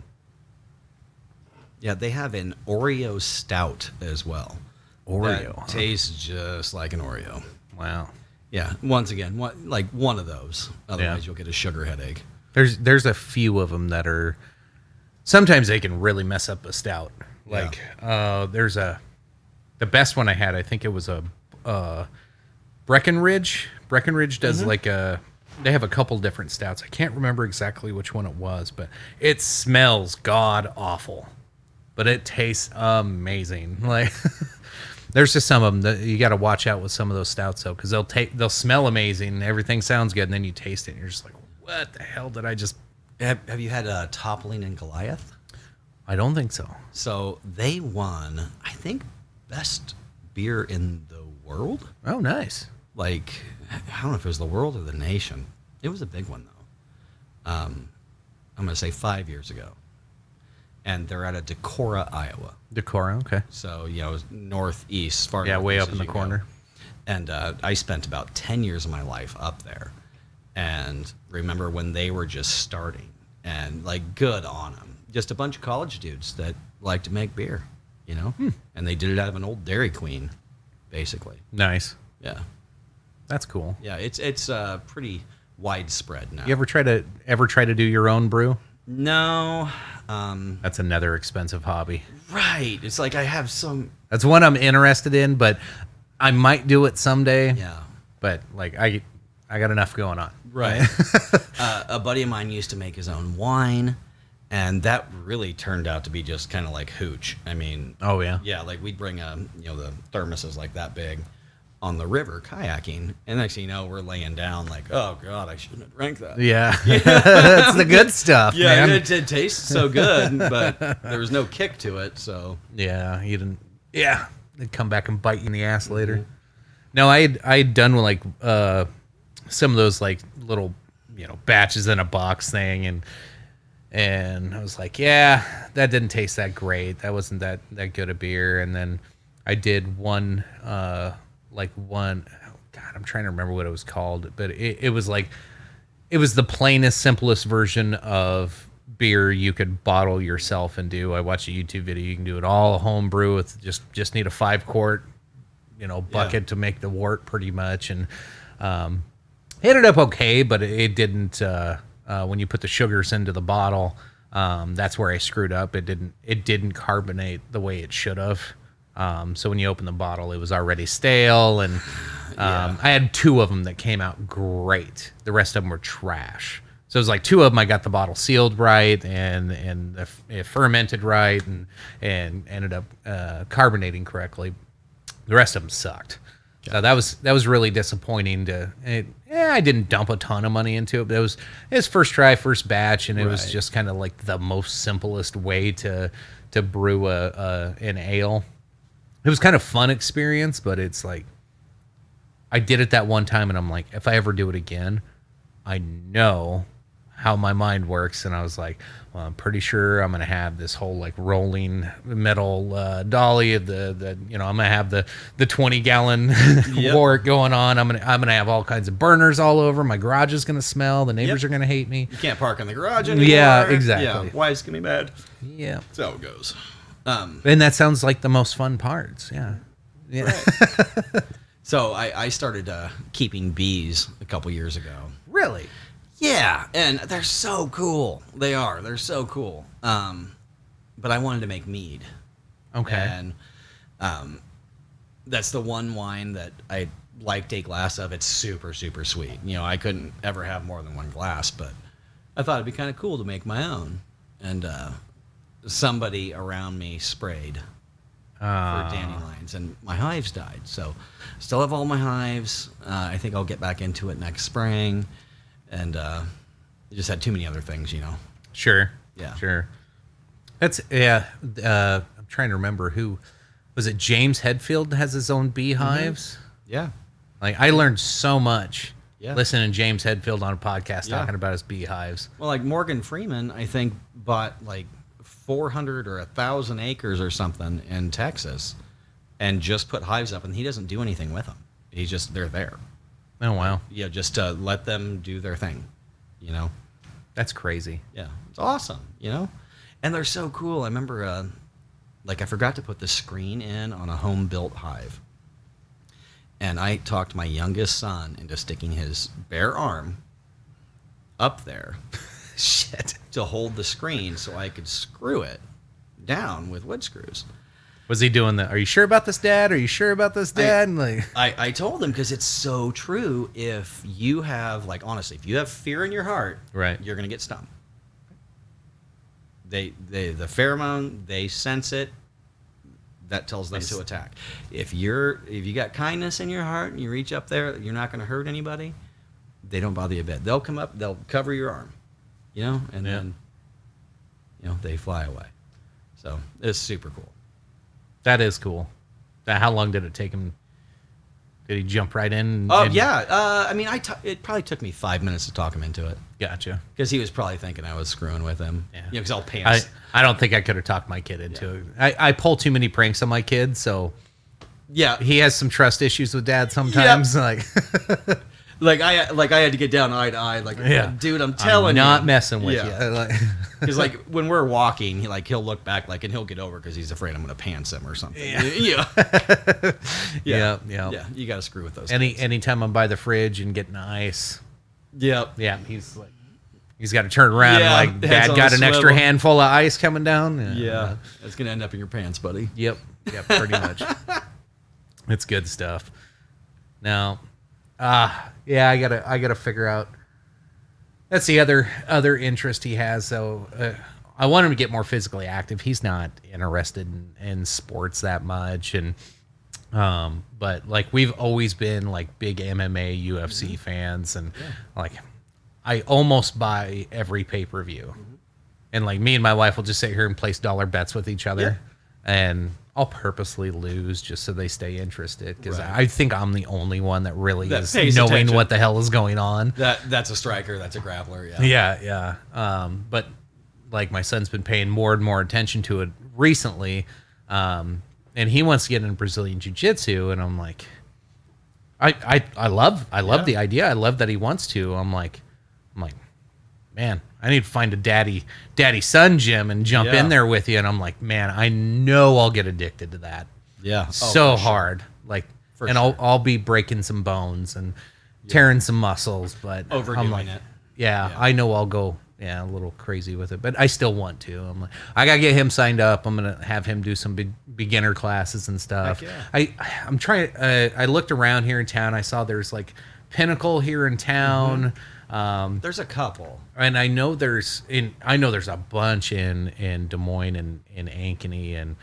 [SPEAKER 2] Yeah, they have an Oreo stout as well.
[SPEAKER 1] Oreo.
[SPEAKER 2] That tastes just like an Oreo.
[SPEAKER 1] Wow.
[SPEAKER 2] Yeah, once again, one of those. Otherwise,
[SPEAKER 1] Yeah.
[SPEAKER 2] you'll get a sugar headache.
[SPEAKER 1] There's a few of them that are. Sometimes they can really mess up a stout. Like the best one I had, I think it was a Breckenridge. Breckenridge does they have a couple different stouts. I can't remember exactly which one it was, but it smells god awful, but it tastes amazing. Like there's just some of them that you got to watch out with some of those stouts though, because they'll smell amazing, everything sounds good, and then you taste it and you're just like, what the hell did I just?
[SPEAKER 2] Have you had Toppling and Goliath?
[SPEAKER 1] I don't think so.
[SPEAKER 2] So they won, I think, best beer in the world.
[SPEAKER 1] Oh, nice.
[SPEAKER 2] Like, I don't know if it was the world or the nation. It was a big one though. I'm gonna say 5 years ago, and they're out of Decorah, Iowa.
[SPEAKER 1] Decorah, okay.
[SPEAKER 2] So northeast, far
[SPEAKER 1] Yeah, way
[SPEAKER 2] northeast
[SPEAKER 1] up in
[SPEAKER 2] as
[SPEAKER 1] the
[SPEAKER 2] you
[SPEAKER 1] corner.
[SPEAKER 2] go. And I spent about 10 years of my life up there, and remember when they were just starting, and like good on them, just a bunch of college dudes that like to make beer, and they did it out of an old Dairy Queen, basically.
[SPEAKER 1] Nice.
[SPEAKER 2] Yeah,
[SPEAKER 1] That's cool.
[SPEAKER 2] yeah, it's pretty widespread now.
[SPEAKER 1] You ever try to do your own brew?
[SPEAKER 2] No,
[SPEAKER 1] That's another expensive hobby.
[SPEAKER 2] right. It's like I have some.
[SPEAKER 1] That's one I'm interested in, but I might do it someday.
[SPEAKER 2] Yeah.
[SPEAKER 1] But like I got enough going on.
[SPEAKER 2] Right. A buddy of mine used to make his own wine, and that really turned out to be just kind of like hooch. I mean,
[SPEAKER 1] Oh yeah.
[SPEAKER 2] yeah, like we'd bring the thermoses like that big on the river kayaking, and next thing you know, we're laying down like, oh god, I shouldn't have drank that.
[SPEAKER 1] Yeah. That's the good stuff,
[SPEAKER 2] Yeah,
[SPEAKER 1] man.
[SPEAKER 2] it did taste so good, but there was no kick to it. So
[SPEAKER 1] Yeah, you didn't. Yeah, they'd come back and bite you in the ass later. No, I'd done with like some of those like little batches in a box thing, and I was like, yeah, that didn't taste that great. That wasn't that good a beer. And then I did one God, I'm trying to remember what it was called, but it was like it was the plainest, simplest version of beer you could bottle yourself and do. I watched a YouTube video. You can do it all home brew with just need a 5-quart bucket to make the wort pretty much, and it ended up okay, but it didn't when you put the sugars into the bottle, that's where I screwed up. It didn't carbonate the way it should have. So when you open the bottle, it was already stale, and I had 2 of them that came out great. The rest of them were trash. So it was like 2 of them I got the bottle sealed right and it fermented right and ended up carbonating correctly. The rest of them sucked. So that was really disappointing. I didn't dump a ton of money into it, but it was his first try, first batch, and it was just kind of like the most simplest way to brew an ale. It was kind of fun experience, but it's like I did it that one time, and I'm like, if I ever do it again, I know how my mind works, and I was like, well, I'm pretty sure I'm gonna have this whole like rolling metal dolly of the I'm gonna have the 20-gallon wort going on. I'm gonna have all kinds of burners all over. My garage is gonna smell. The neighbors are gonna hate me.
[SPEAKER 2] You can't park in the garage anymore.
[SPEAKER 1] Yeah, exactly.
[SPEAKER 2] Yeah, wife's gonna be mad.
[SPEAKER 1] Yeah,
[SPEAKER 2] that's how it goes.
[SPEAKER 1] And that sounds like the most fun parts. Yeah.
[SPEAKER 2] Right. So I started keeping bees a couple years ago.
[SPEAKER 1] Really?
[SPEAKER 2] Yeah, and they're so cool. They're so cool. But I wanted to make mead.
[SPEAKER 1] Okay.
[SPEAKER 2] And that's the one wine that I liked a glass of. It's super, super sweet. I couldn't ever have more than one glass, but I thought it'd be kind of cool to make my own. And somebody around me sprayed for dandelions, and my hives died. So still have all my hives. I think I'll get back into it next spring. And just had too many other things,
[SPEAKER 1] Sure.
[SPEAKER 2] Yeah.
[SPEAKER 1] Sure. That's I'm trying to remember who was it. James Hetfield has his own beehives.
[SPEAKER 2] Yeah.
[SPEAKER 1] Like I learned so much listening to James Hetfield on a podcast talking about his beehives.
[SPEAKER 2] Well, like Morgan Freeman, I think bought like 400 or 1,000 acres or something in Texas, and just put hives up, and he doesn't do anything with them. They're there.
[SPEAKER 1] Oh wow.
[SPEAKER 2] Yeah, just to let them do their thing.
[SPEAKER 1] That's crazy.
[SPEAKER 2] Yeah, it's awesome. And they're so cool. I remember, I forgot to put the screen in on a home-built hive, and I talked my youngest son into sticking his bare arm up there, to hold the screen so I could screw it down with wood screws.
[SPEAKER 1] Was he doing that? Are you sure about this, Dad? Are you sure about this, Dad?
[SPEAKER 2] I told him, because it's so true. If you have, honestly, if you have fear in your heart,
[SPEAKER 1] right,
[SPEAKER 2] you're gonna get stung. The pheromone, they sense it. That tells them to attack. If you got kindness in your heart and you reach up there, you're not gonna hurt anybody. They don't bother you a bit. They'll come up, they'll cover your arm, and then they fly away. So it's super cool.
[SPEAKER 1] That is cool. How long did it take him? Did he jump right in?
[SPEAKER 2] Oh, yeah. It probably took me 5 minutes to talk him into it.
[SPEAKER 1] Gotcha.
[SPEAKER 2] Because he was probably thinking I was screwing with him.
[SPEAKER 1] Yeah.
[SPEAKER 2] Because I'll pants.
[SPEAKER 1] I don't think I could have talked my kid into it. I pull too many pranks on my kid, so
[SPEAKER 2] yeah,
[SPEAKER 1] he has some trust issues with Dad sometimes.
[SPEAKER 2] Yep. I had to get down eye to eye. Dude, I'm telling you,
[SPEAKER 1] not messing with you.
[SPEAKER 2] Because when we're walking, he'll look back and he'll get over because he's afraid I'm going to pants him or something. Yeah. Yeah. You got to screw with those.
[SPEAKER 1] Anytime I'm by the fridge and getting ice.
[SPEAKER 2] Yep.
[SPEAKER 1] Yeah. He's got to turn around and Dad got an extra handful of ice coming down.
[SPEAKER 2] Yeah. It's going to end up in your pants, buddy.
[SPEAKER 1] Yep. Pretty much. It's good stuff. Now. I gotta figure out. That's the other interest he has. So I want him to get more physically active. He's not interested in sports that much, and but we've always been big MMA, UFC fans, and I almost buy every pay-per-view, and me and my wife will just sit here and place dollar bets with each other, and I'll purposely lose just so they stay interested, because I think I'm the only one that really is knowing attention. What the hell is going on.
[SPEAKER 2] That's a striker, that's a grappler,
[SPEAKER 1] yeah. But my son's been paying more and more attention to it recently, and he wants to get into Brazilian Jiu-Jitsu, and I'm like, I love the idea. I love that he wants to. I'm like, man, I need to find a daddy son gym and jump in there with you. And I'm like, man, I know I'll get addicted to that.
[SPEAKER 2] Yeah.
[SPEAKER 1] So hard. I'll be breaking some bones and tearing some muscles, but
[SPEAKER 2] overdoing it.
[SPEAKER 1] Yeah, I know I'll go a little crazy with it, but I still want to. I'm like, I gotta get him signed up. I'm gonna have him do some beginner classes and stuff. I'm trying. I looked around here in town. I saw there's Pinnacle here in town.
[SPEAKER 2] There's a couple,
[SPEAKER 1] and I know there's a bunch in Des Moines and in Ankeny, and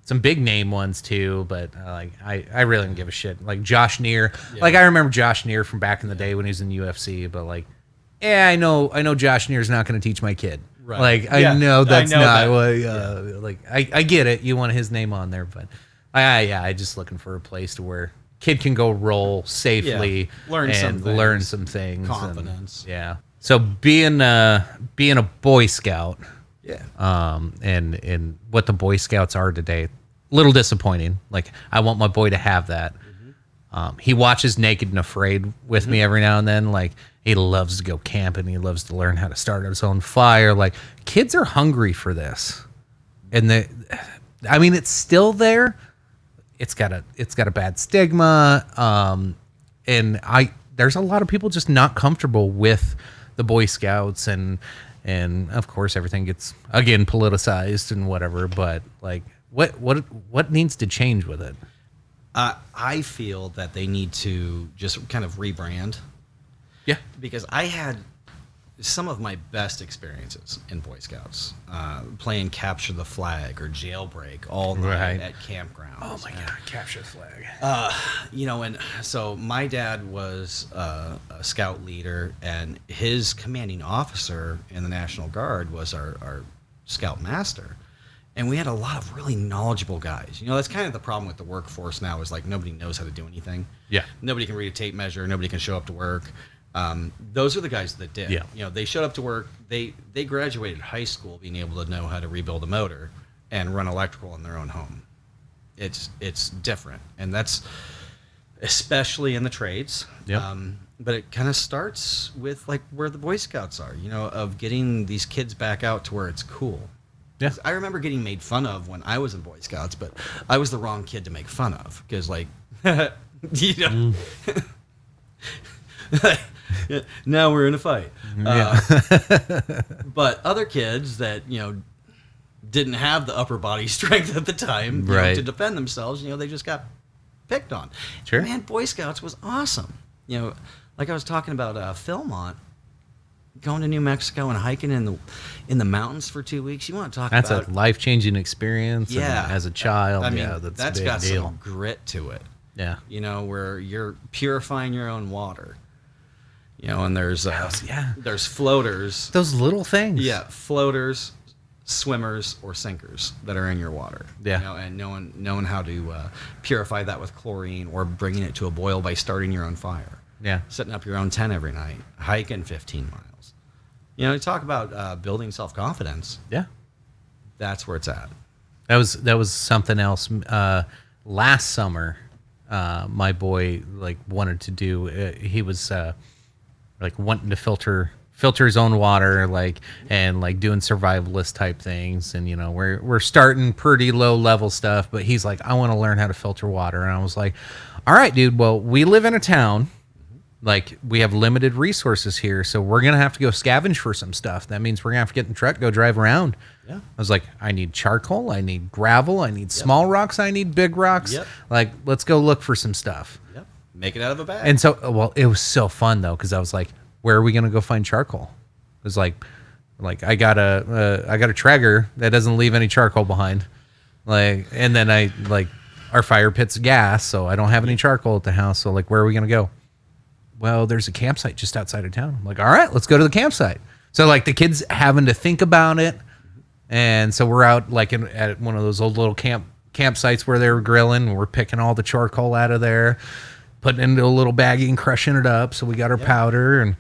[SPEAKER 1] some big name ones too, but like I really don't give a shit. Like Josh Neer, like I remember Josh Neer from back in the day when he was in UFC, but like, I know Josh Neer's not going to teach my kid.
[SPEAKER 2] Right.
[SPEAKER 1] Like I know that's not what. Like I get it. You want his name on there, but I just looking for a place to where kid can go roll safely, learn some things,
[SPEAKER 2] confidence.
[SPEAKER 1] And, So being a Boy Scout.
[SPEAKER 2] Yeah.
[SPEAKER 1] And what the Boy Scouts are today, a little disappointing. Like I want my boy to have that. He watches Naked and Afraid with me every now and then. Like he loves to go camping. He loves to learn how to start his own fire. Like kids are hungry for this, and it's still there. It's got a bad stigma. And there's a lot of people just not comfortable with the Boy Scouts and of course everything gets again politicized and whatever, but like what needs to change with it?
[SPEAKER 2] I feel that they need to just kind of rebrand.
[SPEAKER 1] Yeah.
[SPEAKER 2] Because I had some of my best experiences in Boy Scouts, playing Capture the Flag or Jailbreak all night at campgrounds.
[SPEAKER 1] Oh my God, Capture the Flag.
[SPEAKER 2] And so my dad was a scout leader, and his commanding officer in the National Guard was our scout master. And we had a lot of really knowledgeable guys. That's kind of the problem with the workforce now is like nobody knows how to do anything.
[SPEAKER 1] Yeah.
[SPEAKER 2] Nobody can read a tape measure. Nobody can show up to work. Those are the guys that did.
[SPEAKER 1] Yeah.
[SPEAKER 2] They showed up to work. They graduated high school being able to know how to rebuild a motor and run electrical in their own home. It's different, and that's especially in the trades.
[SPEAKER 1] Yeah.
[SPEAKER 2] But it kind of starts with like where the Boy Scouts are. Of getting these kids back out to where it's cool.
[SPEAKER 1] Yeah.
[SPEAKER 2] I remember getting made fun of when I was in Boy Scouts, but I was the wrong kid to make fun of because, like, now we're in a fight.
[SPEAKER 1] Yeah.
[SPEAKER 2] But other kids that didn't have the upper body strength at the time
[SPEAKER 1] right.
[SPEAKER 2] to defend themselves, they just got picked on.
[SPEAKER 1] Sure.
[SPEAKER 2] Man, Boy Scouts was awesome. Like I was talking about Philmont. Going to New Mexico and hiking in the mountains for 2 weeks. You want to talk
[SPEAKER 1] that's
[SPEAKER 2] about...
[SPEAKER 1] a life-changing experience.
[SPEAKER 2] Yeah.
[SPEAKER 1] And as a child,
[SPEAKER 2] I mean,
[SPEAKER 1] that's
[SPEAKER 2] a big
[SPEAKER 1] got deal.
[SPEAKER 2] Some grit to it.
[SPEAKER 1] Yeah.
[SPEAKER 2] Where you're purifying your own water. And there's there's floaters.
[SPEAKER 1] Those little things.
[SPEAKER 2] Yeah, floaters, swimmers, or sinkers that are in your water.
[SPEAKER 1] Yeah.
[SPEAKER 2] And knowing how to purify that with chlorine or bringing it to a boil by starting your own fire.
[SPEAKER 1] Yeah.
[SPEAKER 2] Setting up your own tent every night, hiking 15 miles. You talk about building self-confidence.
[SPEAKER 1] Yeah.
[SPEAKER 2] That's where it's at.
[SPEAKER 1] That was something else. Last summer, my boy wanted to do. He was wanting to filter his own water, and doing survivalist type things. And we're starting pretty low level stuff, but he's like, I want to learn how to filter water. And I was like, all right, dude. Well, we live in a town. Like, we have limited resources here, so we're going to have to go scavenge for some stuff. That means we're going to have to get in the truck, go drive around.
[SPEAKER 2] Yeah.
[SPEAKER 1] I was like, I need charcoal, I need gravel, I need small rocks, I need big rocks.
[SPEAKER 2] Yep.
[SPEAKER 1] Like, let's go look for some stuff.
[SPEAKER 2] Yep. Make it out of a bag.
[SPEAKER 1] And so, well, it was so fun, though, because I was like, where are we going to go find charcoal? It was like I got a Traeger that doesn't leave any charcoal behind. And then our fire pit's gas, so I don't have any charcoal at the house. So, where are we going to go? Well, there's a campsite just outside of town. I'm like, all right, let's go to the campsite. So the kids having to think about it. And so we're out at one of those old little campsites where they were grilling. And we're picking all the charcoal out of there, putting it into a little baggie and crushing it up. So we got our powder. And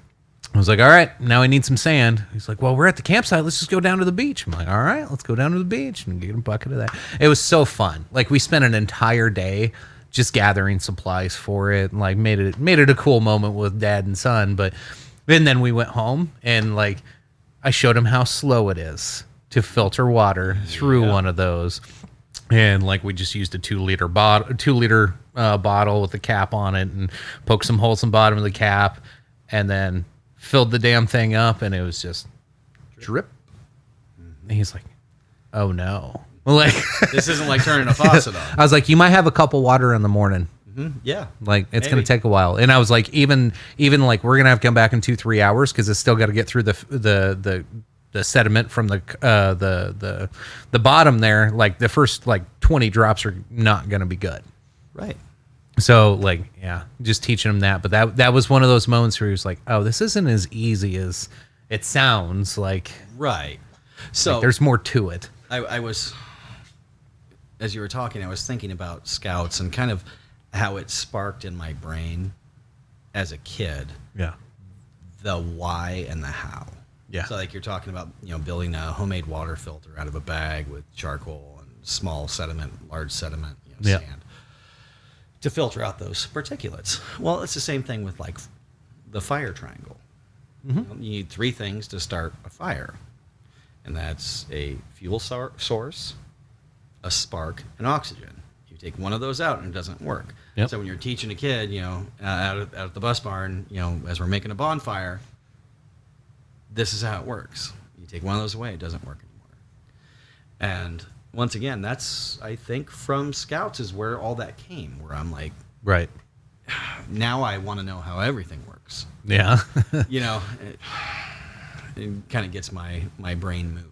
[SPEAKER 1] I was like, all right, now I need some sand. He's like, well, we're at the campsite. Let's just go down to the beach. I'm like, all right, let's go down to the beach and get a bucket of that. It was so fun. We spent an entire day just gathering supplies for it, and made it a cool moment with dad and son. But then we went home, and I showed him how slow it is to filter water through one of those, and we just used a 2-liter bottle with the cap on it, and poked some holes in the bottom of the cap, and then filled the damn thing up, and it was just drip. And he's like, oh no.
[SPEAKER 2] This isn't like turning a faucet on.
[SPEAKER 1] I was like, you might have a cup of water in the morning.
[SPEAKER 2] Mm-hmm. Yeah.
[SPEAKER 1] It's going to take a while. And I was like, even we're going to have to come back in 2-3 hours because it's still got to get through the sediment from the bottom there, like the first like 20 drops are not going to be good.
[SPEAKER 2] Right.
[SPEAKER 1] So like, yeah, just teaching him that. But that was one of those moments where he was like, oh, this isn't as easy as it sounds. Like,
[SPEAKER 2] Right. So
[SPEAKER 1] like there's more to it.
[SPEAKER 2] I was, as you were talking, I was thinking about Scouts and kind of how it sparked in my brain as a kid
[SPEAKER 1] Yeah.
[SPEAKER 2] the why and the how.
[SPEAKER 1] Yeah.
[SPEAKER 2] So like you're talking about, building a homemade water filter out of a bag with charcoal and small sediment, large sediment,
[SPEAKER 1] Yeah.
[SPEAKER 2] sand, to filter out those particulates. Well, it's the same thing with like the fire triangle.
[SPEAKER 1] Mm-hmm.
[SPEAKER 2] You need three things to start a fire, and that's a fuel source, a spark, and oxygen. You take one of those out and it doesn't work.
[SPEAKER 1] Yep.
[SPEAKER 2] So when you're teaching a kid, out at the bus barn, as we're making a bonfire, this is how it works. You take one of those away, it doesn't work anymore. And once again, that's, I think, from Scouts is where all that came, where I'm like,
[SPEAKER 1] Right.
[SPEAKER 2] now I want to know how everything works.
[SPEAKER 1] Yeah.
[SPEAKER 2] It kind of gets my brain moving.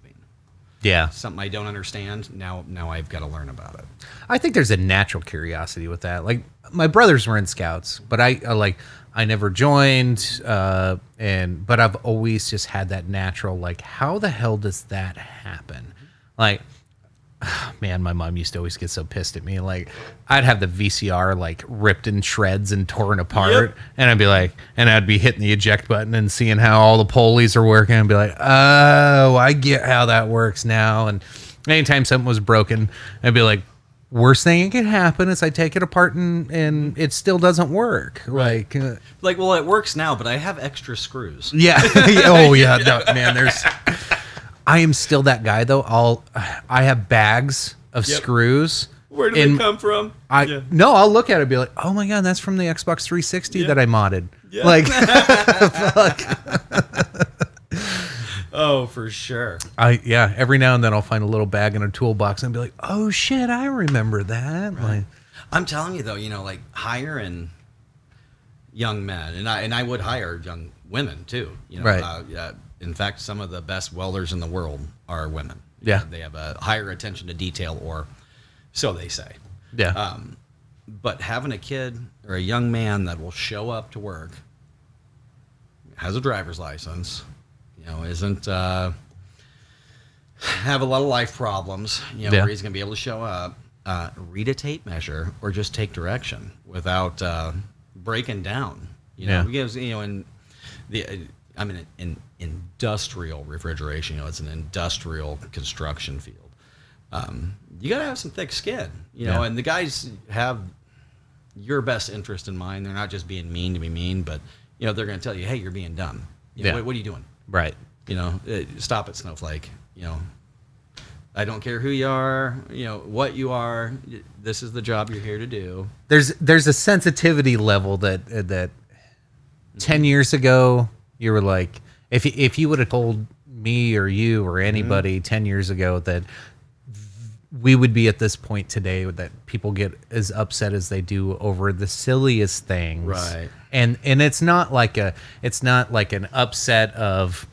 [SPEAKER 1] Yeah.
[SPEAKER 2] Something I don't understand, now I've got to learn about it.
[SPEAKER 1] I think there's a natural curiosity with that. Like my brothers were in Scouts, but I never joined, but I've always just had that natural, like, how the hell does that happen? Like, man, my mom used to always get so pissed at me. Like, I'd have the VCR like ripped in shreds and torn apart,
[SPEAKER 2] Yep.
[SPEAKER 1] and I'd be hitting the eject button and seeing how all the pulleys are working, and be like, oh, I get how that works now. And anytime something was broken, I'd be like, worst thing that could happen is I take it apart and it still doesn't work. Like,
[SPEAKER 2] Well, it works now, but I have extra screws.
[SPEAKER 1] yeah. Oh yeah, no, man. I am still that guy though. I have bags of
[SPEAKER 2] Yep.
[SPEAKER 1] screws.
[SPEAKER 2] Where do they come from?
[SPEAKER 1] No, I'll look at it and be like, oh my god, that's from the Xbox 360
[SPEAKER 2] Yeah.
[SPEAKER 1] that I modded.
[SPEAKER 2] Yeah.
[SPEAKER 1] Like,
[SPEAKER 2] Oh, for sure.
[SPEAKER 1] every now and then I'll find a little bag in a toolbox and be like, oh shit, I remember that. Like,
[SPEAKER 2] I'm telling you though, like hiring young men, and I would hire young women too.
[SPEAKER 1] Right.
[SPEAKER 2] In fact, some of the best welders in the world are women.
[SPEAKER 1] Yeah.
[SPEAKER 2] They have a higher attention to detail, or so they say.
[SPEAKER 1] yeah,
[SPEAKER 2] But having a kid or a young man that will show up to work, has a driver's license, isn't have a lot of life problems,
[SPEAKER 1] Yeah.
[SPEAKER 2] where he's going to be able to show up, read a tape measure, or just take direction without breaking down.
[SPEAKER 1] Yeah.
[SPEAKER 2] Because I'm in industrial refrigeration. It's an industrial construction field. You got to have some thick skin,
[SPEAKER 1] Yeah.
[SPEAKER 2] and the guys have your best interest in mind. They're not just being mean to be mean, but they're going to tell you, hey, you're being dumb.
[SPEAKER 1] Yeah.
[SPEAKER 2] What are you doing?
[SPEAKER 1] right.
[SPEAKER 2] Stop it, snowflake. I don't care who you are, what you are. This is the job you're here to do.
[SPEAKER 1] There's a sensitivity level that 10 years ago you were like, if you would have told me or you or anybody 10 years ago that we would be at this point today, that people get as upset as they do over the silliest things,
[SPEAKER 2] Right.
[SPEAKER 1] and it's not like an upset of,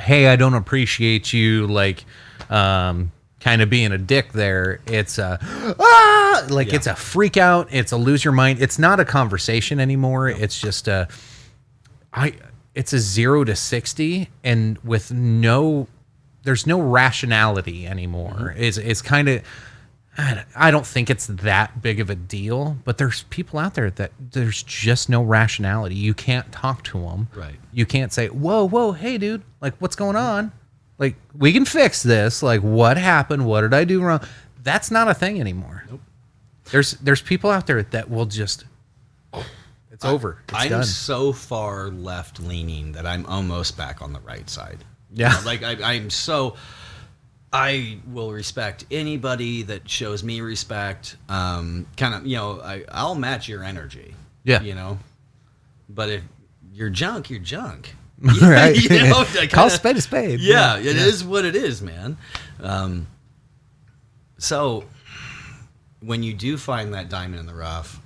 [SPEAKER 1] hey, I don't appreciate you, like kind of being a dick there. It's it's a freak out, it's a lose your mind. It's not a conversation anymore. It's just it's a 0 to 60, and with there's no rationality anymore. It's kind of, I don't think it's that big of a deal, but there's people out there that there's just no rationality. You can't talk to them.
[SPEAKER 2] Right.
[SPEAKER 1] You can't say, whoa, hey dude, like what's going on? Like, we can fix this. Like, what happened? What did I do wrong? That's not a thing anymore.
[SPEAKER 2] Nope.
[SPEAKER 1] There's people out there that will just, it's over. It's
[SPEAKER 2] I'm
[SPEAKER 1] done.
[SPEAKER 2] so far left leaning that I'm almost back on the right side.
[SPEAKER 1] Yeah.
[SPEAKER 2] I will respect anybody that shows me respect. I'll match your energy.
[SPEAKER 1] Yeah.
[SPEAKER 2] But if you're junk, you're junk.
[SPEAKER 1] Right. Call
[SPEAKER 2] a
[SPEAKER 1] spade a spade.
[SPEAKER 2] Yeah, it is what it is, man. So when you do find that diamond in the rough,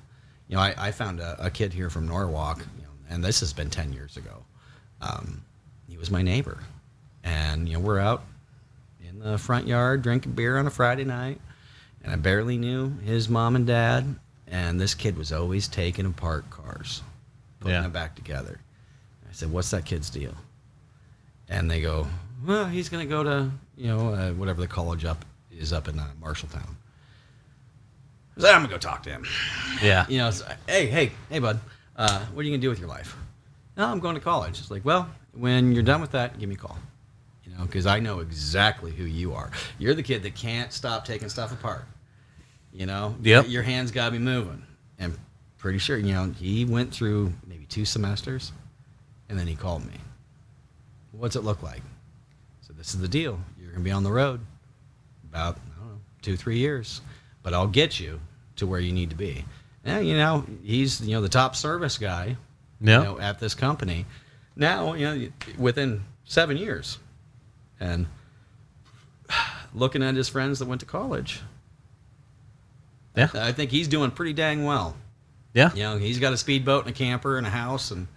[SPEAKER 2] I found a kid here from Norwalk, and this has been 10 years ago. He was my neighbor, And, we're out in the front yard drinking beer on a Friday night. And I barely knew his mom and dad. And this kid was always taking apart cars, putting them back together. I said, what's that kid's deal? And they go, well, he's going to go to, whatever the college is up in Marshalltown. I said, I'm going to go talk to him.
[SPEAKER 1] Yeah.
[SPEAKER 2] So, hey, bud, what are you going to do with your life? No, I'm going to college. It's like, well, when you're done with that, give me a call. Because I know exactly who you are. You're the kid that can't stop taking stuff apart.
[SPEAKER 1] Yep.
[SPEAKER 2] Your hands got to be moving. And pretty sure, he went through maybe 2 semesters, and then he called me. What's it look like? So this is the deal. You're going to be on the road about, 2-3 years, but I'll get you to where you need to be. And, he's, the top service guy, at this company. Now, within 7 years. And looking at his friends that went to college, I think he's doing pretty dang well.
[SPEAKER 1] Yeah.
[SPEAKER 2] He's got a speedboat and a camper and a house and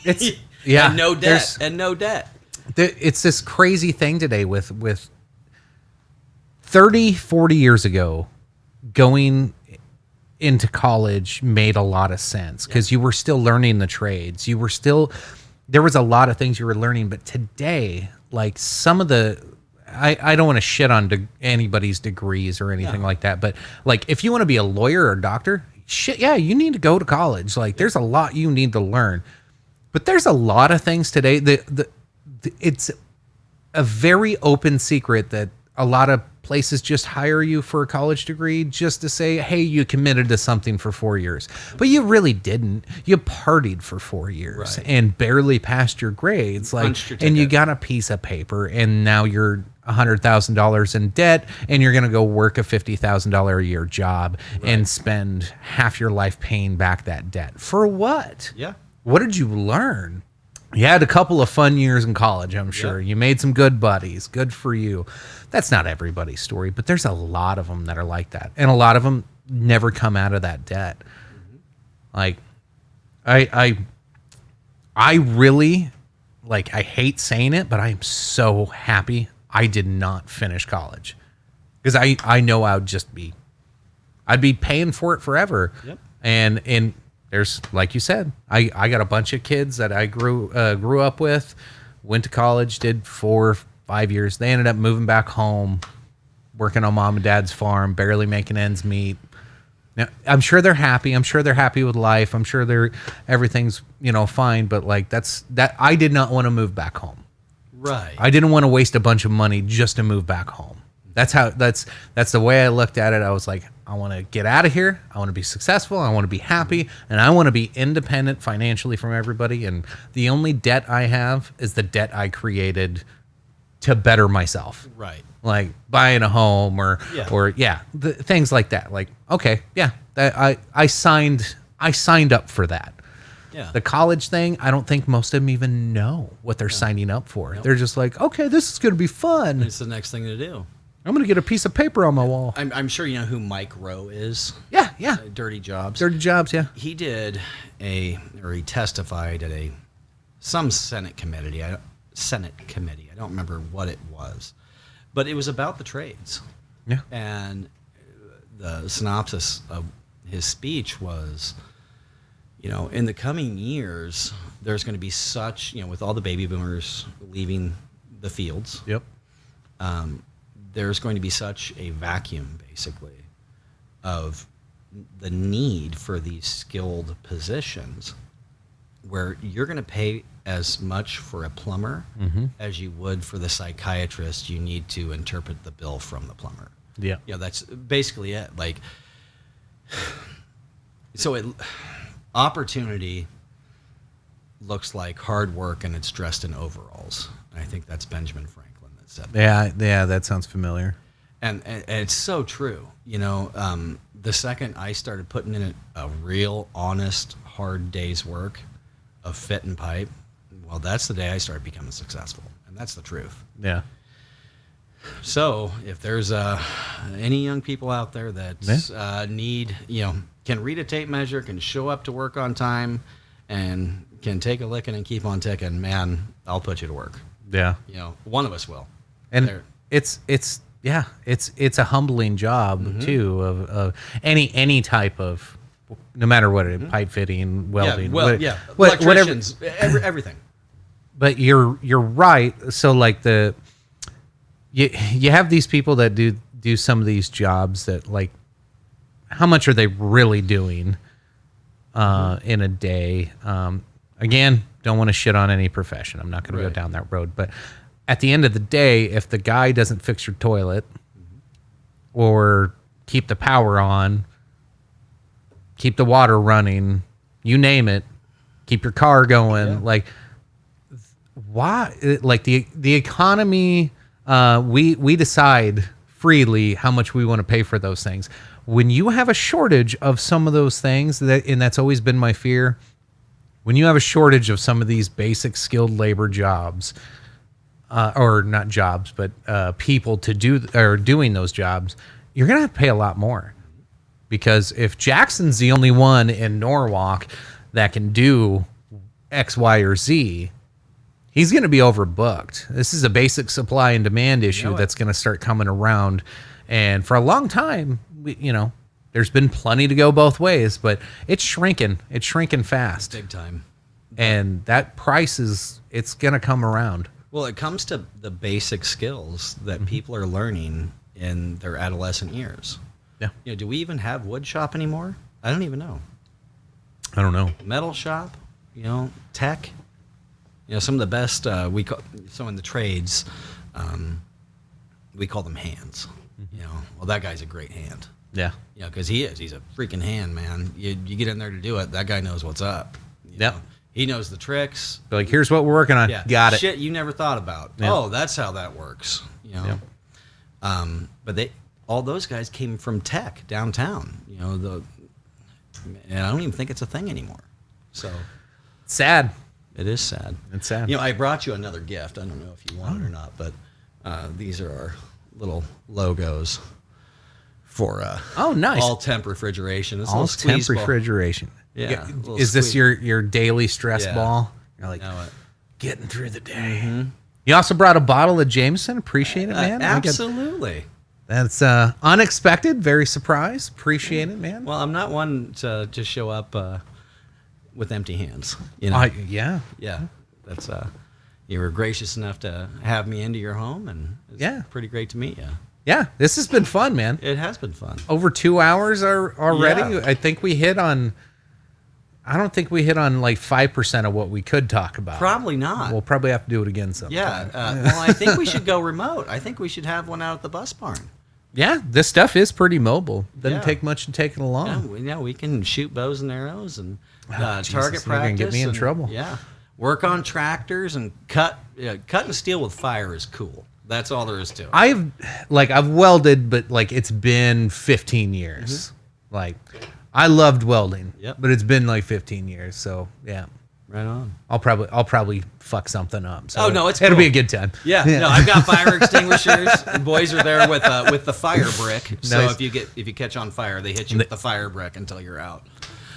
[SPEAKER 1] it's
[SPEAKER 2] and no debt.
[SPEAKER 1] It's this crazy thing today with 30, 40 years ago, going into college made a lot of sense because you were still learning the trades. There was a lot of things you were learning, but today, like some of the, I don't want to shit on anybody's degrees or anything like that, but like if you want to be a lawyer or a doctor, you need to go to college. Like there's a lot you need to learn, but there's a lot of things today it's a very open secret that a lot of places just hire you for a college degree just to say, hey, you committed to something for 4 years. But you really didn't. You partied for 4 years and barely passed your grades. And you got a piece of paper, and now you're $100,000 in debt, and you're going to go work a $50,000 a year job and spend half your life paying back that debt. For what?
[SPEAKER 2] Yeah.
[SPEAKER 1] What did you learn? You had a couple of fun years in college, I'm sure. You made some good buddies. Good for you. That's not everybody's story, but there's a lot of them that are like that. And a lot of them never come out of that debt. Like, I really, like, I hate saying it, but I am so happy I did not finish college. Because I know I'd be paying for it forever.
[SPEAKER 2] Yep.
[SPEAKER 1] And there's, like you said, I got a bunch of kids that I grew up with, went to college, did 4 or 5 years. They ended up moving back home, working on mom and dad's farm, barely making ends meet. Now, I'm sure they're happy. I'm sure they're happy with life. I'm sure everything's, fine. But like that I did not want to move back home.
[SPEAKER 2] Right.
[SPEAKER 1] I didn't want to waste a bunch of money just to move back home. That's the way I looked at it. I was like, I want to get out of here. I want to be successful. I want to be happy, and I want to be independent financially from everybody. And the only debt I have is the debt I created to better myself.
[SPEAKER 2] Right.
[SPEAKER 1] Like buying a home or things like that. Like, okay, I signed up for that.
[SPEAKER 2] Yeah.
[SPEAKER 1] The college thing, I don't think most of them even know what they're signing up for. Nope. They're just like, okay, this is going to be fun.
[SPEAKER 2] It's the next thing to do.
[SPEAKER 1] I'm going to get a piece of paper on my wall.
[SPEAKER 2] I'm sure you know who Mike Rowe is.
[SPEAKER 1] Yeah.
[SPEAKER 2] Dirty Jobs.
[SPEAKER 1] Dirty Jobs, yeah.
[SPEAKER 2] He he testified at some Senate committee. I don't remember what it was. But it was about the trades.
[SPEAKER 1] Yeah.
[SPEAKER 2] And the synopsis of his speech was, in the coming years, there's going to be such, with all the baby boomers leaving the fields.
[SPEAKER 1] Yep.
[SPEAKER 2] There's going to be such a vacuum, basically, of the need for these skilled positions where you're going to pay as much for a plumber as you would for the psychiatrist you need to interpret the bill from the plumber.
[SPEAKER 1] Yeah.
[SPEAKER 2] That's basically it. Like, so opportunity looks like hard work and it's dressed in overalls. I think that's Benjamin Franklin that said that.
[SPEAKER 1] Yeah, that sounds familiar.
[SPEAKER 2] And it's so true. The second I started putting in a real, honest, hard day's work of fit and pipe, well, that's the day I started becoming successful. And that's the truth.
[SPEAKER 1] Yeah.
[SPEAKER 2] So if there's any young people out there that need, can read a tape measure, can show up to work on time, and can take a licking and keep on ticking, man, I'll put you to work.
[SPEAKER 1] Yeah.
[SPEAKER 2] You know, one of us will.
[SPEAKER 1] And
[SPEAKER 2] There-
[SPEAKER 1] it's a humbling job too of any type of, no matter what it is, pipe fitting, welding, whatever.
[SPEAKER 2] electricians, everything.
[SPEAKER 1] But you're right. So like you have these people that do some of these jobs that, like, how much are they really doing in a day? Again, don't want to shit on any profession. I'm not going to go down that road. But at the end of the day, if the guy doesn't fix your toilet or keep the power on, keep the water running, you name it, keep your car going, like, why? Like the economy, we decide freely how much we want to pay for those things. When you have a shortage of some of those things, and that's always been my fear, when you have a shortage of some of these basic skilled labor jobs, or not jobs, but people to do or doing those jobs, you're gonna have to pay a lot more. Because if Jackson's the only one in Norwalk that can do X, Y, or Z, he's going to be overbooked. This is a basic supply and demand issue that's going to start coming around. And for a long time, there's been plenty to go both ways, but it's shrinking. It's shrinking fast.
[SPEAKER 2] Big time.
[SPEAKER 1] And that price it's going to come around.
[SPEAKER 2] Well, it comes to the basic skills that people are learning in their adolescent years.
[SPEAKER 1] Yeah.
[SPEAKER 2] Do we even have wood shop anymore? I don't even know.
[SPEAKER 1] I don't know.
[SPEAKER 2] Metal shop, tech. Some of the best so in the trades, we call them hands. Well, that guy's a great hand.
[SPEAKER 1] Yeah.
[SPEAKER 2] Because he's a freaking hand, man. You get in there to do it, that guy knows what's up.
[SPEAKER 1] Yep.
[SPEAKER 2] He knows the tricks.
[SPEAKER 1] They're like, here's what we're working on.
[SPEAKER 2] Yeah.
[SPEAKER 1] Got it.
[SPEAKER 2] Shit you never thought about.
[SPEAKER 1] Yeah.
[SPEAKER 2] Oh, that's how that works.
[SPEAKER 1] Yep.
[SPEAKER 2] But all those guys came from tech downtown. And I don't even think it's a thing anymore. So
[SPEAKER 1] Sad.
[SPEAKER 2] it is sad.
[SPEAKER 1] It's sad.
[SPEAKER 2] I brought you another gift. I don't know if you want it or not, but these are our little logos for
[SPEAKER 1] oh, nice.
[SPEAKER 2] all temp refrigeration. It's a
[SPEAKER 1] All
[SPEAKER 2] little squeeze
[SPEAKER 1] temp
[SPEAKER 2] ball.
[SPEAKER 1] refrigeration.
[SPEAKER 2] Yeah.
[SPEAKER 1] Is this your daily stress
[SPEAKER 2] Yeah.
[SPEAKER 1] ball? You're like,
[SPEAKER 2] Know it.
[SPEAKER 1] getting through the day. You also brought a bottle of Jameson. Appreciate it, man.
[SPEAKER 2] Absolutely.
[SPEAKER 1] That's unexpected. Very surprised. Appreciate it, man.
[SPEAKER 2] Well, I'm not one to just show up with empty hands.
[SPEAKER 1] Yeah.
[SPEAKER 2] Yeah, that's you were gracious enough to have me into your home, and it's pretty great to meet you.
[SPEAKER 1] Yeah. This has been fun, man.
[SPEAKER 2] It has been fun.
[SPEAKER 1] Over 2 hours already.
[SPEAKER 2] Yeah.
[SPEAKER 1] I think we hit on. I don't think we hit on like 5% of what we could talk about.
[SPEAKER 2] Probably not.
[SPEAKER 1] We'll probably have to do it again sometime.
[SPEAKER 2] Yeah. Well, I think we should go remote. I think we should have one out at the bus barn.
[SPEAKER 1] Yeah, this stuff is pretty mobile. Doesn't
[SPEAKER 2] Yeah.
[SPEAKER 1] take much to take it along.
[SPEAKER 2] We can shoot bows and arrows and target
[SPEAKER 1] Jesus,
[SPEAKER 2] practice.
[SPEAKER 1] you're gonna get me in
[SPEAKER 2] and,
[SPEAKER 1] trouble.
[SPEAKER 2] Yeah. Work on tractors and cut and steel with fire is cool. That's all there is to it.
[SPEAKER 1] I've welded, but like it's been 15 years. Like I loved welding,
[SPEAKER 2] Yep.
[SPEAKER 1] but it's been like 15 years. So yeah,
[SPEAKER 2] Right on.
[SPEAKER 1] I'll probably fuck something up. So
[SPEAKER 2] Oh, no, it's
[SPEAKER 1] it'll
[SPEAKER 2] cool.
[SPEAKER 1] be a good time.
[SPEAKER 2] Yeah, no, I've got fire extinguishers. The boys are there with the fire brick. So
[SPEAKER 1] Nice.
[SPEAKER 2] if you catch on fire, they hit you with the fire brick until you're out.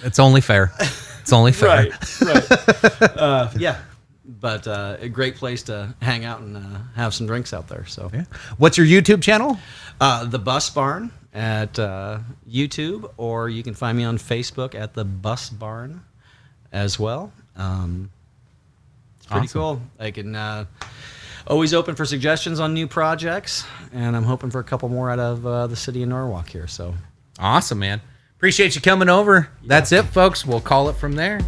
[SPEAKER 1] It's only fair. It's only fair.
[SPEAKER 2] Right. Yeah, but a great place to hang out and have some drinks out there. So
[SPEAKER 1] Yeah. What's your YouTube channel?
[SPEAKER 2] the Bus Barn at YouTube, or you can find me on Facebook at the Bus Barn as well. It's pretty
[SPEAKER 1] Awesome.
[SPEAKER 2] cool. I can always open for suggestions on new projects, and I'm hoping for a couple more out of the city of Norwalk here. So
[SPEAKER 1] Awesome, man. Appreciate you coming over. That's it, folks. We'll call it from there.